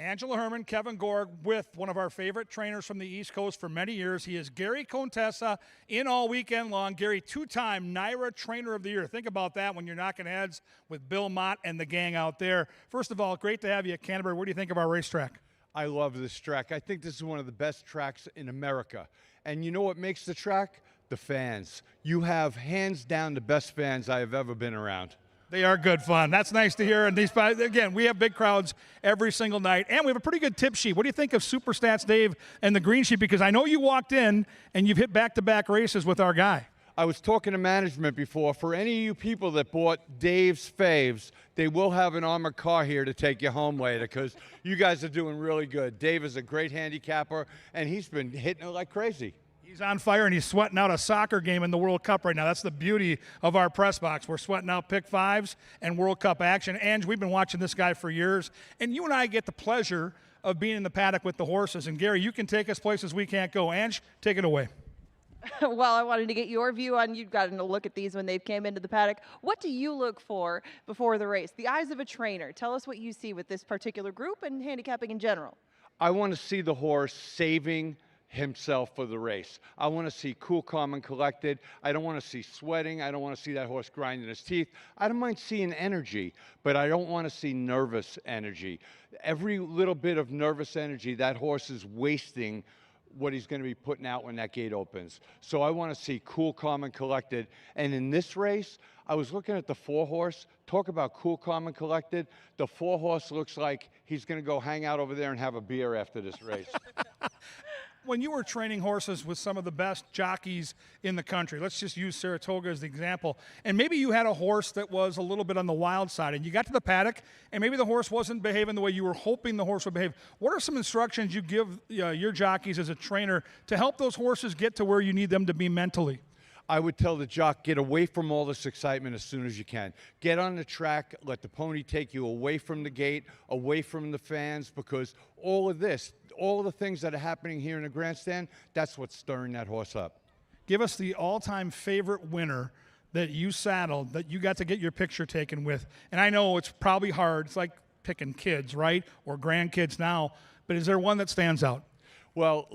Angela Herman, Kevin Gorg, with one of our favorite trainers from the East Coast for many years. He is Gary Contessa in all weekend long. Gary, two-time NYRA Trainer of the Year. Think about that when you're knocking heads with Bill Mott and the gang out there. First of all, great to have you at Canterbury. What do you think of our racetrack? I love this track. I think this is one of the best tracks in America. And you know what makes the track? The fans. You have hands down the best fans I have ever been around. They are good fun. That's nice to hear. And these, again, we have big crowds every single night, and we have a pretty good tip sheet. What do you think of Super Stats Dave and the green sheet? Because I know you walked in and you've hit back-to-back races with our guy. I was talking to management before. For any of you people that bought Dave's faves, they will have an armored car here to take you home later because you guys are doing really good. Dave is a great handicapper, and he's been hitting it like crazy. He's on fire, and he's sweating out a soccer game in the World Cup right now. That's the beauty of our press box. We're sweating out pick fives and World Cup action. Ange, we've been watching this guy for years, and you and I get the pleasure of being in the paddock with the horses. And, Gary, you can take us places we can't go. Ange, take it away. Well, I wanted to get your view on, you've gotten to look at these when they've came into the paddock. What do you look for before the race? The eyes of a trainer. Tell us what you see with this particular group and handicapping in general. I want to see the horse saving himself for the race. I want to see cool, calm, and collected. I don't want to see sweating. I don't want to see that horse grinding his teeth. I don't mind seeing energy, but I don't want to see nervous energy. Every little bit of nervous energy, that horse is wasting what he's going to be putting out when that gate opens. So I want to see cool, calm, and collected. And in this race, I was looking at the 4-horse. Talk about cool, calm, and collected. The 4-horse looks like he's going to go hang out over there and have a beer after this race. When you were training horses with some of the best jockeys in the country, let's just use Saratoga as the example, and maybe you had a horse that was a little bit on the wild side, and you got to the paddock, and maybe the horse wasn't behaving the way you were hoping the horse would behave. What are some instructions you give your jockeys as a trainer to help those horses get to where you need them to be mentally? I would tell the jock, get away from all this excitement as soon as you can. Get on the track, let the pony take you away from the gate, away from the fans, because all of this, all the things that are happening here in the grandstand, that's what's stirring that horse up. Give us the all-time favorite winner that you saddled, that you got to get your picture taken with. And I know it's probably hard. It's like picking kids, right? Or grandkids now. But is there one that stands out? Well,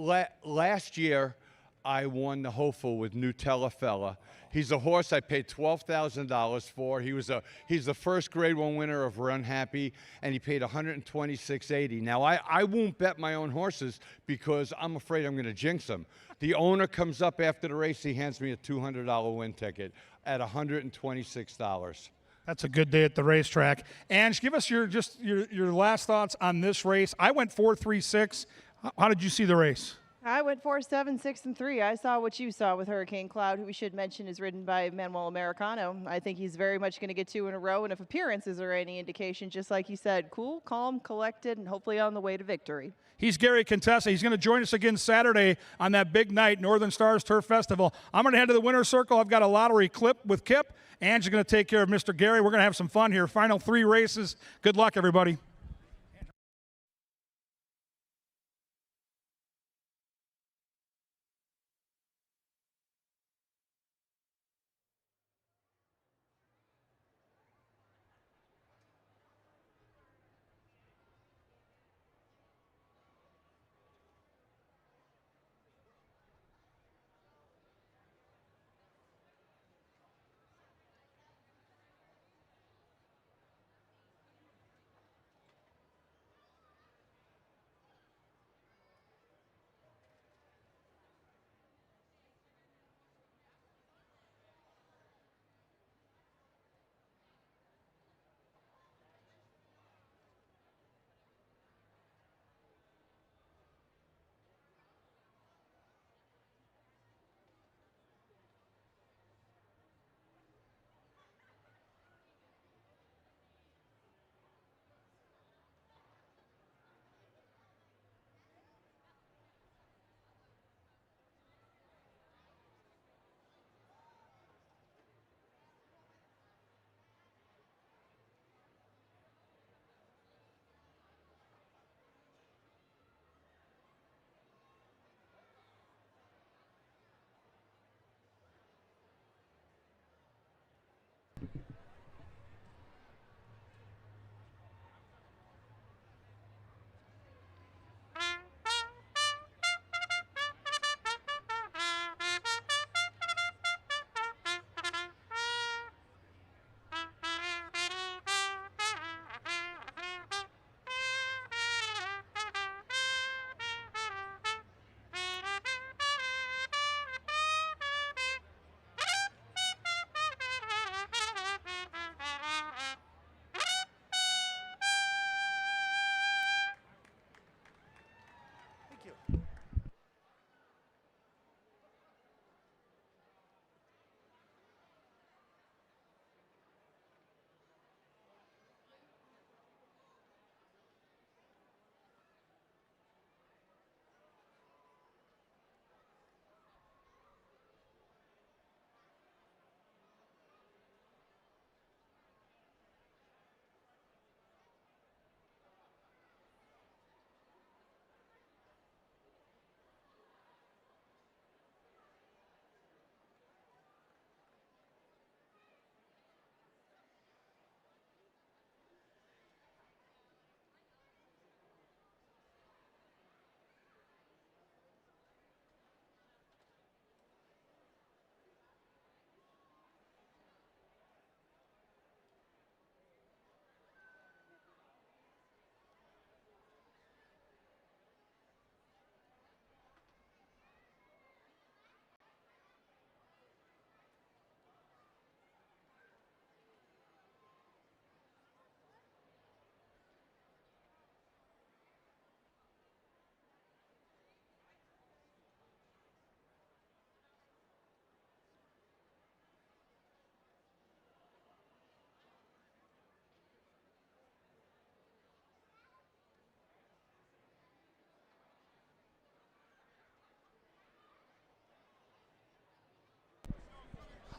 last year, I won the Hopeful with Nutella Fella. He's a horse I paid $12,000 for. He's the first Grade 1 winner of Run Happy, and he paid $126.80. Now, I won't bet my own horses because I'm afraid I'm going to jinx them. The owner comes up after the race. He hands me a $200 win ticket at $126. That's a good day at the racetrack. Ange, give us your last thoughts on this race. I went 4-3-6. How did you see the race? I went 4-7, 6, and 3. I saw what you saw with Hurricane Cloud, who we should mention is ridden by Manuel Americano. I think he's very much going to get 2 in a row, and if appearances are any indication, just like you said, cool, calm, collected, and hopefully on the way to victory. He's Gary Contessa. He's going to join us again Saturday on that big night, Northern Stars Turf Festival. I'm going to head to the winner's circle. I've got a lottery clip with Kip. Ange is going to take care of Mr. Gary. We're going to have some fun here. Final 3 races. Good luck, everybody.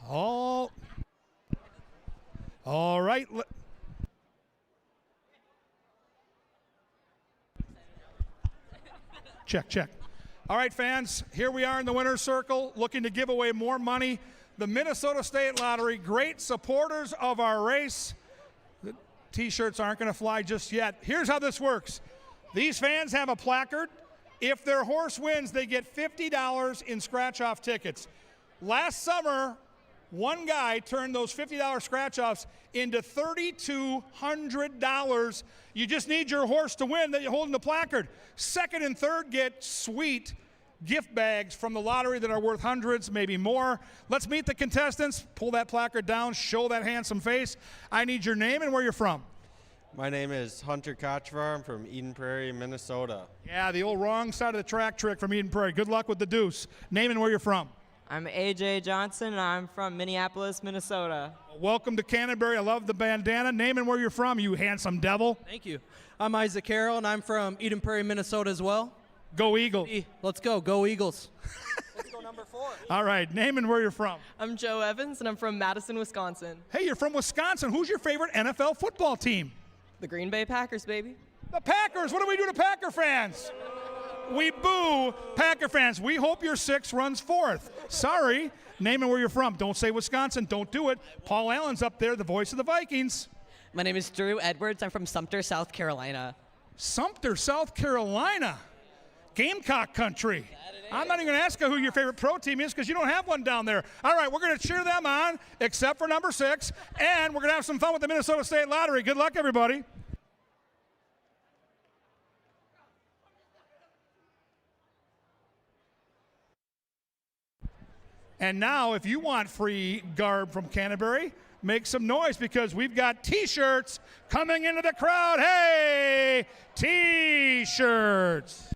All right. Check. All right, fans, here we are in the winner's circle looking to give away more money. The Minnesota State Lottery, great supporters of our race. The T-shirts aren't going to fly just yet. Here's how this works. These fans have a placard. If their horse wins, they get $50 in scratch-off tickets. Last summer, one guy turned those $50 scratch-offs into $3,200. You just need your horse to win that you're holding the placard. Second and third get sweet gift bags from the lottery that are worth hundreds, maybe more. Let's meet the contestants. Pull that placard down, show that handsome face. I need your name and where you're from. My name is Hunter Kochevar. I'm from Eden Prairie, Minnesota. Yeah, the old wrong side of the track trick from Eden Prairie. Good luck with the deuce. Name and where you're from. I'm AJ Johnson, and I'm from Minneapolis, Minnesota. Welcome to Canterbury. I love the bandana. Name and where you're from, you handsome devil. Thank you. I'm Isaac Carroll, and I'm from Eden Prairie, Minnesota as well. Go Eagles. Let's go. Go Eagles. Let's go number 4. All right, name and where you're from. I'm Joe Evans, and I'm from Madison, Wisconsin. Hey, you're from Wisconsin. Who's your favorite NFL football team? The Green Bay Packers, baby. The Packers. What do we do to Packer fans? We boo Packer fans. We hope your 6 runs 4th. Sorry. Name and where you're from. Don't say Wisconsin. Don't do it. Paul Allen's up there, the voice of the Vikings. My name is Drew Edwards. I'm from Sumter, South Carolina. Sumter, South Carolina. Gamecock country. I'm not even going to ask you who your favorite pro team is because you don't have one down there. All right, we're going to cheer them on, except for number 6, and we're going to have some fun with the Minnesota State Lottery. Good luck, everybody. And now, if you want free garb from Canterbury, make some noise because we've got T-shirts coming into the crowd. Hey, T-shirts.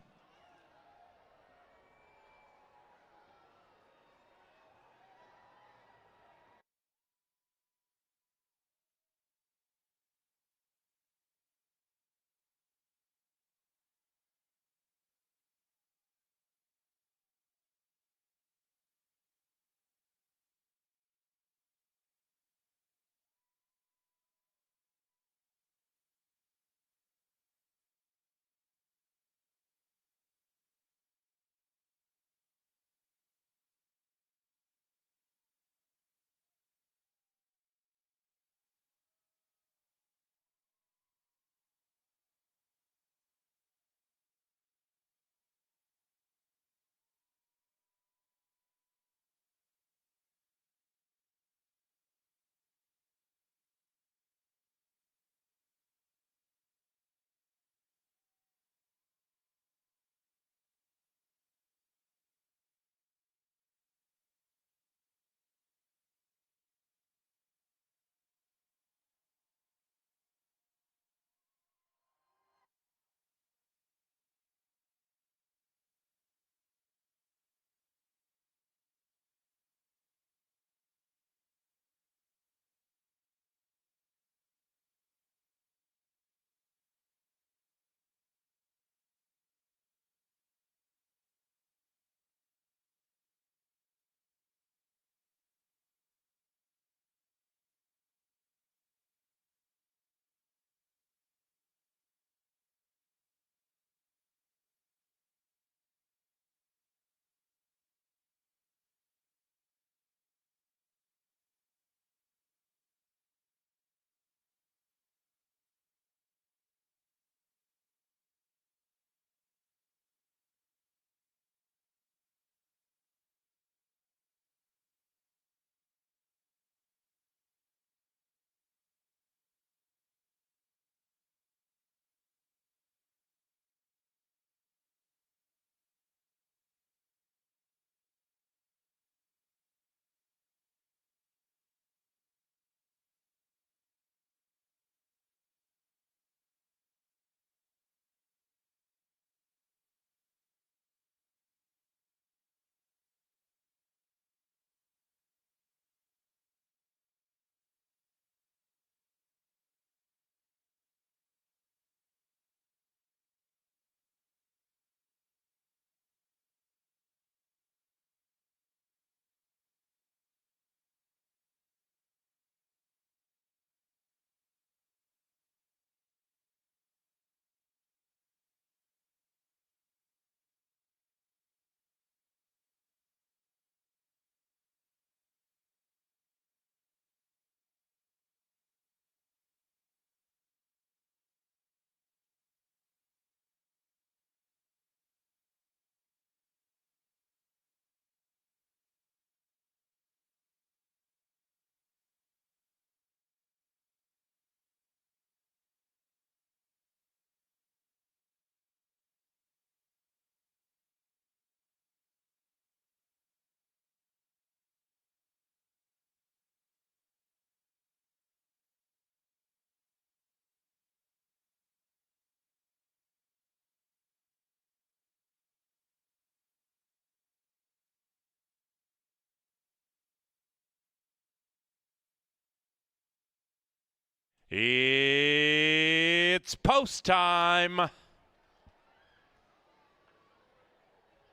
It's post time.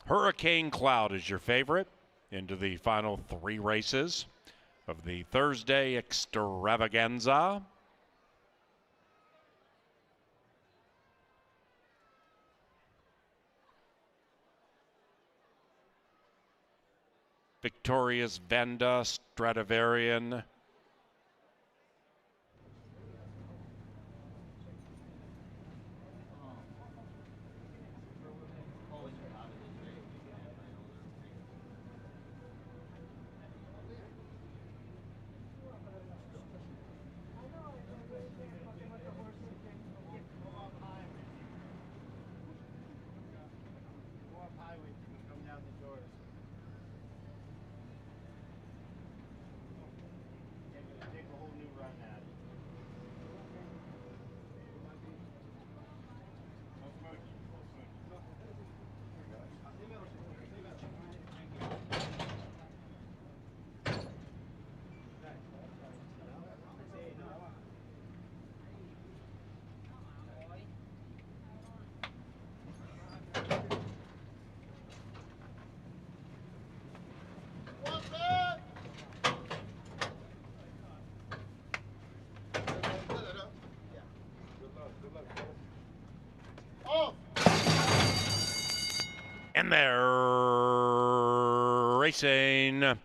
Hurricane Cloud is your favorite into the final 3 races of the Thursday extravaganza. Victoria's Vanda, Stradivarian. And they're racing.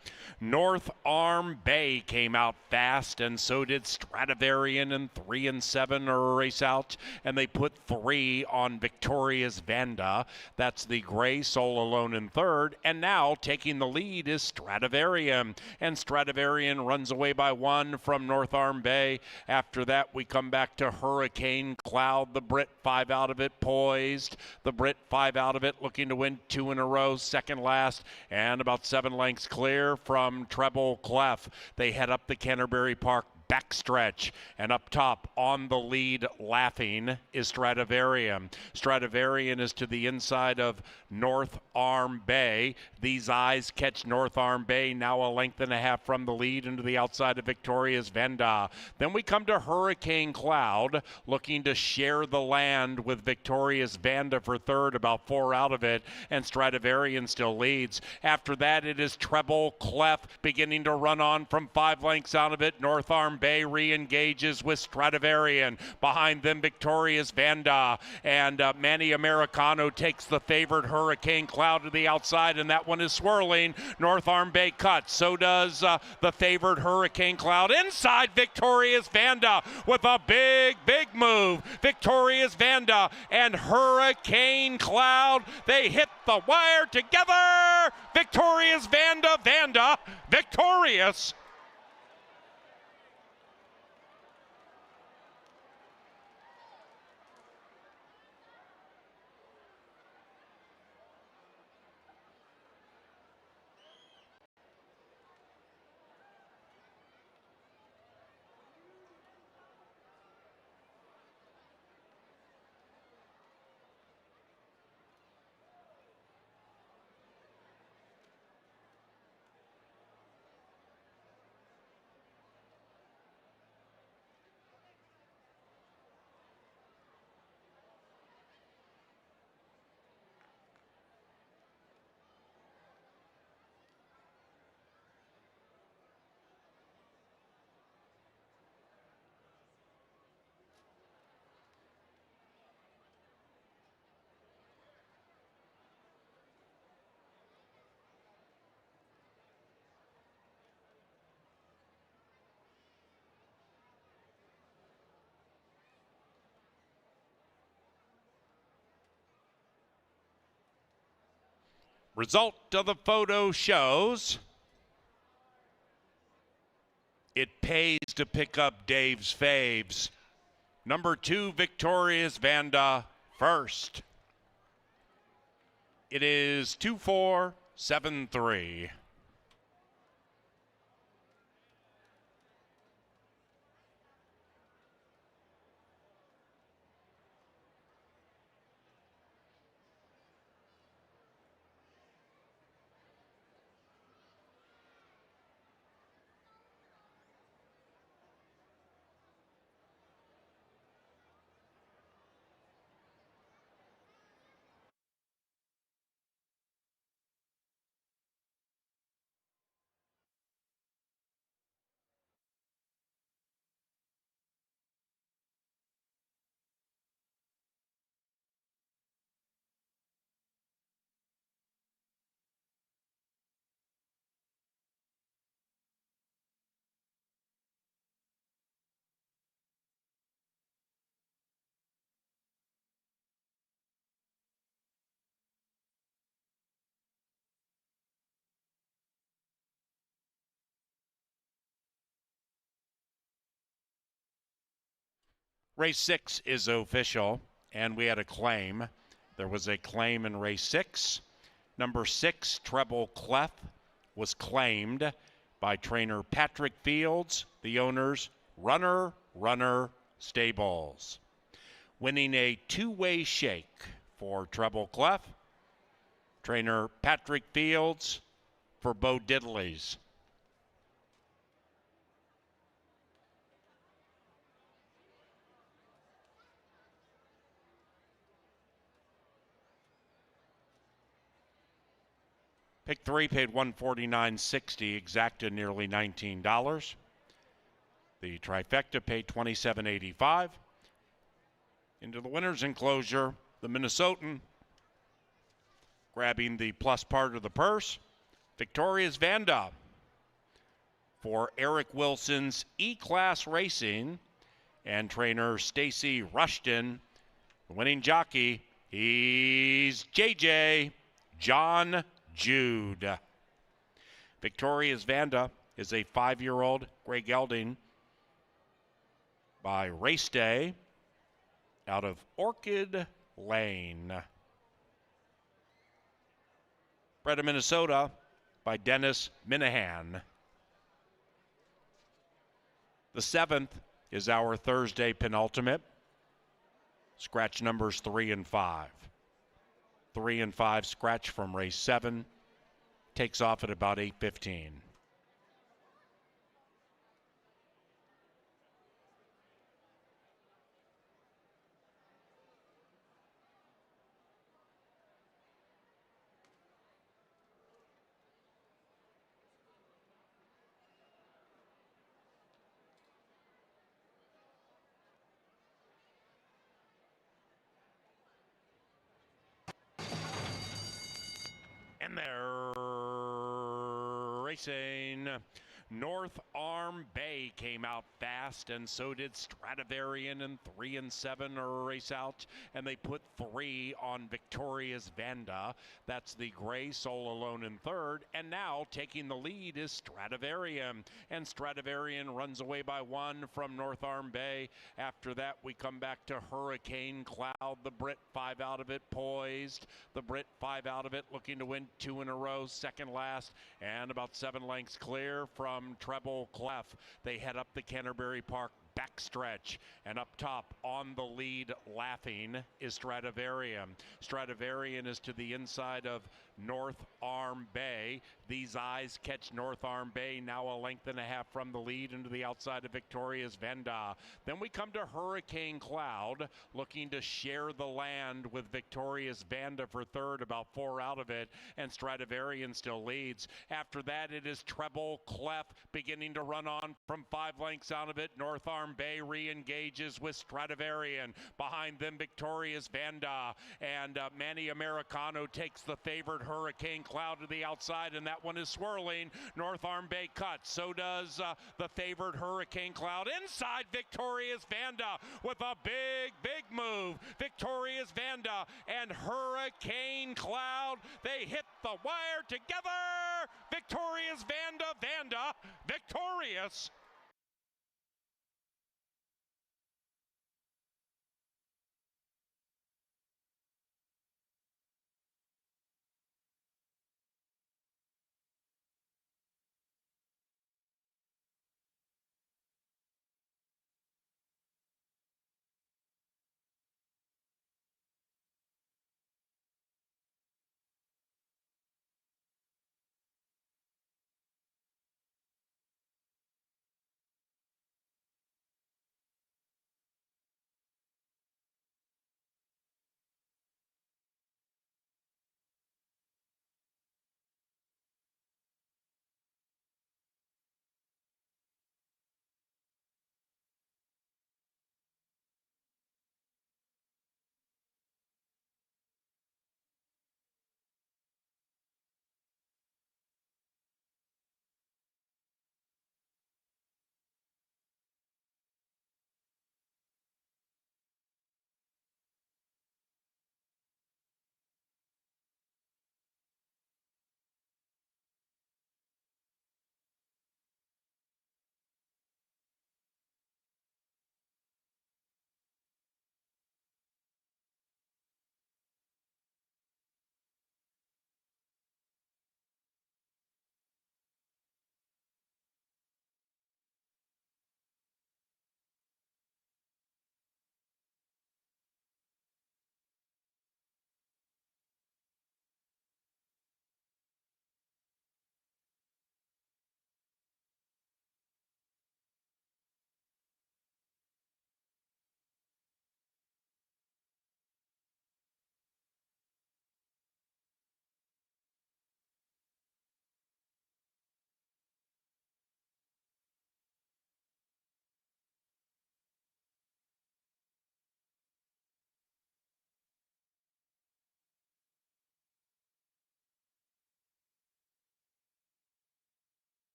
North Arm Bay came out fast, and so did Stradivarian, and 3 and 7 are a race out, and they put 3 on Victoria's Vanda. That's the gray Soul Alone in third, and now taking the lead is Stradivarian, and Stradivarian runs away by 1 from North Arm Bay. After that, we come back to Hurricane Cloud. The Brit 5 out of it, poised. The Brit 5 out of it, looking to win 2 in a row, second last, and about 7 lengths clear from Treble Clef. They head up the Canterbury Park backstretch, and up top on the lead laughing is Stradivarian. Stradivarian is to the inside of North Arm Bay. These eyes catch North Arm Bay, now a length and a half from the lead into the outside of Victoria's Vanda. Then we come to Hurricane Cloud, looking to share the land with Victoria's Vanda for third, about 4 out of it, and Stradivarian still leads. After that, it is Treble Clef beginning to run on from 5 lengths out of it. North Arm Bay re-engages with Stradivarian. Behind them, Victoria's Vanda, and Manny Americano takes the favored Hurricane Cloud to the outside, and that one is swirling. North Arm Bay cuts. So does the favored Hurricane Cloud. Inside Victoria's Vanda with a big move. Victoria's Vanda and Hurricane Cloud, they hit the wire together. Victoria's Vanda, victorious. Result of the photo shows it pays to pick up Dave's faves. Number 2, Victoria's Vanda first. It is 2-4-7-3. Race 6 is official, and we had a claim. There was a claim in race 6. Number 6, Treble Clef, was claimed by trainer Patrick Fields, the owners Runner Stables. Winning a two-way shake for Treble Clef, trainer Patrick Fields for Bo Diddleys. Pick 3 paid $149.60, exacta nearly $19. The trifecta paid $27.85. Into the winner's enclosure, the Minnesotan, grabbing the plus part of the purse, Victoria's Vanda. For Eric Wilson's E-Class Racing and trainer Stacy Rushton, the winning jockey, he's JJ John Jude. Victoria's Vanda is a 5-year-old gray gelding by Race Day out of Orchid Lane. Bred of Minnesota by Dennis Minahan. The 7th is our Thursday penultimate. Scratch numbers 3 and 5. 3 and 5 scratch from race 7. Takes off at about 8:15. And they're racing. North Arm Bay came out fast, and so did Stradivarian, and 3 and 7 are a race out, and they put 3 on Victoria's Vanda. That's the gray Soul Alone in third, and now taking the lead is Stradivarian, and Stradivarian runs away by 1 from North Arm Bay. After that, we come back to Hurricane Cloud, the Brit 5 out of it, poised, the Brit 5 out of it, looking to win 2 in a row, second last, and about 7 lengths clear from Treble Clef. They head up the Canterbury Park backstretch, and up top on the lead laughing is Stradivarian. Stradivarian is to the inside of North Arm Bay. These eyes catch North Arm Bay, now a length and a half from the lead into the outside of Victoria's Vanda. Then we come to Hurricane Cloud, looking to share the land with Victoria's Vanda for third, about 4 out of it, and Stradivarian still leads. After that, it is Treble Clef beginning to run on from 5 lengths out of it. North Arm Bay re-engages with Stradivarian. Behind them, Victoria's Vanda, and Manny Americano takes the favored Hurricane Cloud to the outside, and that one is swirling. North Arm Bay cuts. So does the favored Hurricane Cloud. Inside Victoria's Vanda with a big move. Victoria's Vanda and Hurricane Cloud, they hit the wire together. Victoria's Vanda, victorious.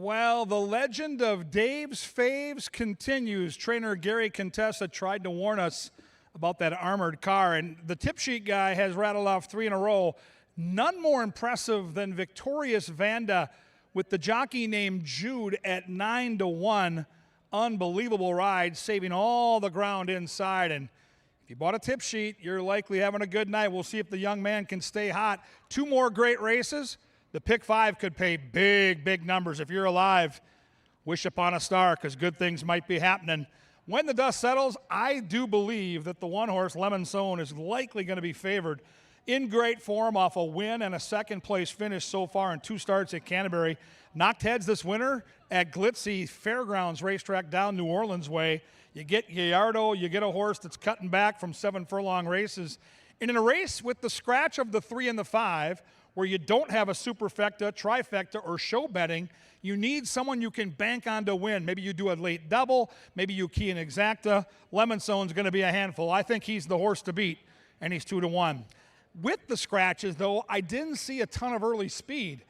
Well, the legend of Dave's Faves continues. Trainer Gary Contessa tried to warn us about that armored car, and the tip sheet guy has rattled off 3 in a row. None more impressive than Victorious Vanda with the jockey named Jude at 9-1. Unbelievable ride, saving all the ground inside. And if you bought a tip sheet, you're likely having a good night. We'll see if the young man can stay hot. 2 more great races. The pick 5 could pay big, big numbers. If you're alive, wish upon a star because good things might be happening. When the dust settles, I do believe that the 1-horse Lemon Zone is likely going to be favored. In great form off a win and a second-place finish so far in 2 starts at Canterbury. Knocked heads this winter at Glitzy Fairgrounds Racetrack down New Orleans way. You get Gallardo, you get a horse that's cutting back from 7 furlong races. And in a race with the scratch of the 3 and the 5, where you don't have a superfecta, trifecta, or show betting, you need someone you can bank on to win. Maybe you do a late double, maybe you key an exacta. Lemon Zone's going to be a handful. I think he's the horse to beat, and he's 2-1. With the scratches, though, I didn't see a ton of early speed.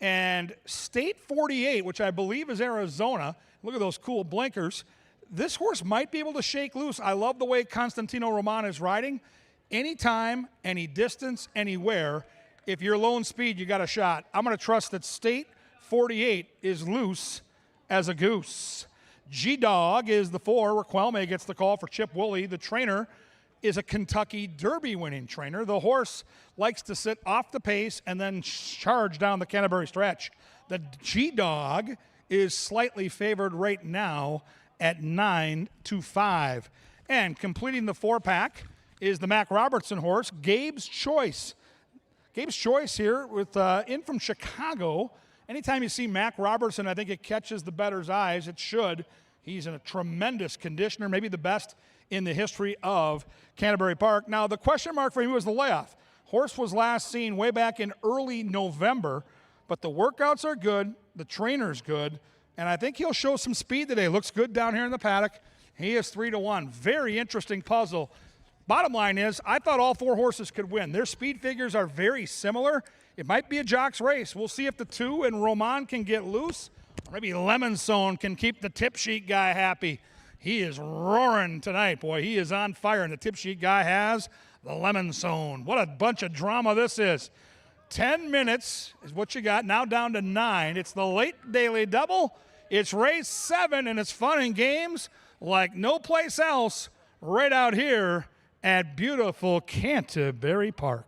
And State 48, which I believe is Arizona, look at those cool blinkers. This horse might be able to shake loose. I love the way Constantino Roman is riding. Anytime, any distance, anywhere. If you're lone speed, you got a shot. I'm going to trust that State 48 is loose as a goose. G-Dog is the 4. Raquelme gets the call for Chip Woolley. The trainer is a Kentucky Derby winning trainer. The horse likes to sit off the pace and then charge down the Canterbury stretch. The G-Dog is slightly favored right now at 9-5. And completing the 4-pack is the Mac Robertson horse, Gabe's Choice. Gabe's Choice here with in from Chicago. Anytime you see Mac Robertson, I think it catches the bettor's eyes. It should. He's in a tremendous conditioner, maybe the best in the history of Canterbury Park. Now, the question mark for him was the layoff. Horse was last seen way back in early November, but the workouts are good, the trainer's good, and I think he'll show some speed today. Looks good down here in the paddock. He is 3-1. Very interesting puzzle. Bottom line is, I thought all 4 horses could win. Their speed figures are very similar. It might be a jock's race. We'll see if the 2 and Roman can get loose, or maybe Lemon Zone can keep the tip sheet guy happy. He is roaring tonight, boy. He is on fire, and the tip sheet guy has the Lemon Zone. What a bunch of drama this is. 10 minutes is what you got, now down to 9. It's the late daily double. It's race 7, and it's fun and games like no place else right out here at beautiful Canterbury Park.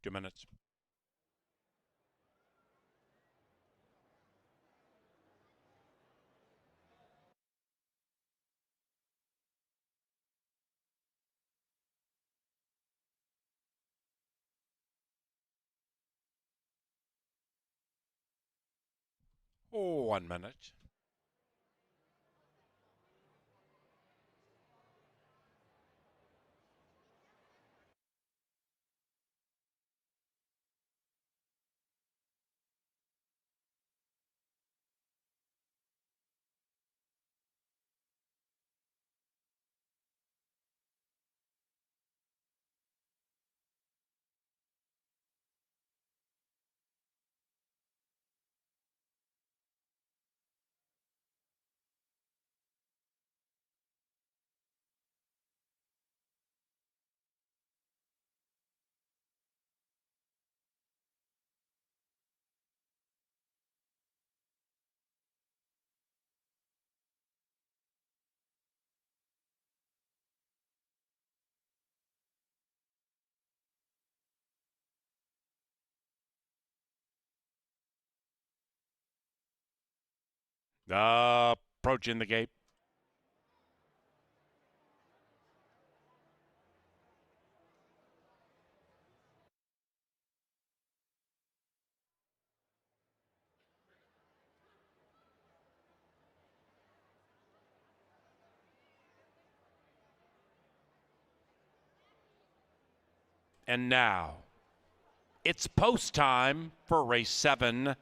2 minutes. Oh, 1 minute. Approaching the gate. And now, it's post time for race 7.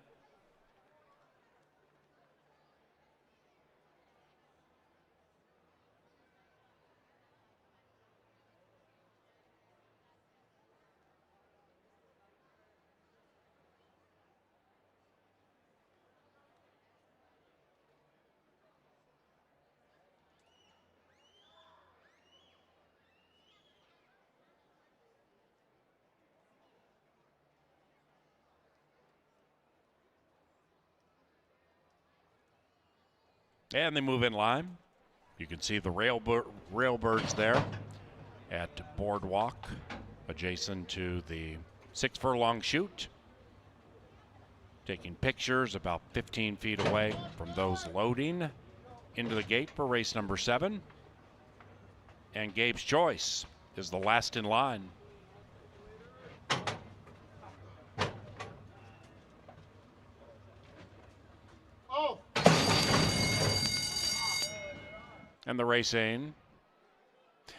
And they move in line. You can see the railbirds there at Boardwalk, adjacent to the 6 furlong chute. Taking pictures about 15 feet away from those loading into the gate for race number 7. And Gabe's Choice is the last in line. And the racing.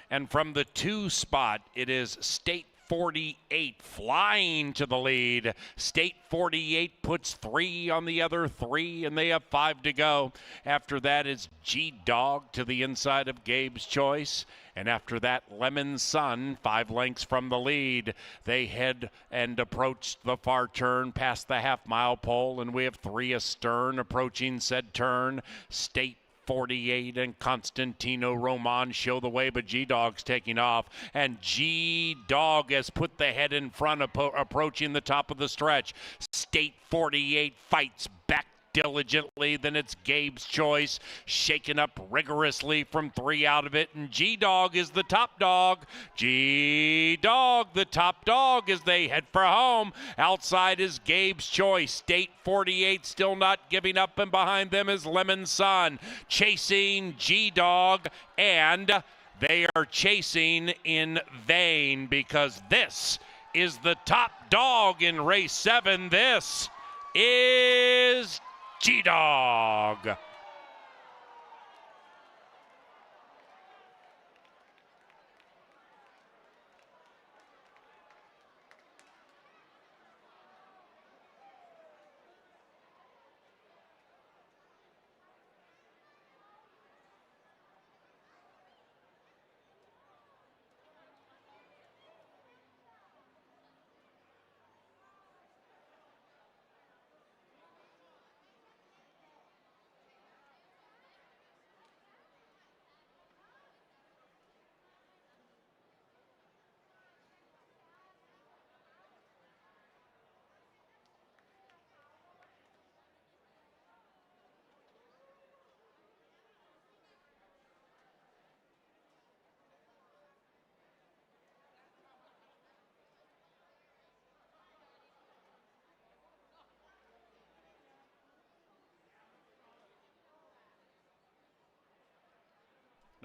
And from the 2 spot, it is State 48 flying to the lead. State 48 puts 3 on the other 3, and they have 5 to go. After that is G-Dog to the inside of Gabe's Choice. And after that, Lemon Sun, 5 lengths from the lead. They head and approach the far turn past the half-mile pole, and we have 3 astern approaching said turn. State 48 and Constantino Roman show the way, but G-Dog's taking off. And G-Dog has put the head in front, approaching the top of the stretch. State 48 fights back diligently. Then it's Gabe's Choice, shaken up rigorously from 3 out of it. And G-Dog is the top dog. G-Dog, the top dog, as they head for home. Outside is Gabe's Choice. State 48 still not giving up, and behind them is Lemon Sun, chasing G-Dog, and they are chasing in vain, because this is the top dog in race 7. This is G-Dog.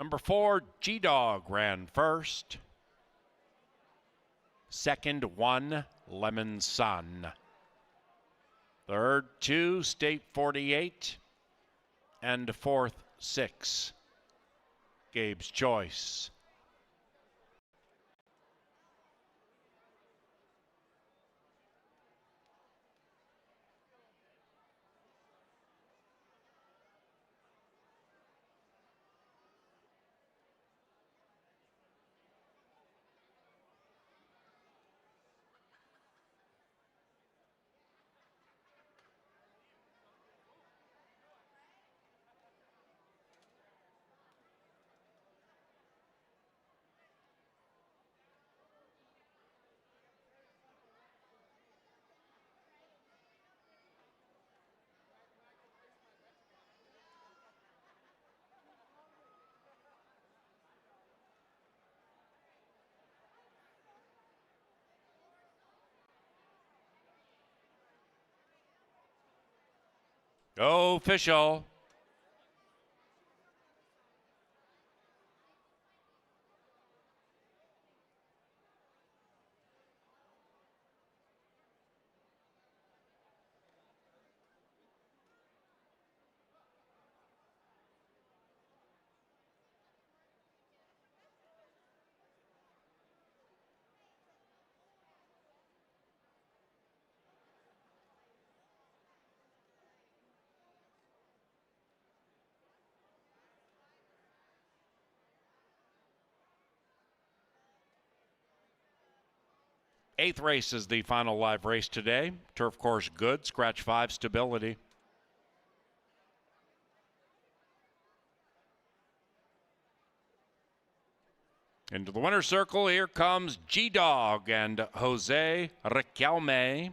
Number 4, G-Dog ran first. Second, 1, Lemon Sun. Third, 2, State 48. And fourth, 6, Gabe's Choice. Official. Eighth race is the final live race today. Turf course good, scratch 5 stability. Into the winner's circle, here comes G-Dog and Jose Riquelme.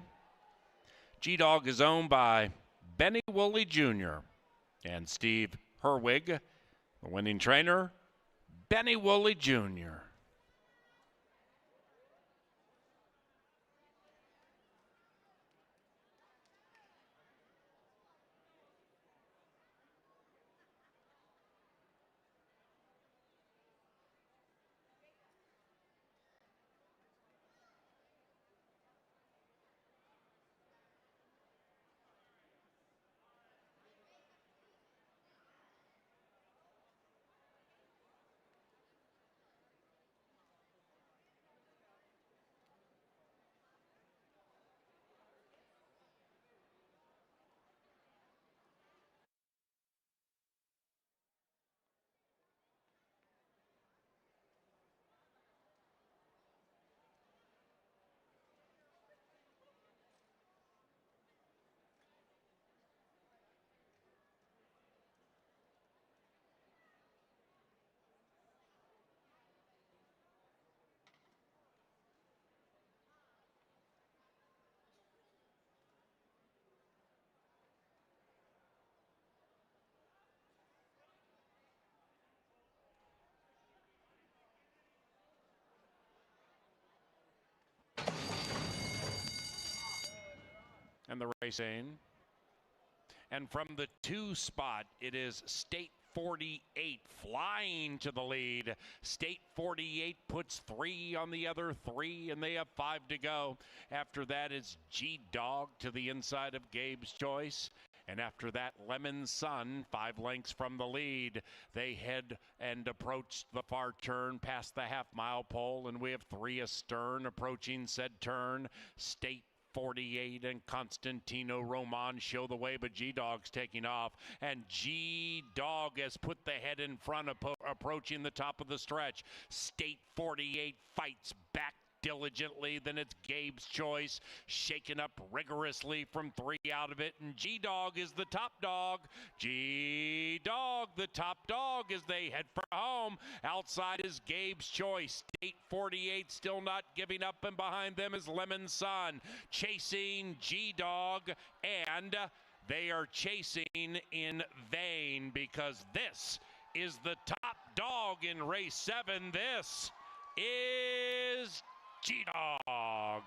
G-Dog is owned by Benny Woolley Jr. and Steve Herwig. The winning trainer, Benny Woolley Jr. And the racing. And from the 2 spot, it is State 48 flying to the lead. State 48 puts 3 on the other 3, and they have 5 to go. After that, it's G-Dog to the inside of Gabe's Choice. And after that, Lemon Sun, 5 lengths from the lead. They head and approach the far turn past the half-mile pole, and we have 3 astern approaching said turn. State 48 and Constantino Roman show the way, but G-Dog's taking off, and G-Dog has put the head in front, approaching the top of the stretch. State 48 fights back diligently, then it's Gabe's Choice, shaken up rigorously from 3 out of it, and G-Dog is the top dog. G-Dog, the top dog, as they head for home. Outside is Gabe's Choice. State 48 still not giving up, and behind them is Lemon Sun, chasing G-Dog, and they are chasing in vain, because this is the top dog in race 7. This is G-Dog.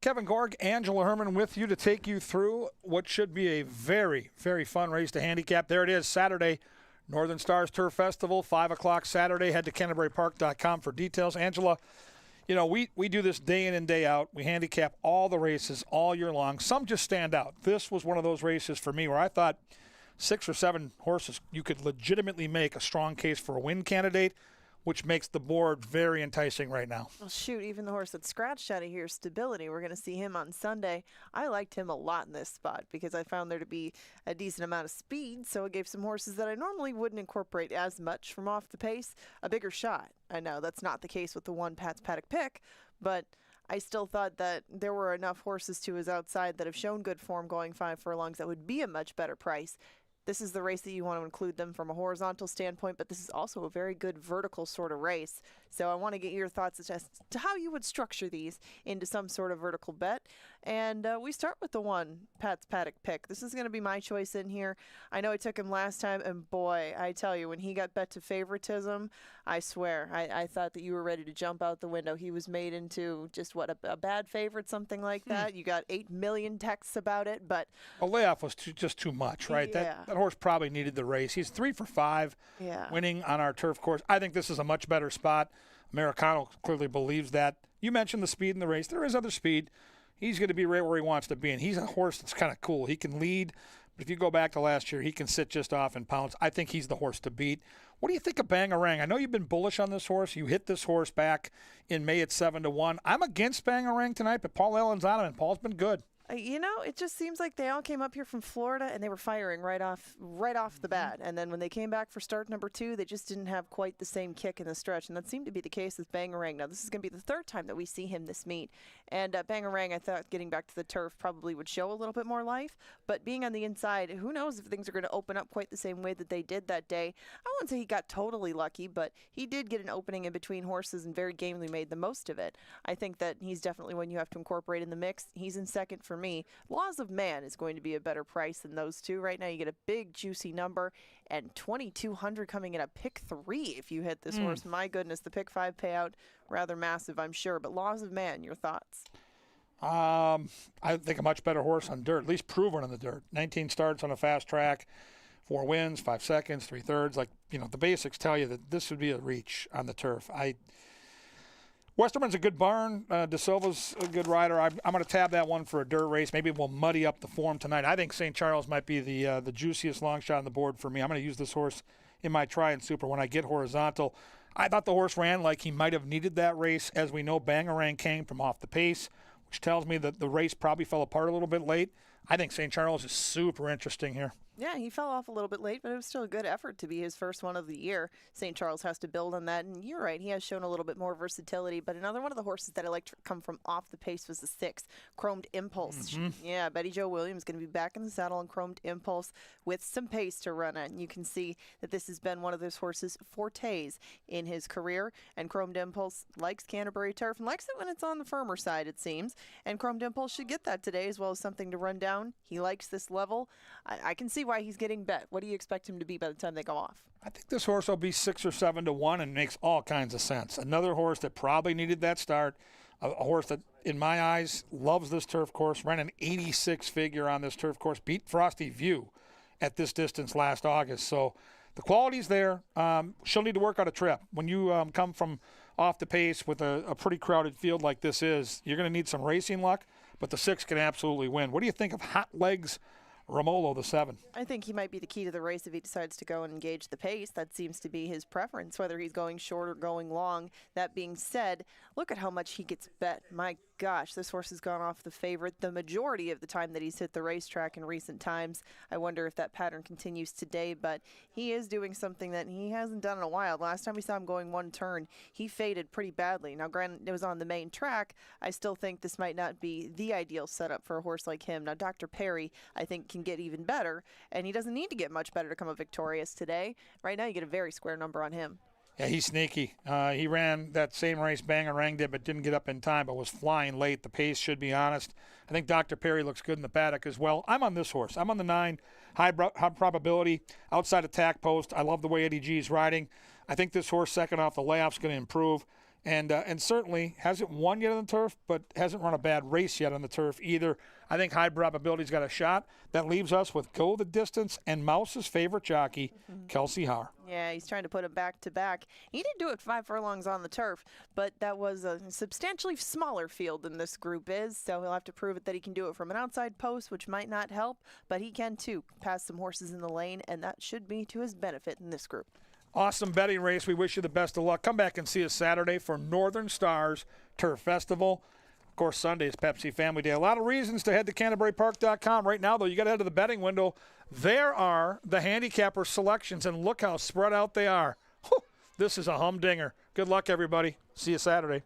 Kevin Gorg, Angela Herman with you to take you through what should be a very, very fun race to handicap. There it is, Saturday, Northern Stars Turf Festival, 5 o'clock Saturday. Head to CanterburyPark.com for details. Angela, you know, we do this day in and day out. We handicap all the races all year long. Some just stand out. This was one of those races for me where I thought 6 or 7 horses, you could legitimately make a strong case for a win candidate, which makes the board very enticing right now. Well, shoot, even the horse that scratched out of here, Stability, we're going to see him on Sunday. I liked him a lot in this spot because I found there to be a decent amount of speed, so it gave some horses that I normally wouldn't incorporate as much from off the pace a bigger shot. I know that's not the case with the one Pat's Paddock pick, but I still thought that there were enough horses to his outside that have shown good form going 5 furlongs that would be a much better price. This is the race that you want to include them from a horizontal standpoint, but this is also a very good vertical sort of race. So I want to get your thoughts as to how you would structure these into some sort of vertical bet. And we start with the one Pat's Paddock pick. This is going to be my choice in here. I know I took him last time, and boy, I tell you, when he got bet to favoritism, I swear, I thought that you were ready to jump out the window. He was made into just, what, a bad favorite, something like that. You got 8 million texts about it, but a layoff was just too much, right? Yeah. That horse probably needed the race. He's 3 for 5 winning on our turf course. I think this is a much better spot. Americano clearly believes that. You mentioned the speed in the race. There is other speed. He's going to be right where he wants to be, and he's a horse that's kind of cool. He can lead, but if you go back to last year, he can sit just off and pounce. I think he's the horse to beat. What do you think of Bangarang? I know you've been bullish on this horse. You hit this horse back in May at 7-1. I'm against Bangarang tonight, but Paul Allen's on him, and Paul's been good. You know, it just seems like they all came up here from Florida and they were firing right off the bat. And then when they came back for start number 2, they just didn't have quite the same kick in the stretch. And that seemed to be the case with Bangarang. Now, this is going to be the 3rd time that we see him this meet. And Bangarang, I thought getting back to the turf probably would show a little bit more life. But being on the inside, who knows if things are going to open up quite the same way that they did that day. I wouldn't say he got totally lucky, but he did get an opening in between horses and very gamely made the most of it. I think that he's definitely one you have to incorporate in the mix. He's in second for me. Laws of Man is going to be a better price than those two. Right now you get a big juicy number and $2,200 coming in a pick 3 if you hit this horse. My goodness, the pick 5 payout rather massive, I'm sure. But Laws of Man, your thoughts? I think a much better horse on dirt, at least proven on the dirt. 19 starts on a fast track, 4 wins, 5 seconds, 3/3. Like, you know, the basics tell you that this would be a reach on the turf. Westerman's a good barn. De Silva's a good rider. I'm going to tab that one for a dirt race. Maybe we'll muddy up the form tonight. I think St. Charles might be the juiciest long shot on the board for me. I'm going to use this horse in my try and super when I get horizontal. I thought the horse ran like he might have needed that race. As we know, Bangarang came from off the pace, which tells me that the race probably fell apart a little bit late. I think St. Charles is super interesting here. Yeah, he fell off a little bit late, but it was still a good effort to be his first one of the year. St. Charles has to build on that, and you're right, he has shown a little bit more versatility, but another one of the horses that I liked to come from off the pace was the 6, Chromed Impulse. Yeah, Betty Jo Williams going to be back in the saddle on Chromed Impulse with some pace to run at, and you can see that this has been one of those horses' fortes in his career, and Chromed Impulse likes Canterbury turf and likes it when it's on the firmer side, it seems, and Chromed Impulse should get that today as well as something to run down. He likes this level. I can see why he's getting bet. What do you expect him to be by the time they go off? I think this horse will be 6 or 7-1 and makes all kinds of sense. Another horse that probably needed that start. A horse that, in my eyes, loves this turf course. Ran an 86 figure on this turf course. Beat Frosty View at this distance last August. So the quality's there. She'll need to work out a trip. When you come from off the pace with a pretty crowded field like this is, you're going to need some racing luck, but the 6 can absolutely win. What do you think of Hot Legs Romolo, the 7? I think he might be the key to the race if he decides to go and engage the pace. That seems to be his preference, whether he's going short or going long. That being said, look at how much he gets bet. My gosh, this horse has gone off the favorite the majority of the time that he's hit the racetrack in recent times. I wonder if that pattern continues today, but he is doing something that he hasn't done in a while. Last time we saw him going one turn, he faded pretty badly. Now, granted, it was on the main track. I still think this might not be the ideal setup for a horse like him. Now, Dr. Perry, I think, can get even better, and he doesn't need to get much better to come up victorious today. Right now, you get a very square number on him. Yeah, he's sneaky. He ran that same race Bangarang did, but didn't get up in time, but was flying late. The pace should be honest. I think Dr. Perry looks good in the paddock as well. I'm on this horse. I'm on the 9, high probability, outside attack post. I love the way Eddie G is riding. I think this horse, second off the layoff, is going to improve. and certainly hasn't won yet on the turf, but hasn't run a bad race yet on the turf either. I think high probability's got a shot. That leaves us with Go the Distance and Mouse's favorite jockey, Kelsey Haar. Yeah, he's trying to put him back to back. He did do it 5 furlongs on the turf, but that was a substantially smaller field than this group is, so he'll have to prove it that he can do it from an outside post, which might not help, but he can too pass some horses in the lane, and that should be to his benefit in this group. Awesome betting race. We wish you the best of luck. Come back and see us Saturday for Northern Stars Turf Festival. Of course, Sunday is Pepsi Family Day. A lot of reasons to head to CanterburyPark.com. Right now, though, you got to head to the betting window. There are the handicapper selections, and look how spread out they are. Whew, this is a humdinger. Good luck, everybody. See you Saturday.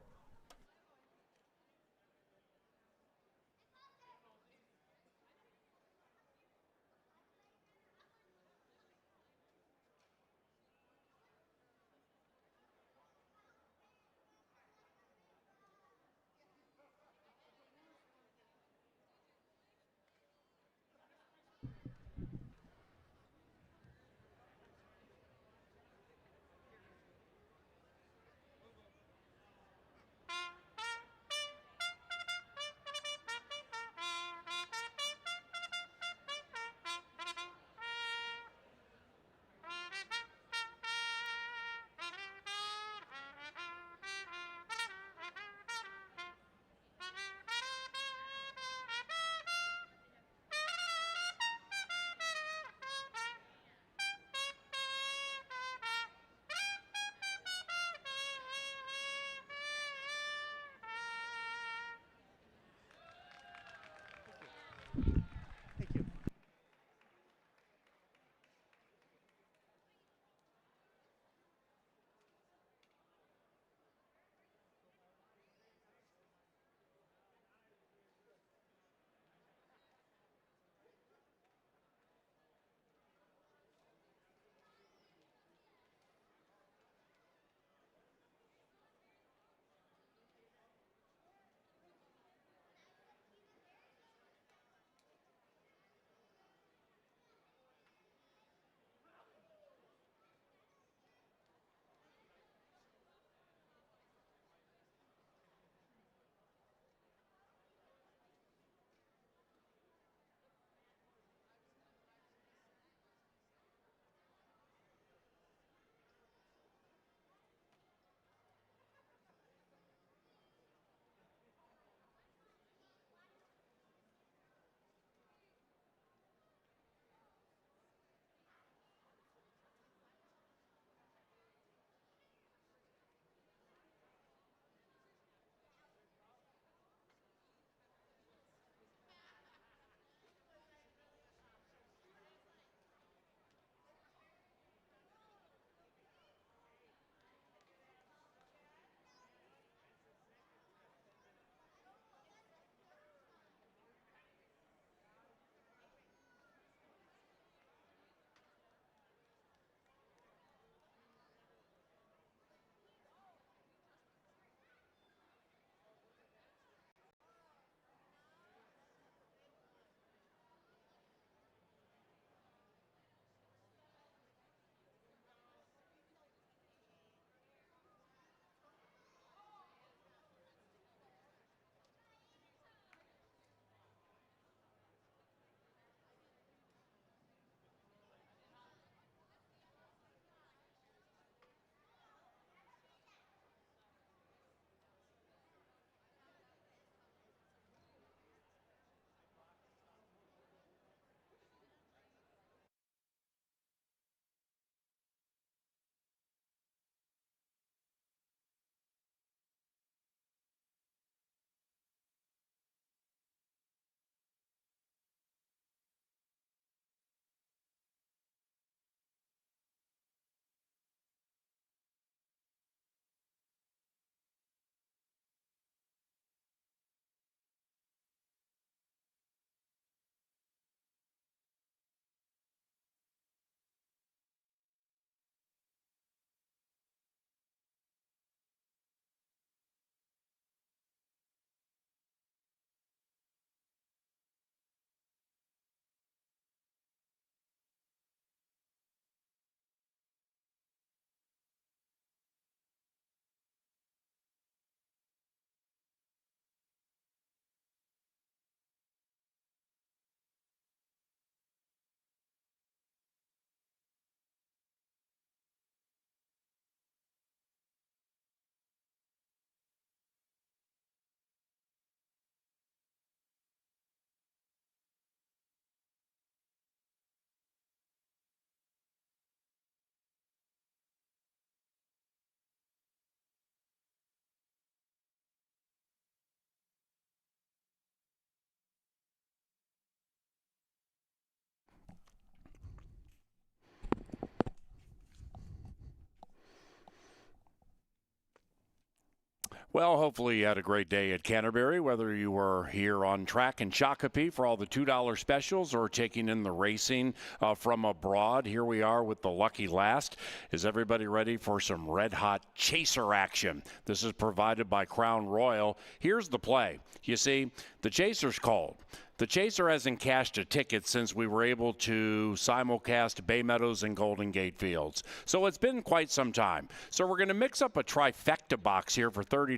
Well, hopefully you had a great day at Canterbury, whether you were here on track in Shakopee for all the $2 specials or taking in the racing from abroad. Here we are with the lucky last. Is everybody ready for some red-hot chaser action? This is provided by Crown Royal. Here's the play. You see, the chaser's called. The Chaser hasn't cashed a ticket since we were able to simulcast Bay Meadows and Golden Gate Fields. So it's been quite some time. So we're going to mix up a trifecta box here for $30.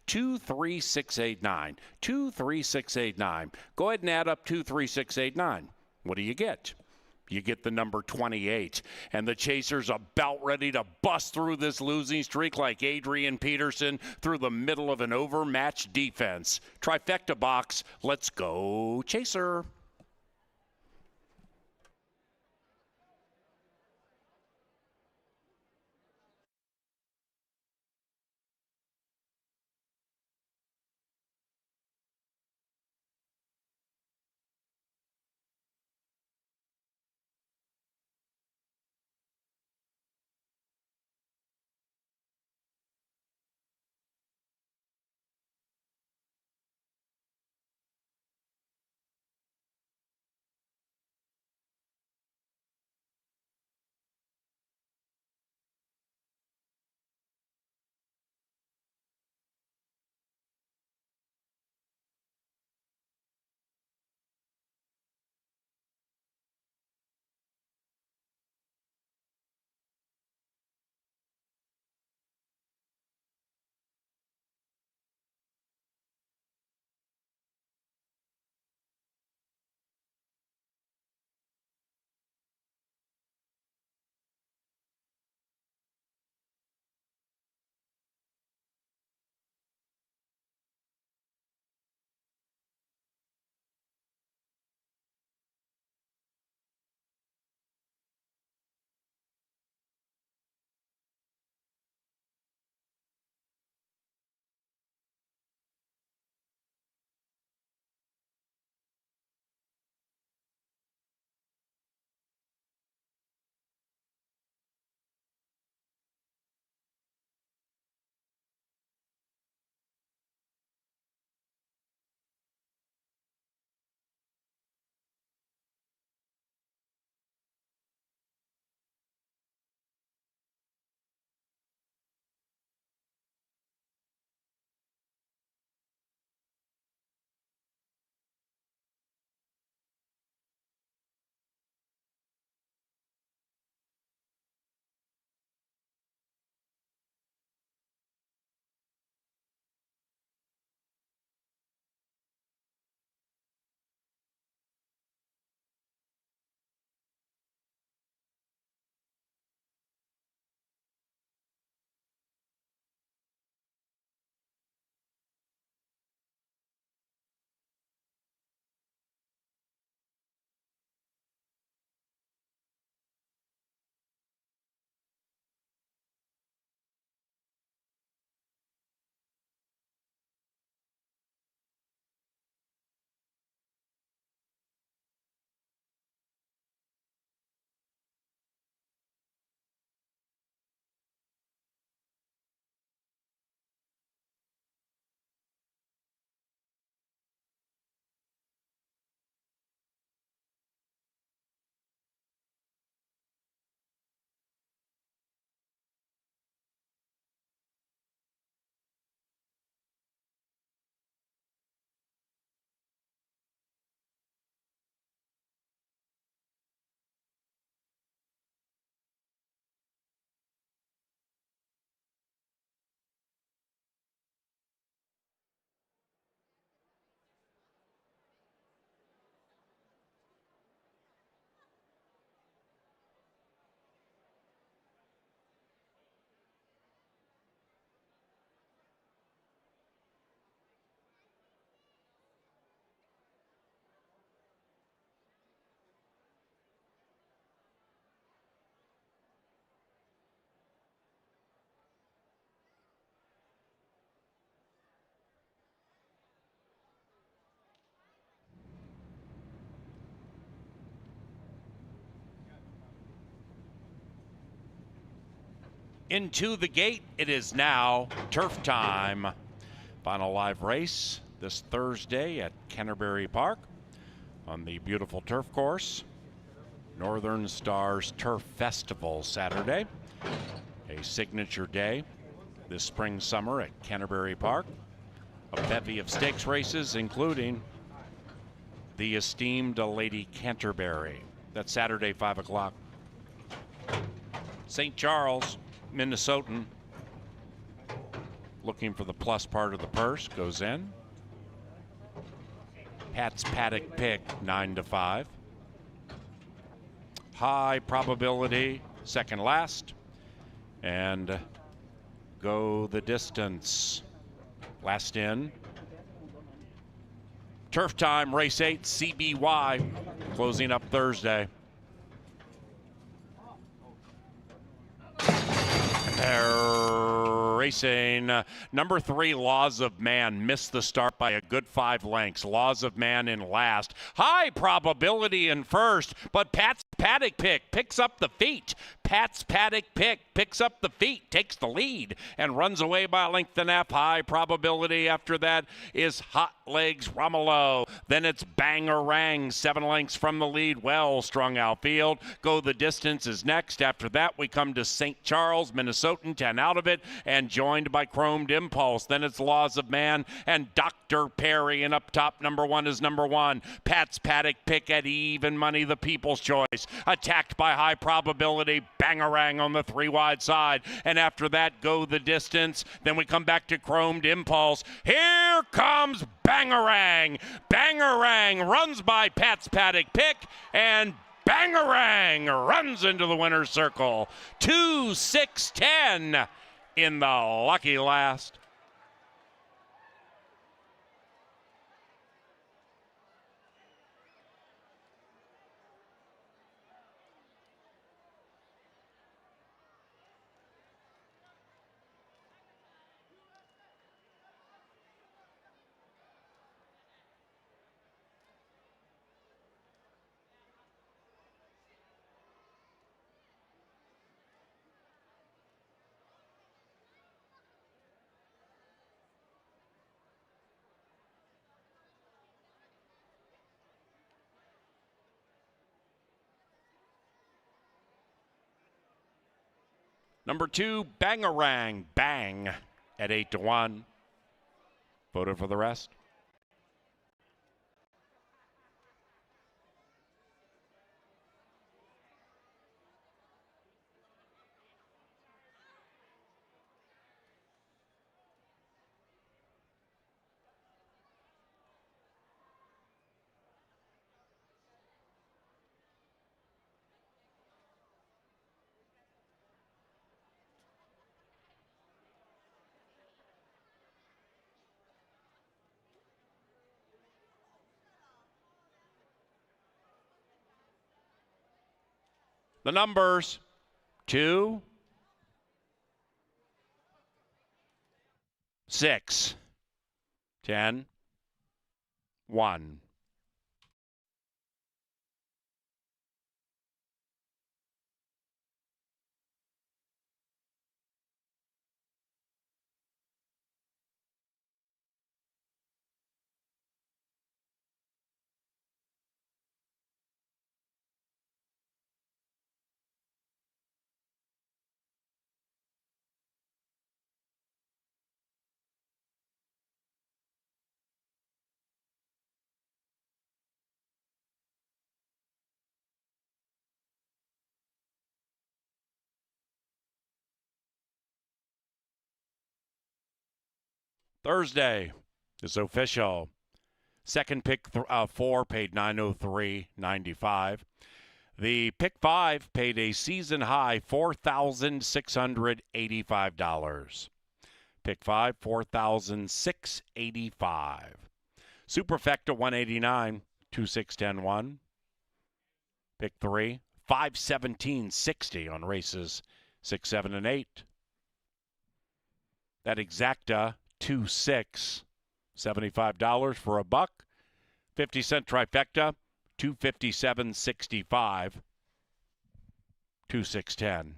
23689. 23689. Go ahead and add up 23689. What do you get? You get the number 28. And the Chaser's about ready to bust through this losing streak like Adrian Peterson through the middle of an overmatched defense. Trifecta box. Let's go, Chaser. into the gate. It is now turf time. Final live race this Thursday at Canterbury Park on the beautiful turf course. Northern Stars Turf Festival Saturday, a signature day this spring summer at Canterbury Park. A bevy of stakes races, including the esteemed Lady Canterbury. That's Saturday, 5 o'clock. St. Charles, Minnesotan, looking for the plus part of the purse, goes in. Pat's Paddock pick, 9 to 5. High probability, second last. And go the distance. Last in. Turf time, race 8, CBY, closing up Thursday. They're racing. Number 3, Laws of Man, missed the start by a good 5 lengths. Laws of Man in last. High probability in first, but Pat's Paddock pick picks up the feet. Pat's Paddock pick picks up the feet, takes the lead, and runs away by a length and a half. High probability after that is Hot Legs Romolo. Then it's Bangarang, 7 lengths from the lead. Well strung outfield. Go the distance is next. After that, we come to St. Charles, Minnesotan, 10 out of it, and joined by Chromed Impulse. Then it's Laws of Man and Dr. Perry, and up top, number 1 is number 1. Pat's Paddock pick at even money, the People's Choice. Attacked by high probability, Bangarang on the 3 wide side. And after that, go the distance. Then we come back to Chromed Impulse. Here comes Bangarang. Bangarang runs by Pat's Paddock pick, and Bangarang runs into the winner's circle. 2, 6, 10 in the lucky last. Number 2, Bangarang, bang at 8 to 1. Voted for the rest. The numbers: 2, 6, 10, 1. Thursday is official. Second pick 4 paid $903.95. The pick 5 paid a season high $4,685. Pick 5, $4,685. Superfecta 189, 2610-1. Pick 3, $517.60 on races 6, 7, and 8. That exacta 2-6, $75 for a buck. 50-cent trifecta, $257.65, 2610.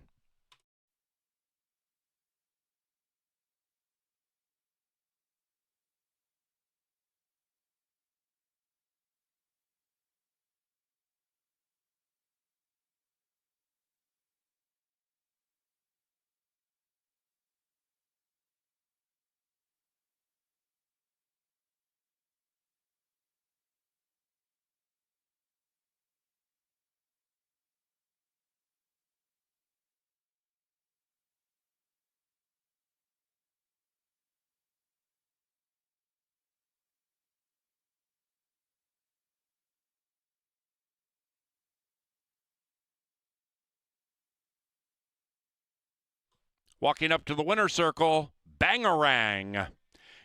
Walking up to the winner's circle, Bangarang.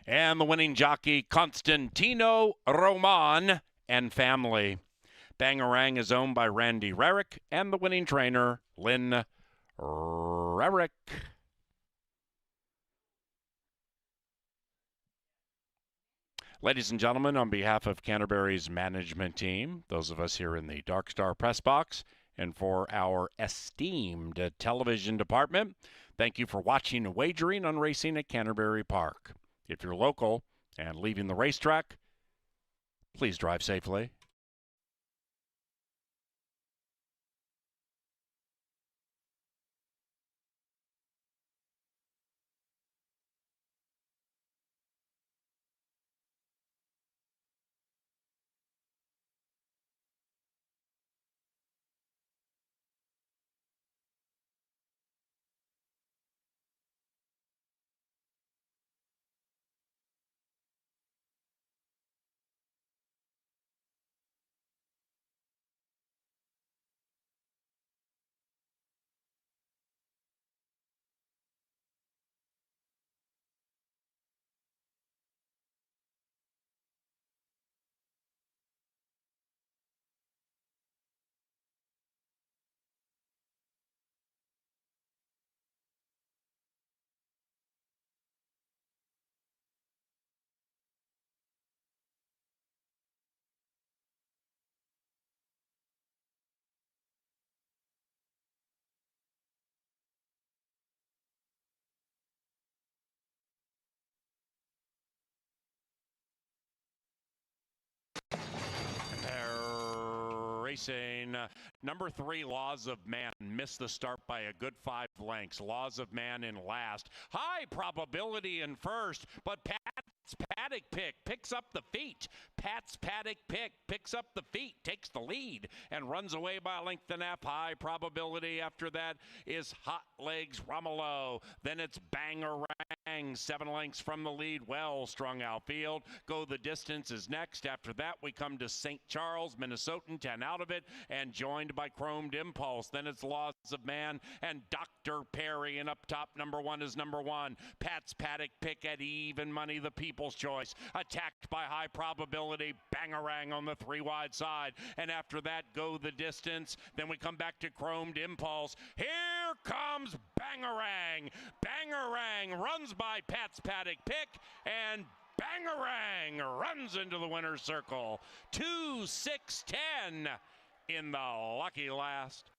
And the winning jockey, Constantino Roman and family. Bangarang is owned by Randy Rarick and the winning trainer, Lynn Rarick. Ladies and gentlemen, on behalf of Canterbury's management team, those of us here in the Dark Star press box, and for our esteemed television department, thank you for watching Wagering on Racing at Canterbury Park. If you're local and leaving the racetrack, please drive safely. Racing. Number 3, Laws of Man, missed the start by a good 5 lengths. Laws of Man in last. High probability in first, but Pat's Paddock picks up the feet. Pat's Paddock picks up the feet, takes the lead, and runs away by a length and a half. High probability after that is Hot Legs Romulo. Then it's Bangarang, 7 lengths from the lead. Well strung outfield. Go the Distance is next. After that, we come to St. Charles, Minnesotan, 10 out of it, and joined by Chromed Impulse. Then it's Laws of Man and Dr. Perry, and up top, number 1 is number 1. Pat's Paddock pick at even money, the People's Choice. Attacked by high probability, Bangarang on the 3 wide side. And after that, Go the Distance. Then we come back to Chromed Impulse. Here comes Bangarang. Bangarang runs by Pat's Paddock pick, and Bangarang runs into the winner's circle. 2-6-10 in the lucky last.